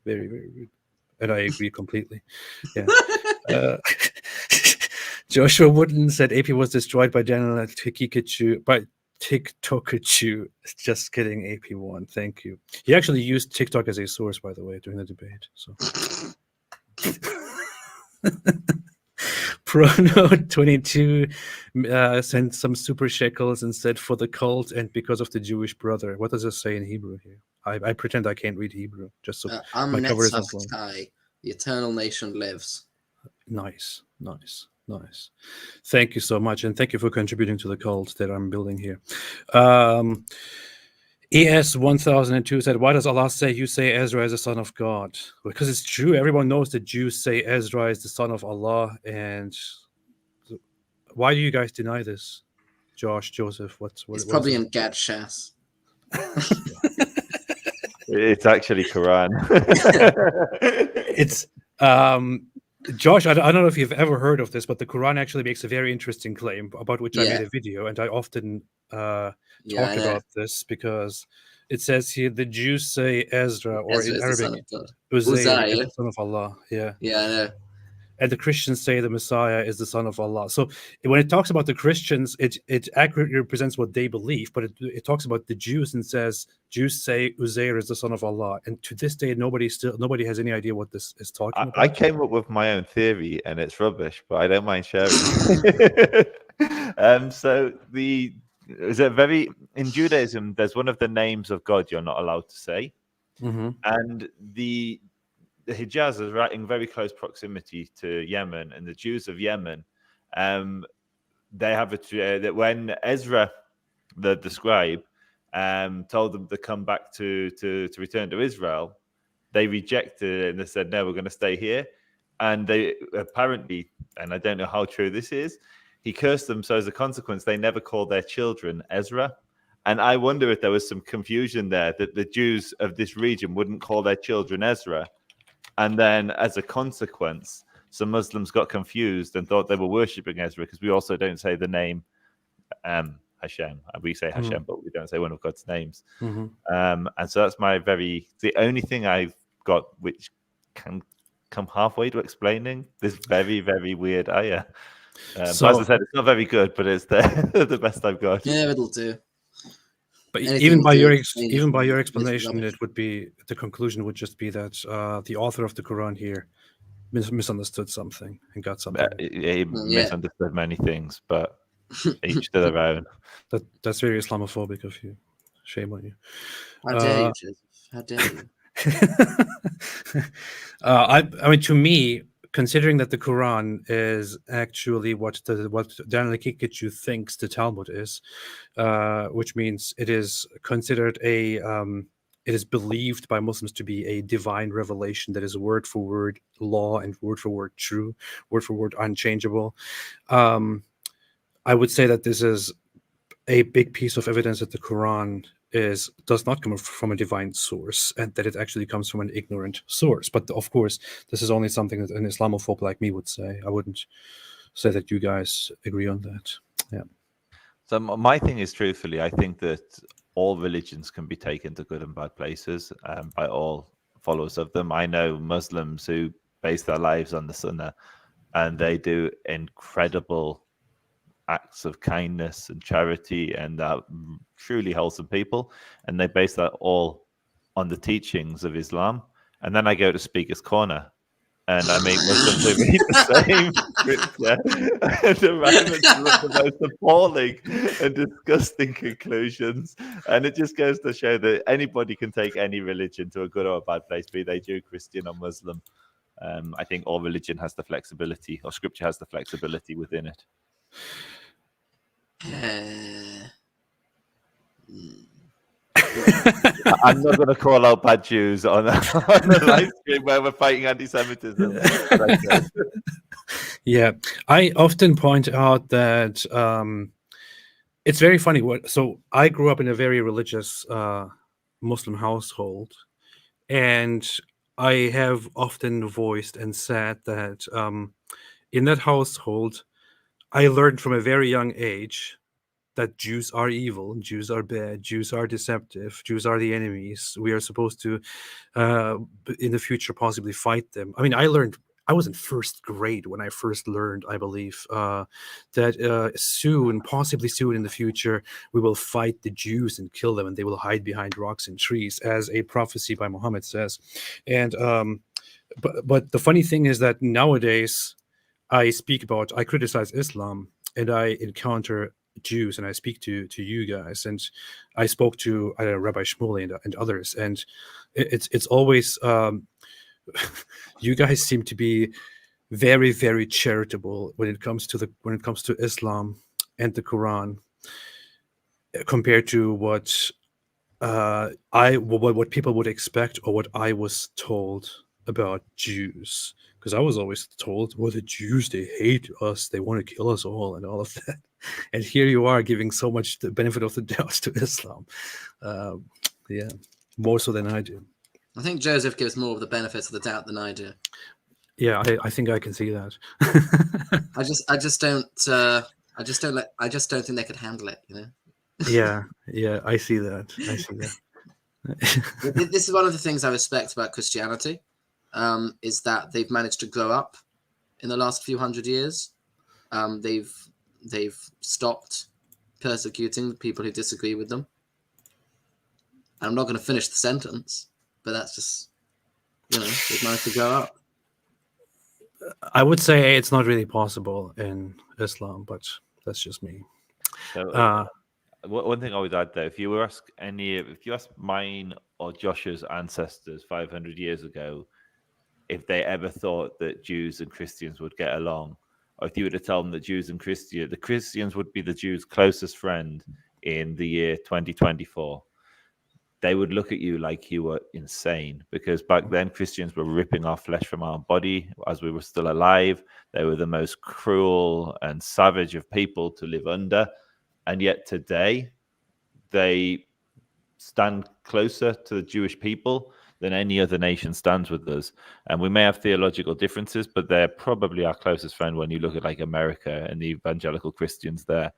Very, very rude. And I agree completely. Yeah. Joshua Woodland said AP was destroyed by Daniel Haqiqatjou, but TikTokatjou. Just kidding, AP1. Thank you. He actually used TikTok as a source, by the way, during the debate. So Prono22 sent some super shekels and said for the cult and because of the Jewish brother. What does it say in Hebrew here? I pretend I can't read Hebrew just so my cover is not blown. The eternal nation lives. Nice. Thank you so much, and thank you for contributing to the cult that I'm building here. ES1002 said, why does Allah say you say Ezra is the son of God? Because it's true. Everyone knows that Jews say Ezra is the son of Allah. And why do you guys deny this? Josh, Joseph, it's probably in Gad Shas. It's actually Quran. It's Josh, I don't know if you've ever heard of this, but the Quran actually makes a very interesting claim about which I Yeah. made a video, and I often Yeah, talk I know. about this because it says here the Jews say Ezra, or Ezra in is the son Arabic, of God. Uzair is Uzziah. the son of Allah. Yeah. Yeah, I know. And the Christians say the Messiah is the son of Allah. So when it talks about the Christians, it accurately represents what they believe, but it talks about the Jews and says Jews say Uzair is the son of Allah. And to this day, nobody has any idea what this is talking about. I came up with my own theory, and it's rubbish, but I don't mind sharing. So in Judaism, there's one of the names of God you're not allowed to say, and the Hijaz is right in very close proximity to Yemen, and the Jews of Yemen, they have that when Ezra, the scribe, told them to come back to return to Israel, they rejected it and they said, no, we're going to stay here. And they apparently, and I don't know how true this is, he cursed them. So as a consequence, they never called their children Ezra. And I wonder if there was some confusion there that the Jews of this region wouldn't call their children Ezra. And then as a consequence, some Muslims got confused and thought they were worshipping Ezra, because we also don't say the name Hashem. We say Hashem, but we don't say one of God's names. And so that's the only thing I've got which can come halfway to explaining this very, very weird ayah. So, as I said, it's not very good, but it's the best I've got. Yeah, it'll do. But Anything even by your anything explanation, rubbish. it would be, the conclusion would just be that the author of the Quran here misunderstood something and got something. He misunderstood many things, but each to their own. That's very Islamophobic of you. Shame on you. How dare you, Joseph? How dare you? I mean, to me, considering that the Quran is actually what Daniel Haqiqatjou thinks the Talmud is, which means it is considered it is believed by Muslims to be a divine revelation that is word for word law and word for word true, word for word unchangeable. I would say that this is a big piece of evidence that the Quran does not come from a divine source, and that it actually comes from an ignorant source. But of course, this is only something that an Islamophobe like me would say. I wouldn't say that you guys agree on that. Yeah. So my thing is, truthfully, I think that all religions can be taken to good and bad places by all followers of them. I know Muslims who base their lives on the Sunnah, and they do incredible acts of kindness and charity, and truly wholesome people, and they base that all on the teachings of Islam. And then I go to Speaker's Corner, and I meet Muslims who read the same scripture, and arrive at the most appalling and disgusting conclusions. And it just goes to show that anybody can take any religion to a good or a bad place, be they Jew, Christian, or Muslim. I think all religion has the flexibility, or scripture has the flexibility within it. I'm not going to call out bad Jews on the live stream where we're fighting anti-Semitism. Yeah, I often point out that it's very funny. So I grew up in a very religious Muslim household, and I have often voiced and said that in that household, I learned from a very young age that Jews are evil, Jews are bad, Jews are deceptive, Jews are the enemies. We are supposed to, in the future, possibly fight them. I mean, I was in first grade when I first learned, I believe, that possibly soon in the future, we will fight the Jews and kill them, and they will hide behind rocks and trees, as a prophecy by Muhammad says. And but the funny thing is that nowadays, I criticize Islam, and I encounter Jews, and I speak to you guys, and I spoke to Rabbi Shmuley and others, and it's always you guys seem to be very, very charitable when it comes to Islam and the Quran, compared to what people would expect, or what I was told about Jews. Because I was always told, well, the Jews, they hate us, they want to kill us all, and all of that. And here you are giving so much the benefit of the doubt to Islam. Yeah, more so than I do. I think Joseph gives more of the benefits of the doubt than I do. Yeah, I think I can see that. I just don't think they could handle it. You know. yeah, I see that. I see that. This is one of the things I respect about Christianity, is that they've managed to grow up in the last few hundred years. They've stopped persecuting the people who disagree with them. I'm not going to finish the sentence, but that's just, they've managed to grow up. I would say it's not really possible in Islam, but that's just me. So, one thing I would add there, if you ask mine or Josh's ancestors 500 years ago, if they ever thought that Jews and Christians would get along, or if you were to tell them that the Christians would be the Jews' closest friend in the year 2024, they would look at you like you were insane, because back then Christians were ripping our flesh from our body as we were still alive. They were the most cruel and savage of people to live under. And yet today, they stand closer to the Jewish people than any other nation stands with us. And we may have theological differences, but they're probably our closest friend when you look at like America and the evangelical Christians there.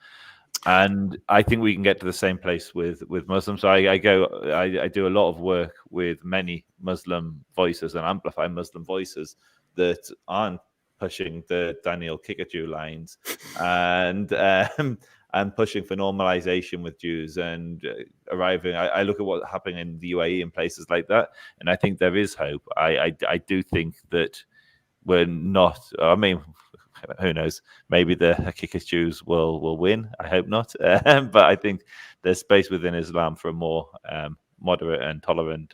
And I think we can get to the same place with Muslims. So I do a lot of work with many Muslim voices and amplify Muslim voices that aren't pushing the Daniel Haqiqatjou lines and pushing for normalization with Jews and arriving. I look at what's happening in the UAE and places like that, and I think there is hope. I do think that we're not. I mean, who knows? Maybe the Haqiqatjous will win. I hope not. But I think there's space within Islam for a more moderate and tolerant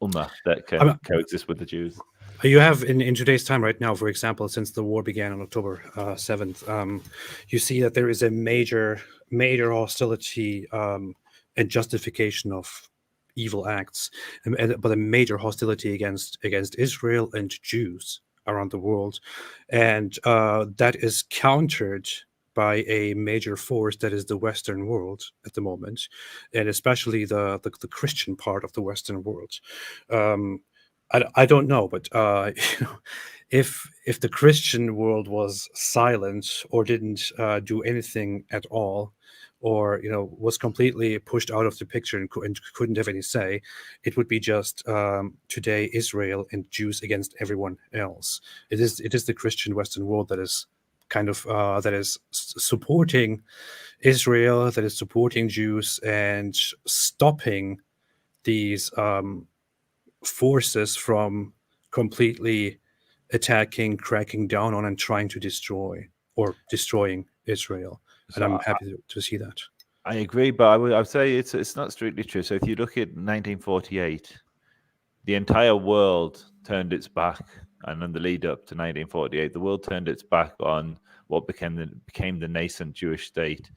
ummah that can coexist with the Jews. You have in today's time right now, for example, since the war began on October 7th, you see that there is a major hostility and justification of evil acts, but a major hostility against Israel and Jews around the world, and that is countered by a major force that is the Western world at the moment, and especially the Christian part of the Western world. I don't know, but if the Christian world was silent or didn't do anything at all, or was completely pushed out of the picture and couldn't have any say, it would be just today Israel and Jews against everyone else. It is the Christian Western world that is kind of that is supporting Israel, that is supporting Jews and stopping these forces from completely attacking, cracking down on, and trying to destroying Israel. And I'm happy to see that. I agree, but I would say it's not strictly true. So if you look at 1948, the entire world turned its back, and in the lead up to 1948, the world turned its back on what became the nascent Jewish state.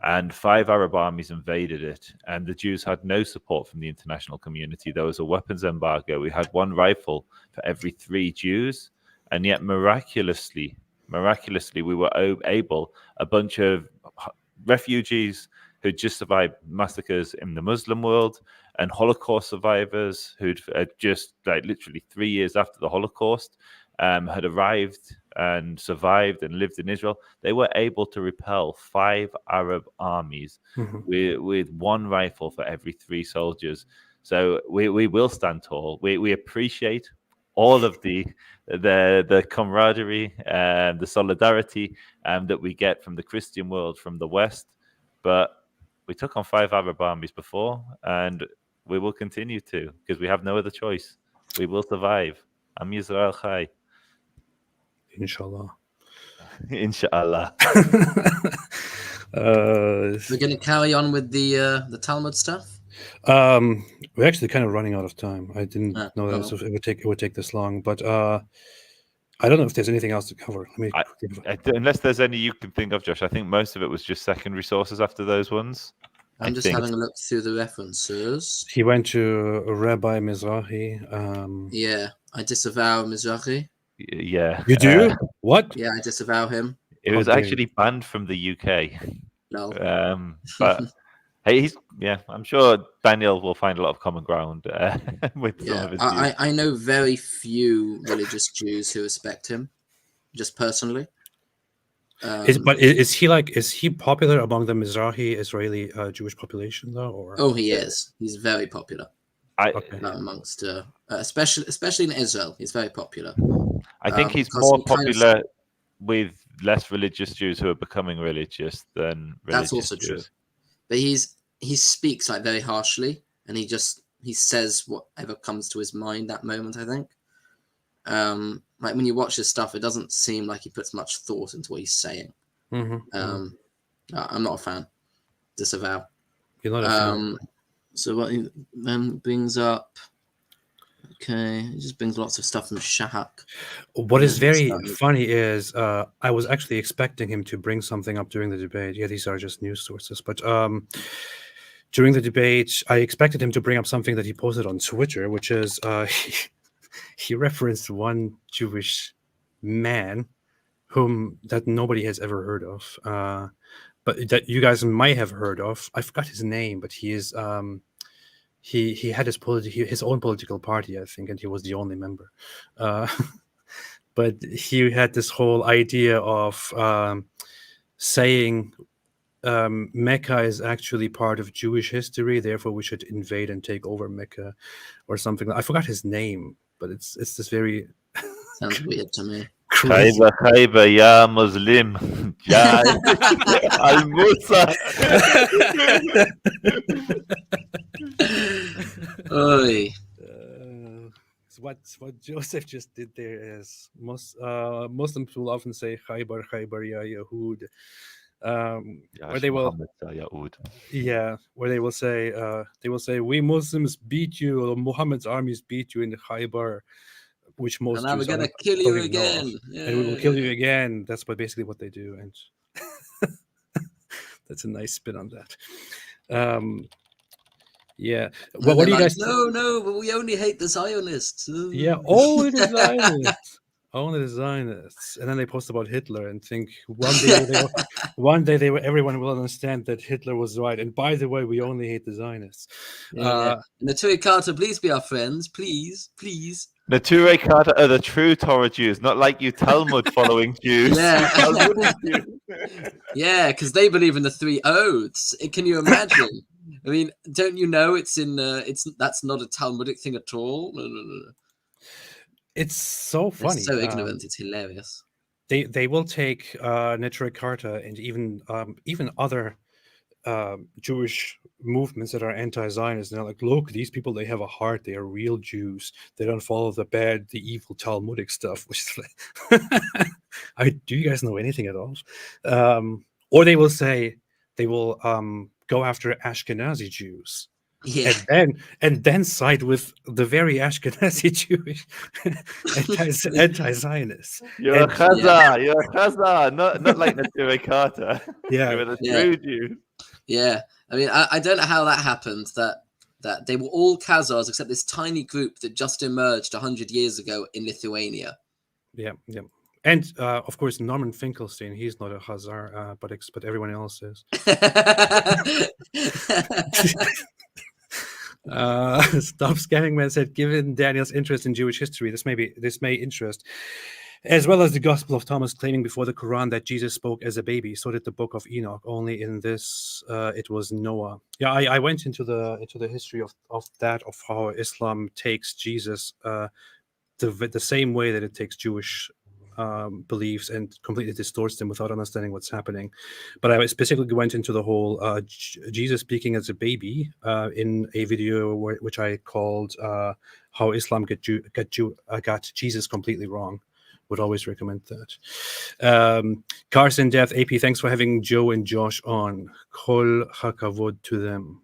And 5 Arab armies invaded it, and the Jews had no support from the international community. There was a weapons embargo. We had 1 rifle for every 3 Jews, and yet miraculously, we were able, a bunch of refugees who'd just survived massacres in the Muslim world and Holocaust survivors who'd just literally 3 years after the Holocaust had arrived and survived and lived in Israel. They were able to repel 5 Arab armies with 1 rifle for every 3 soldiers. So we will stand tall. We appreciate all of the camaraderie and the solidarity that we get from the Christian world, from the West. But we took on 5 Arab armies before, and we will continue to, because we have no other choice. We will survive. Am Yisrael Chai. Inshallah. Inshallah. We're going to carry on with the Talmud stuff. We're actually kind of running out of time. I didn't know that it would take this long, but I don't know if there's anything else to cover. Unless there's any you can think of, Josh. I think most of it was just secondary sources after those ones. I'm just having a look through the references. He went to Rabbi Mizrahi. Yeah, I disavow Mizrahi. Yeah. You do? What? Yeah, I disavow him. It was actually banned from the UK. No. But Hey, I'm sure Daniel will find a lot of common ground with some of his views. I know very few religious Jews who respect him, just personally. Is he popular among the Mizrahi Israeli Jewish population though? Or Oh, he is. He's very popular okay. amongst, especially in Israel. He's very popular. I think he's because more he kind of- popular with less religious Jews who are becoming religious than religious That's also Jews. true. But he speaks like very harshly, and he says whatever comes to his mind that moment, I think. Like when you watch his stuff, it doesn't seem like he puts much thought into what he's saying. I'm not a fan. Disavow. You're not a fan. So what he then brings up, okay, he just brings lots of stuff from Shahak. What is very funny is I was actually expecting him to bring something up during the debate. Yeah, these are just news sources. But during the debate, I expected him to bring up something that he posted on Twitter, which is he referenced one Jewish man that nobody has ever heard of, but that you guys might have heard of. I forgot his name, but he is he had his own political party, I think, and he was the only member. But he had this whole idea of saying Mecca is actually part of Jewish history, therefore we should invade and take over Mecca, or something. I forgot his name, but it's this very sounds weird to me. Khayba, ya Muslim, ya al-Musa. Oy. What Joseph just did there is Muslims will often say Khaybar ya Yahud, where they will where they will say we Muslims beat you, or Muhammad's armies beat you in Khaybar, which most and now we're Jews gonna kill you again, and we will kill you again. That's basically what they do, and that's a nice spin on that. Yeah. Well, what do you guys? No, but we only hate the Zionists. Yeah, only the Zionists. Only the Zionists. And then they post about Hitler and think one day everyone will understand that Hitler was right. And by the way, we only hate the Zionists. Neturei Carter, please be our friends, please. Neturei Carter are the true Torah Jews, not like you Talmud following Jews. Yeah, because they believe in the 3 oaths. Can you imagine? I mean, don't you know that's not a Talmudic thing at all? No. It's so funny. It's so ignorant. It's hilarious. They will take Neturei Carta and even other Jewish movements that are anti-Zionist, and they're like, look, these people, they have a heart. They are real Jews. They don't follow the evil Talmudic stuff. Which is like, do you guys know anything at all? Or they will say go after Ashkenazi Jews. Yeah. And then side with the very Ashkenazi Jewish anti-Zionists. You're a Chaza, not like Neturei Carta. Yeah. You're the true Jews. Yeah. I mean, I don't know how that happened, that they were all Khazars except this tiny group that just emerged 100 years ago in Lithuania. Yeah. And of course, Norman Finkelstein, he's not a Khazar, but everyone else is. Stop Scanning Man said, given Daniel's interest in Jewish history, this may interest, as well as the Gospel of Thomas claiming before the Quran that Jesus spoke as a baby. So did the Book of Enoch. Only in this, it was Noah. Yeah, I went into the history of how Islam takes Jesus the same way that it takes Jewish beliefs and completely distorts them without understanding what's happening. But I specifically went into the whole Jesus speaking as a baby in a video which I called "How Islam got Jesus completely wrong." Would always recommend that. Carson Death AP, thanks for having Joe and Josh on. Kol hakavod to them.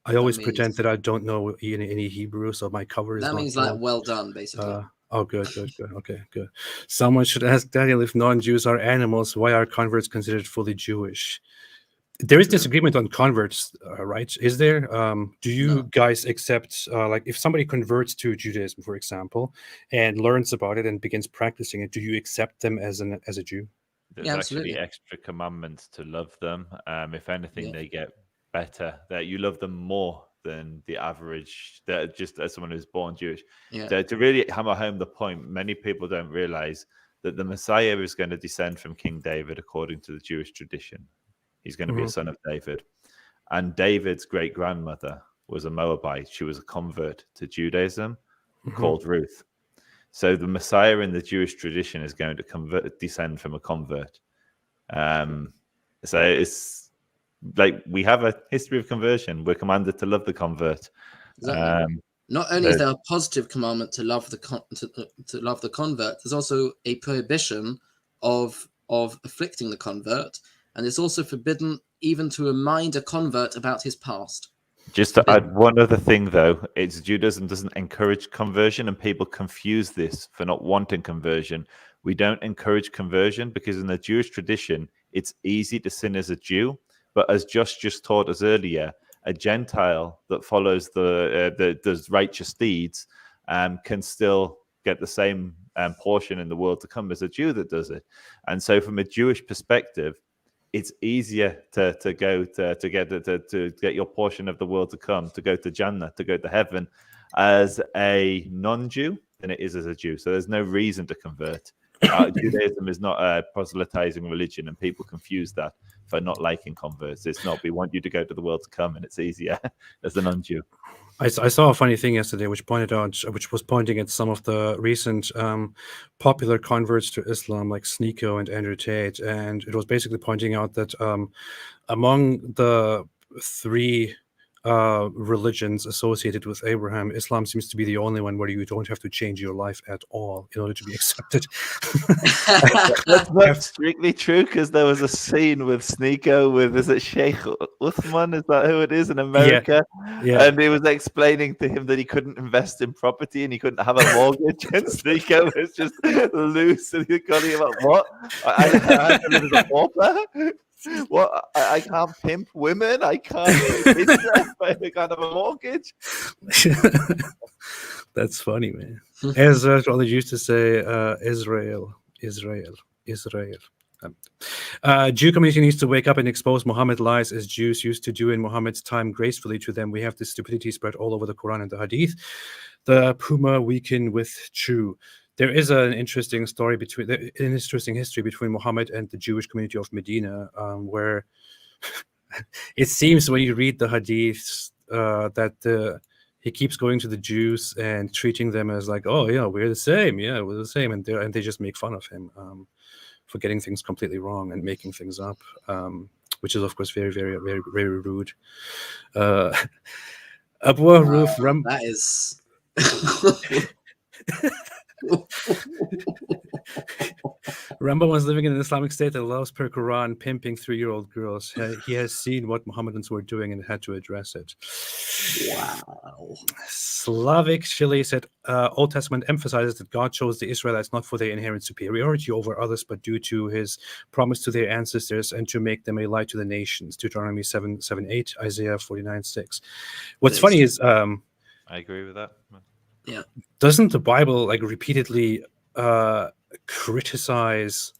I always pretend that I don't know any Hebrew, so my cover is. That means like well done, basically. Oh, good. Okay, good. Someone should ask Daniel, if non-Jews are animals, why are converts considered fully Jewish? There is disagreement on converts, right? Is there? Do you guys accept, like, if somebody converts to Judaism, for example, and learns about it and begins practicing it, do you accept them as a Jew? There's absolutely. actually extra commandments to love them. If anything, Yeah. they get better. That you love them more than the average. That just as someone who's born Jewish. Yeah. To really hammer home the point, many people don't realize that the Messiah is going to descend from King David according to the Jewish tradition. He's going to be a son of David, and David's great grandmother was a Moabite. She was a convert to Judaism, called Ruth. So the Messiah in the Jewish tradition is going to descend from a convert. So it's like we have a history of conversion. We're commanded to love the convert. Exactly. Not only is there a positive commandment to love to love the convert, there's also a prohibition of afflicting the convert, and it's also forbidden even to remind a convert about his past. Just to add one other thing, though, it's Judaism doesn't encourage conversion, and people confuse this for not wanting conversion. We don't encourage conversion because in the Jewish tradition, it's easy to sin as a Jew, but as Josh just taught us earlier, a Gentile that follows does righteous deeds can still get the same portion in the world to come as a Jew that does it. And so, from a Jewish perspective, it's easier to get your portion of the world to come, to go to Jannah, to go to heaven as a non-Jew than it is as a Jew. So there's no reason to convert. Judaism is not a proselytizing religion, and people confuse that for not liking converts. It's not. We want you to go to the world to come, and it's easier as a non-Jew. I saw a funny thing yesterday, which was pointing at some of the recent popular converts to Islam, like Sneeko and Andrew Tate, and it was basically pointing out that among the three religions associated with Abraham, Islam seems to be the only one where you don't have to change your life at all in order to be accepted. That's not strictly true, because there was a scene with Sneeko is it Sheikh Uthman? Is that who it is in America? Yeah. And he was explaining to him that he couldn't invest in property and he couldn't have a mortgage, and Sneeko was just loose, and he got him like, what? I have to live as a pauper? What? I can't pimp women. I can't I can't have a mortgage. That's funny, man. As all they used to say, Israel. Jew community needs to wake up and expose Muhammad lies as Jews used to do in Muhammad's time gracefully to them. We have this stupidity spread all over the Quran and the Hadith. The Puma weaken with Chew. There is an interesting history between Muhammad and the Jewish community of Medina, where it seems when you read the Hadiths that he keeps going to the Jews and treating them as like, oh yeah, we're the same, and they just make fun of him for getting things completely wrong and making things up, which is of course very, very, very, very rude. That is. Rambo was living in an Islamic state that allows per Quran pimping 3-year-old girls. He has seen what Mohammedans were doing and had to address it. Wow. Slavic Chile said Old Testament emphasizes that God chose the Israelites not for their inherent superiority over others, but due to his promise to their ancestors and to make them a light to the nations. Deuteronomy 7:8, Isaiah 49:6. What's funny is I agree with that. Yeah. Doesn't the Bible like repeatedly criticize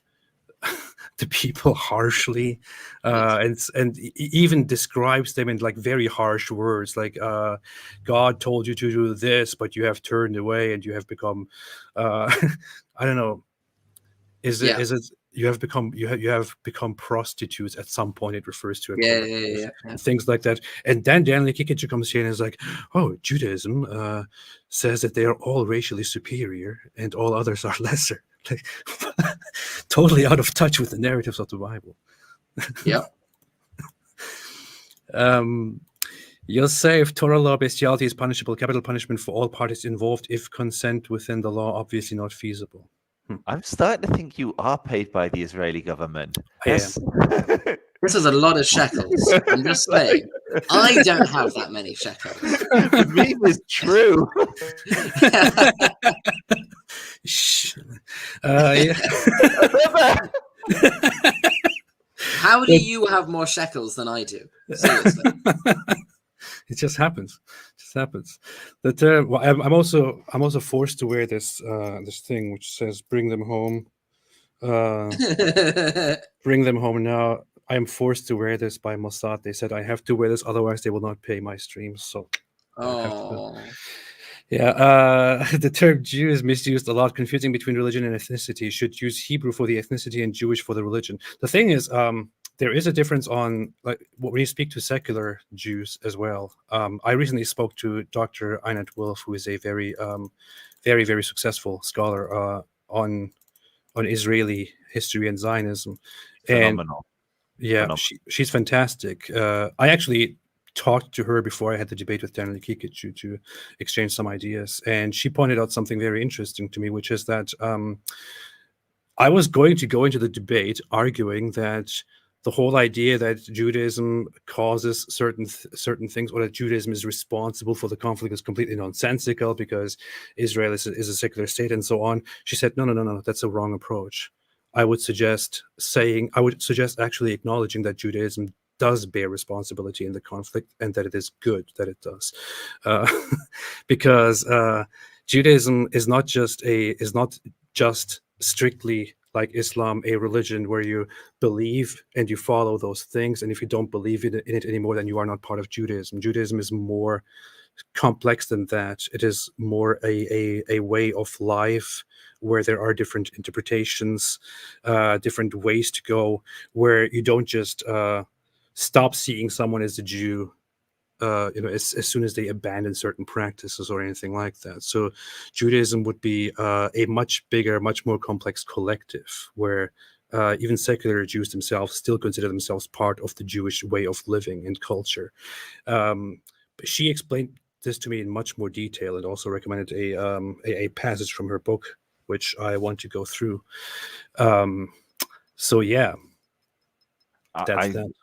the people harshly, and even describes them in like very harsh words, like God told you to do this, but you have turned away and you have become I don't know, is it you have become prostitutes at some point. It refers to and things like that. And then Daniel Haqiqatjou comes here and is like, oh, Judaism says that they are all racially superior and all others are lesser. Like, totally out of touch with the narratives of the Bible. Yeah. You'll say if Torah law bestiality is punishable, capital punishment for all parties involved if consent within the law obviously not feasible. I'm starting to think you are paid by the Israeli government. Yes. This is a lot of shekels. I'm just saying. I don't have that many shekels. The meme is true. How do you have more shekels than I do? Seriously. It just happens. That I'm also forced to wear this this thing which says "Bring them home." Bring them home now. I am forced to wear this by Mossad. They said I have to wear this, otherwise they will not pay my streams. So I have to. Oh, Yeah, the term Jew is misused a lot, confusing between religion and ethnicity. Should use Hebrew for the ethnicity and Jewish for the religion. The thing is, there is a difference on like when you speak to secular Jews as well. I recently spoke to Dr. Einat Wolf, who is a very, very successful scholar on Israeli history and Zionism. Phenomenal. And yeah, Phenomenal. she's fantastic. I actually talked to her before I had the debate with Daniel Haqiqatjou to exchange some ideas, and she pointed out something very interesting to me, which is that I was going to go into the debate arguing that the whole idea that Judaism causes certain things, or that Judaism is responsible for the conflict, is completely nonsensical because Israel is a secular state and so on. She said, no, that's a wrong approach. I would suggest actually acknowledging that Judaism does bear responsibility in the conflict, and that it is good that it does, because Judaism is not just strictly like Islam, a religion where you believe and you follow those things, and if you don't believe in it anymore, then you are not part of Judaism. Judaism is more complex than that. It is more a way of life where there are different interpretations, different ways to go, where you don't just stop seeing someone as a Jew, as soon as they abandon certain practices or anything like that. So Judaism would be a much bigger, much more complex collective, where even secular Jews themselves still consider themselves part of the Jewish way of living and culture. But she explained this to me in much more detail, and also recommended a passage from her book, which I want to go through. So yeah.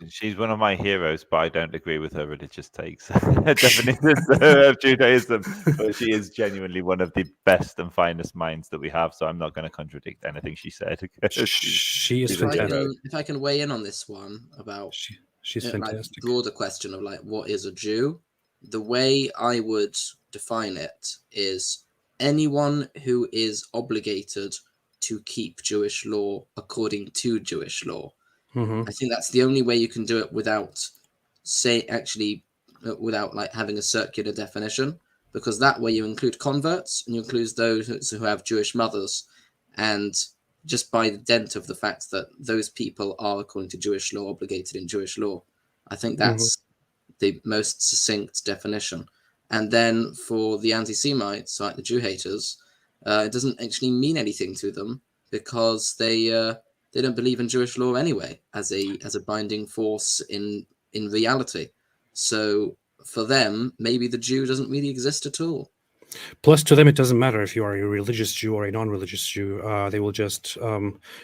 She's one of my heroes, but I don't agree with her religious takes. Definitions of Judaism, but she is genuinely one of the best and finest minds that we have. So I'm not going to contradict anything she said. She is fantastic. If I can weigh in on this one about she's fantastic. Like, broader question of like what is a Jew? The way I would define it is anyone who is obligated to keep Jewish law according to Jewish law. I think that's the only way you can do it without like having a circular definition, because that way you include converts and you include those who have Jewish mothers, and just by the dent of the fact that those people are, according to Jewish law, obligated in Jewish law, I think that's the most succinct definition. And then for the anti-Semites, like the Jew haters, it doesn't actually mean anything to them, because they don't believe in Jewish law anyway as a binding force in reality. So for them, maybe the Jew doesn't really exist at all. Plus, to them, it doesn't matter if you are a religious Jew or a non-religious Jew. They will just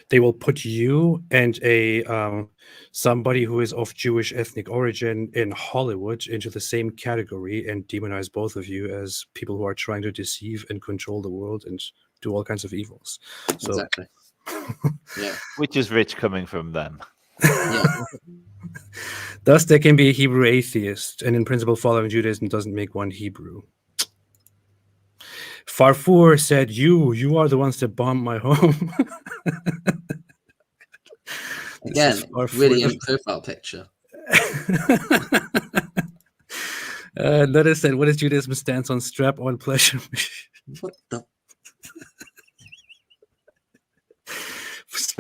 they will put you and somebody who is of Jewish ethnic origin in Hollywood into the same category and demonize both of you as people who are trying to deceive and control the world and do all kinds of evils. So, exactly. Yeah. Which is rich coming from them. Yeah. Thus, there can be a Hebrew atheist, and in principle, following Judaism doesn't make one Hebrew. Farfour said, "You are the ones that bombed my home." Again, brilliant profile picture. Notice said, "What is Judaism's stance on strap-on pleasure?" What the?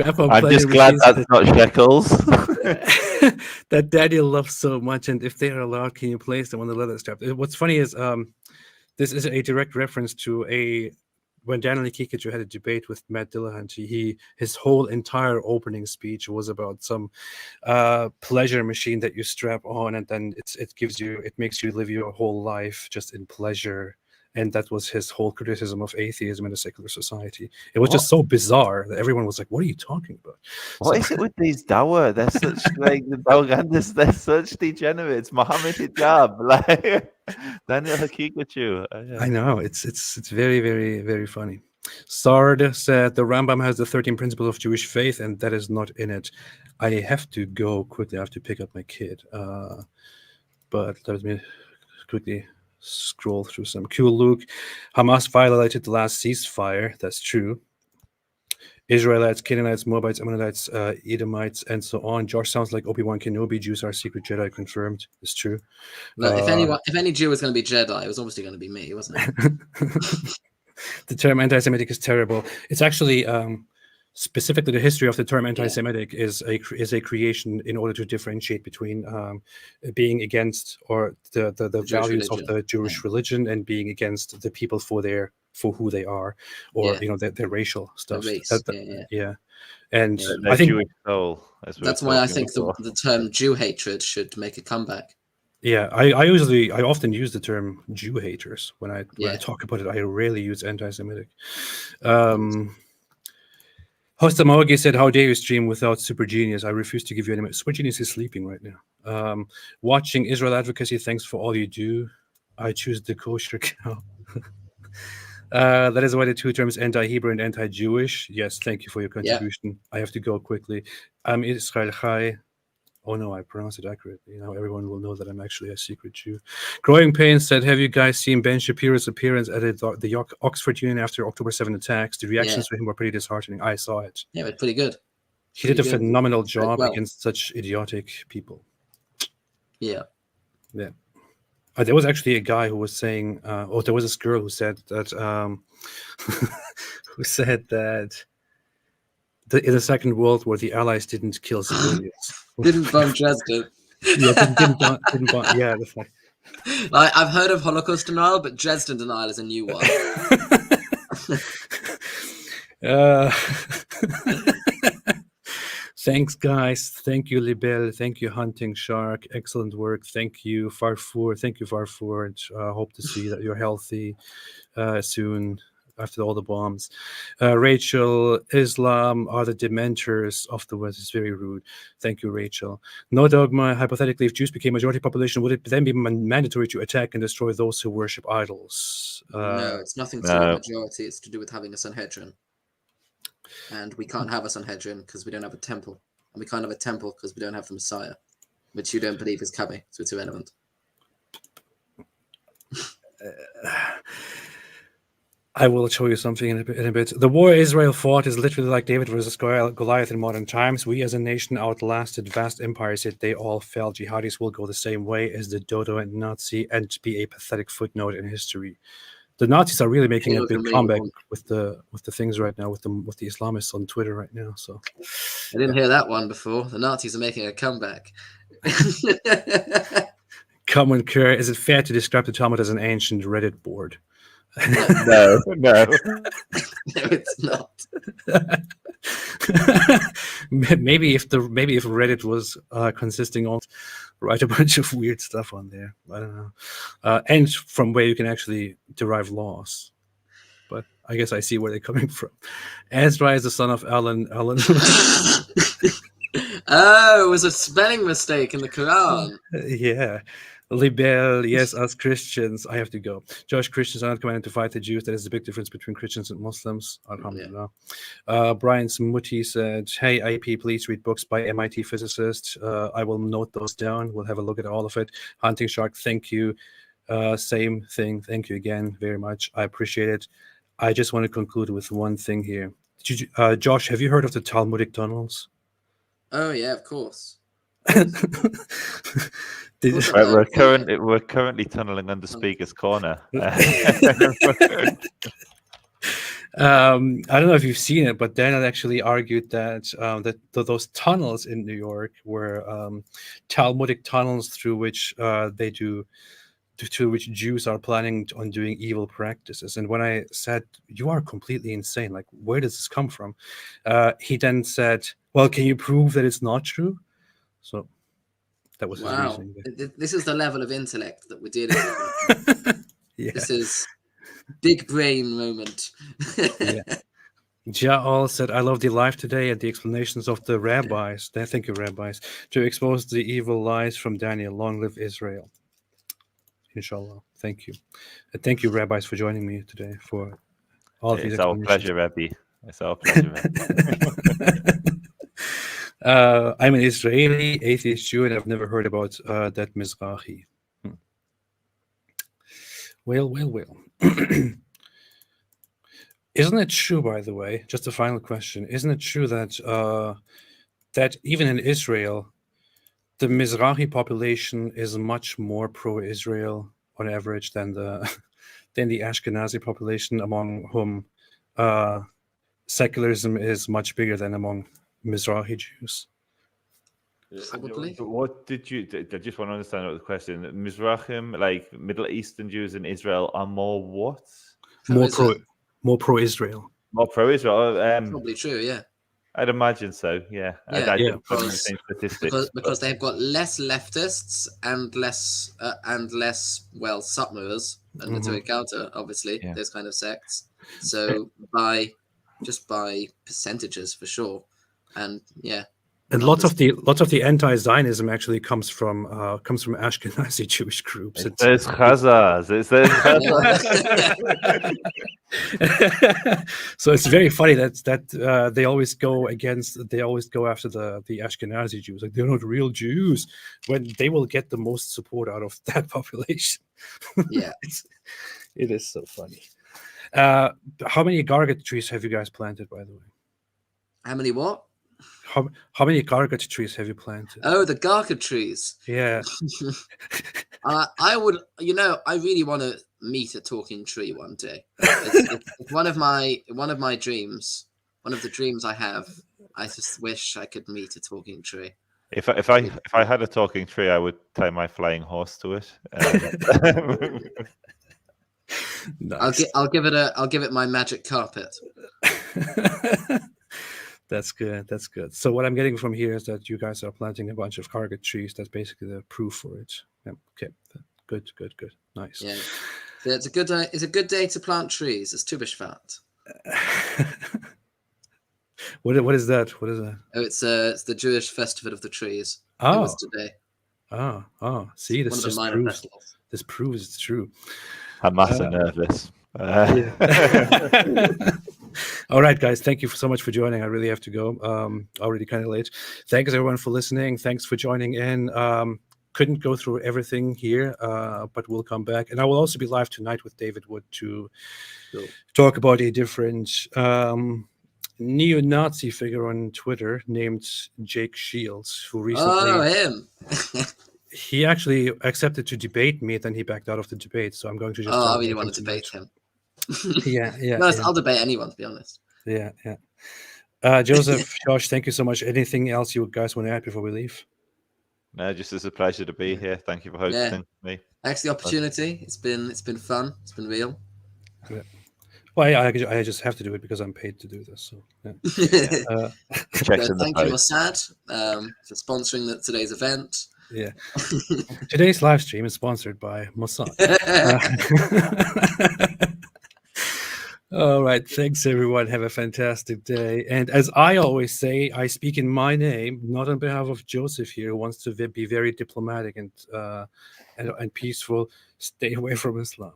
I'm just glad that's not shekels. That Daniel loves so much, and if they are allowed, can you place them on the leather strap? What's funny is this is a direct reference to when Daniel Haqiqatjou had a debate with Matt Dillahunt. His whole entire opening speech was about some pleasure machine that you strap on, and then it makes you live your whole life just in pleasure. And that was his whole criticism of atheism in a secular society. It was just so bizarre that everyone was like, "What are you talking about?" What is it with these Dawa? They're such like the Dalgandas, they're such degenerates. Mohammed Hijab, like Daniel Haqiqatjou. I know, it's very, very, very funny. Sard said the Rambam has the 13 principles of Jewish faith, and that is not in it. I have to go quickly. I have to pick up my kid. But let me quickly scroll through some. Cool Luke. Hamas violated the last ceasefire. That's true. Israelites, Canaanites, Moabites, Ammonites, Edomites, and so on. Josh sounds like Obi-Wan Kenobi. Jews are secret Jedi. Confirmed. It's true. Look, if any Jew was going to be Jedi, it was obviously going to be me, wasn't it? The term anti-Semitic is terrible. It's actually specifically the history of the term anti-Semitic is a creation in order to differentiate between being against or the values religion. of the Jewish religion and being against the people for who they are, or their racial stuff. Race. And Their I think Jewish soul. That's why I think the term Jew hatred should make a comeback. Yeah, I often use the term Jew haters when I talk about it. I rarely use anti-Semitic. Hosta Maogi said, "How dare you stream without Super Genius? I refuse to give you any." Super Genius is sleeping right now. Watching Israel Advocacy. Thanks for all you do. I choose the kosher cow. That is why the two terms anti-Hebrew and anti-Jewish. Yes, thank you for your contribution. I have to go quickly. I'm Israel Chai. Oh no, I pronounced it accurately. Now everyone will know that I'm actually a secret Jew. Growing Pain said, "Have you guys seen Ben Shapiro's appearance at the Oxford Union after October 7 attacks? The reactions to him were pretty disheartening. I saw it. Yeah, but pretty good. He did a phenomenal job against such idiotic people." Yeah. There was actually a guy who was saying, there was this girl who said that, in the Second World War, the Allies didn't kill civilians. Didn't bomb Dresden. Didn't bomb. Yeah, that's right. I've heard of Holocaust denial, but Dresden denial is a new one. Thanks, guys. Thank you, Libel. Thank you, Hunting Shark. Excellent work. Thank you, Farfour. Thank you, Farfour. Hope to see that you're healthy soon after all the bombs. Rachel, Islam are the dementors of the West. It's very rude. Thank you, Rachel. No Dogma. Hypothetically, if Jews became majority population, would it then be mandatory to attack and destroy those who worship idols? No, it's nothing to do with majority. It's to do with having a Sanhedrin. And we can't have a Sanhedrin because we don't have a temple. And we can't have a temple because we don't have the Messiah, which you don't believe is coming. So it's irrelevant. I will show you something in a bit. The war Israel fought is literally like David versus Goliath in modern times. We as a nation outlasted vast empires, yet they all fell. Jihadis will go the same way as the Dodo and Nazi and be a pathetic footnote in history. The Nazis are really making a big comeback with the things right now, with the Islamists on Twitter right now. So I didn't hear that one before. The Nazis are making a comeback. Common Kerr, is it fair to describe the Talmud as an ancient Reddit board? No. No, it's not. maybe if Reddit was consisting of write a bunch of weird stuff on there. I don't know. And from where you can actually derive laws. But I guess I see where they're coming from. Ezra is the son of Alan. Oh, it was a spelling mistake in the Quran. Yeah. Libel, yes, us Christians. I have to go. Josh, Christians are not commanded to fight the Jews. That is the big difference between Christians and Muslims. Alhamdulillah. Brian Smutti said, "Hey, IP, please read books by MIT physicists. I will note those down. We'll have a look at all of it." Hunting Shark, thank you. Same thing. Thank you again very much. I appreciate it. I just want to conclude with one thing here. Josh, have you heard of the Talmudic tunnels? Oh, yeah, of course. We're currently tunneling under Speaker's Corner. I don't know if you've seen it, but Daniel actually argued that those tunnels in New York were Talmudic tunnels through which which Jews are planning on doing evil practices. And when I said, "You are completely insane, like where does this come from?" He then said, "Well, can you prove that it's not true?" So that was his reasoning. This is the level of intellect that we're dealing with. Yeah. This is big brain moment. Yeah. Ja'al said, "I love the live today and the explanations of the rabbis." Thank you, rabbis, to expose the evil lies from Daniel. Long live Israel. Inshallah. Thank you. Thank you, rabbis, for joining me today for all of these It's our pleasure, Rabbi. It's our pleasure, Rabbi. I'm an Israeli atheist Jew, and I've never heard about that Mizrahi. Well. Isn't it true, by the way? Just a final question. Isn't it true that that even in Israel, the Mizrahi population is much more pro-Israel on average than the than the Ashkenazi population, among whom secularism is much bigger than among Mizrahi Jews? Probably. What did you? I just want to understand what the question. Mizrahim, like Middle Eastern Jews in Israel, are more what? More pro-Israel. More pro-Israel. Probably true, yeah. I'd imagine so. Yeah. Yeah, I yeah. don't know the same statistics. Because they've got less leftists and less well Satmars and Mhm. to encounter obviously Yeah. those kind of sects. So by percentages for sure, and yeah. And lots of the anti-Zionism actually comes from Ashkenazi Jewish groups. It says Chazas. It says So it's very funny that they always go after the Ashkenazi Jews, like they're not real Jews, when they will get the most support out of that population. Yeah. It is so funny. How many gargot trees have you guys planted, by the way? How many what? How many gargot trees have you planted? Oh, the Garka trees. Yeah. I would, I really want to meet a talking tree one day. It's one of my dreams. One of the dreams I have. I just wish I could meet a talking tree. If I had a talking tree, I would tie my flying horse to it. Nice. I'll give it my magic carpet. That's good. That's good. So what I'm getting from here is that you guys are planting a bunch of gargot trees. That's basically the proof for it. Yeah. Okay. Good. Nice. Yeah. So it's a good day to plant trees. It's Tu B'Shvat. What is that? What is that? Oh, it's the Jewish festival of the trees. Oh. It was today. Oh. See, One of the minor festivals. This proves it's true. Hamas are nervous. Yeah. All right, guys. Thank you so much for joining. I really have to go. Already kind of late. Thanks everyone for listening. Thanks for joining in. Couldn't go through everything here, but we'll come back. And I will also be live tonight with David Wood to talk about a different neo-Nazi figure on Twitter named Jake Shields, who recently... Oh, him. He actually accepted to debate me, then he backed out of the debate. So I'm going to just... I really want to debate him. Yeah. I'll debate anyone, to be honest. Yeah. Joseph, Josh, thank you so much. Anything else you guys want to add before we leave? No, just it's a pleasure to be here. Thank you for hosting me. Thanks for the opportunity. It's been fun. It's been real. Yeah. Well, I just have to do it because I'm paid to do this. So yeah. Thank you, Mossad, for sponsoring today's event. Yeah. Today's live stream is sponsored by Mossad. All right. Thanks, everyone. Have a fantastic day. And as I always say, I speak in my name, not on behalf of Joseph here, who wants to be very diplomatic and peaceful. Stay away from Islam.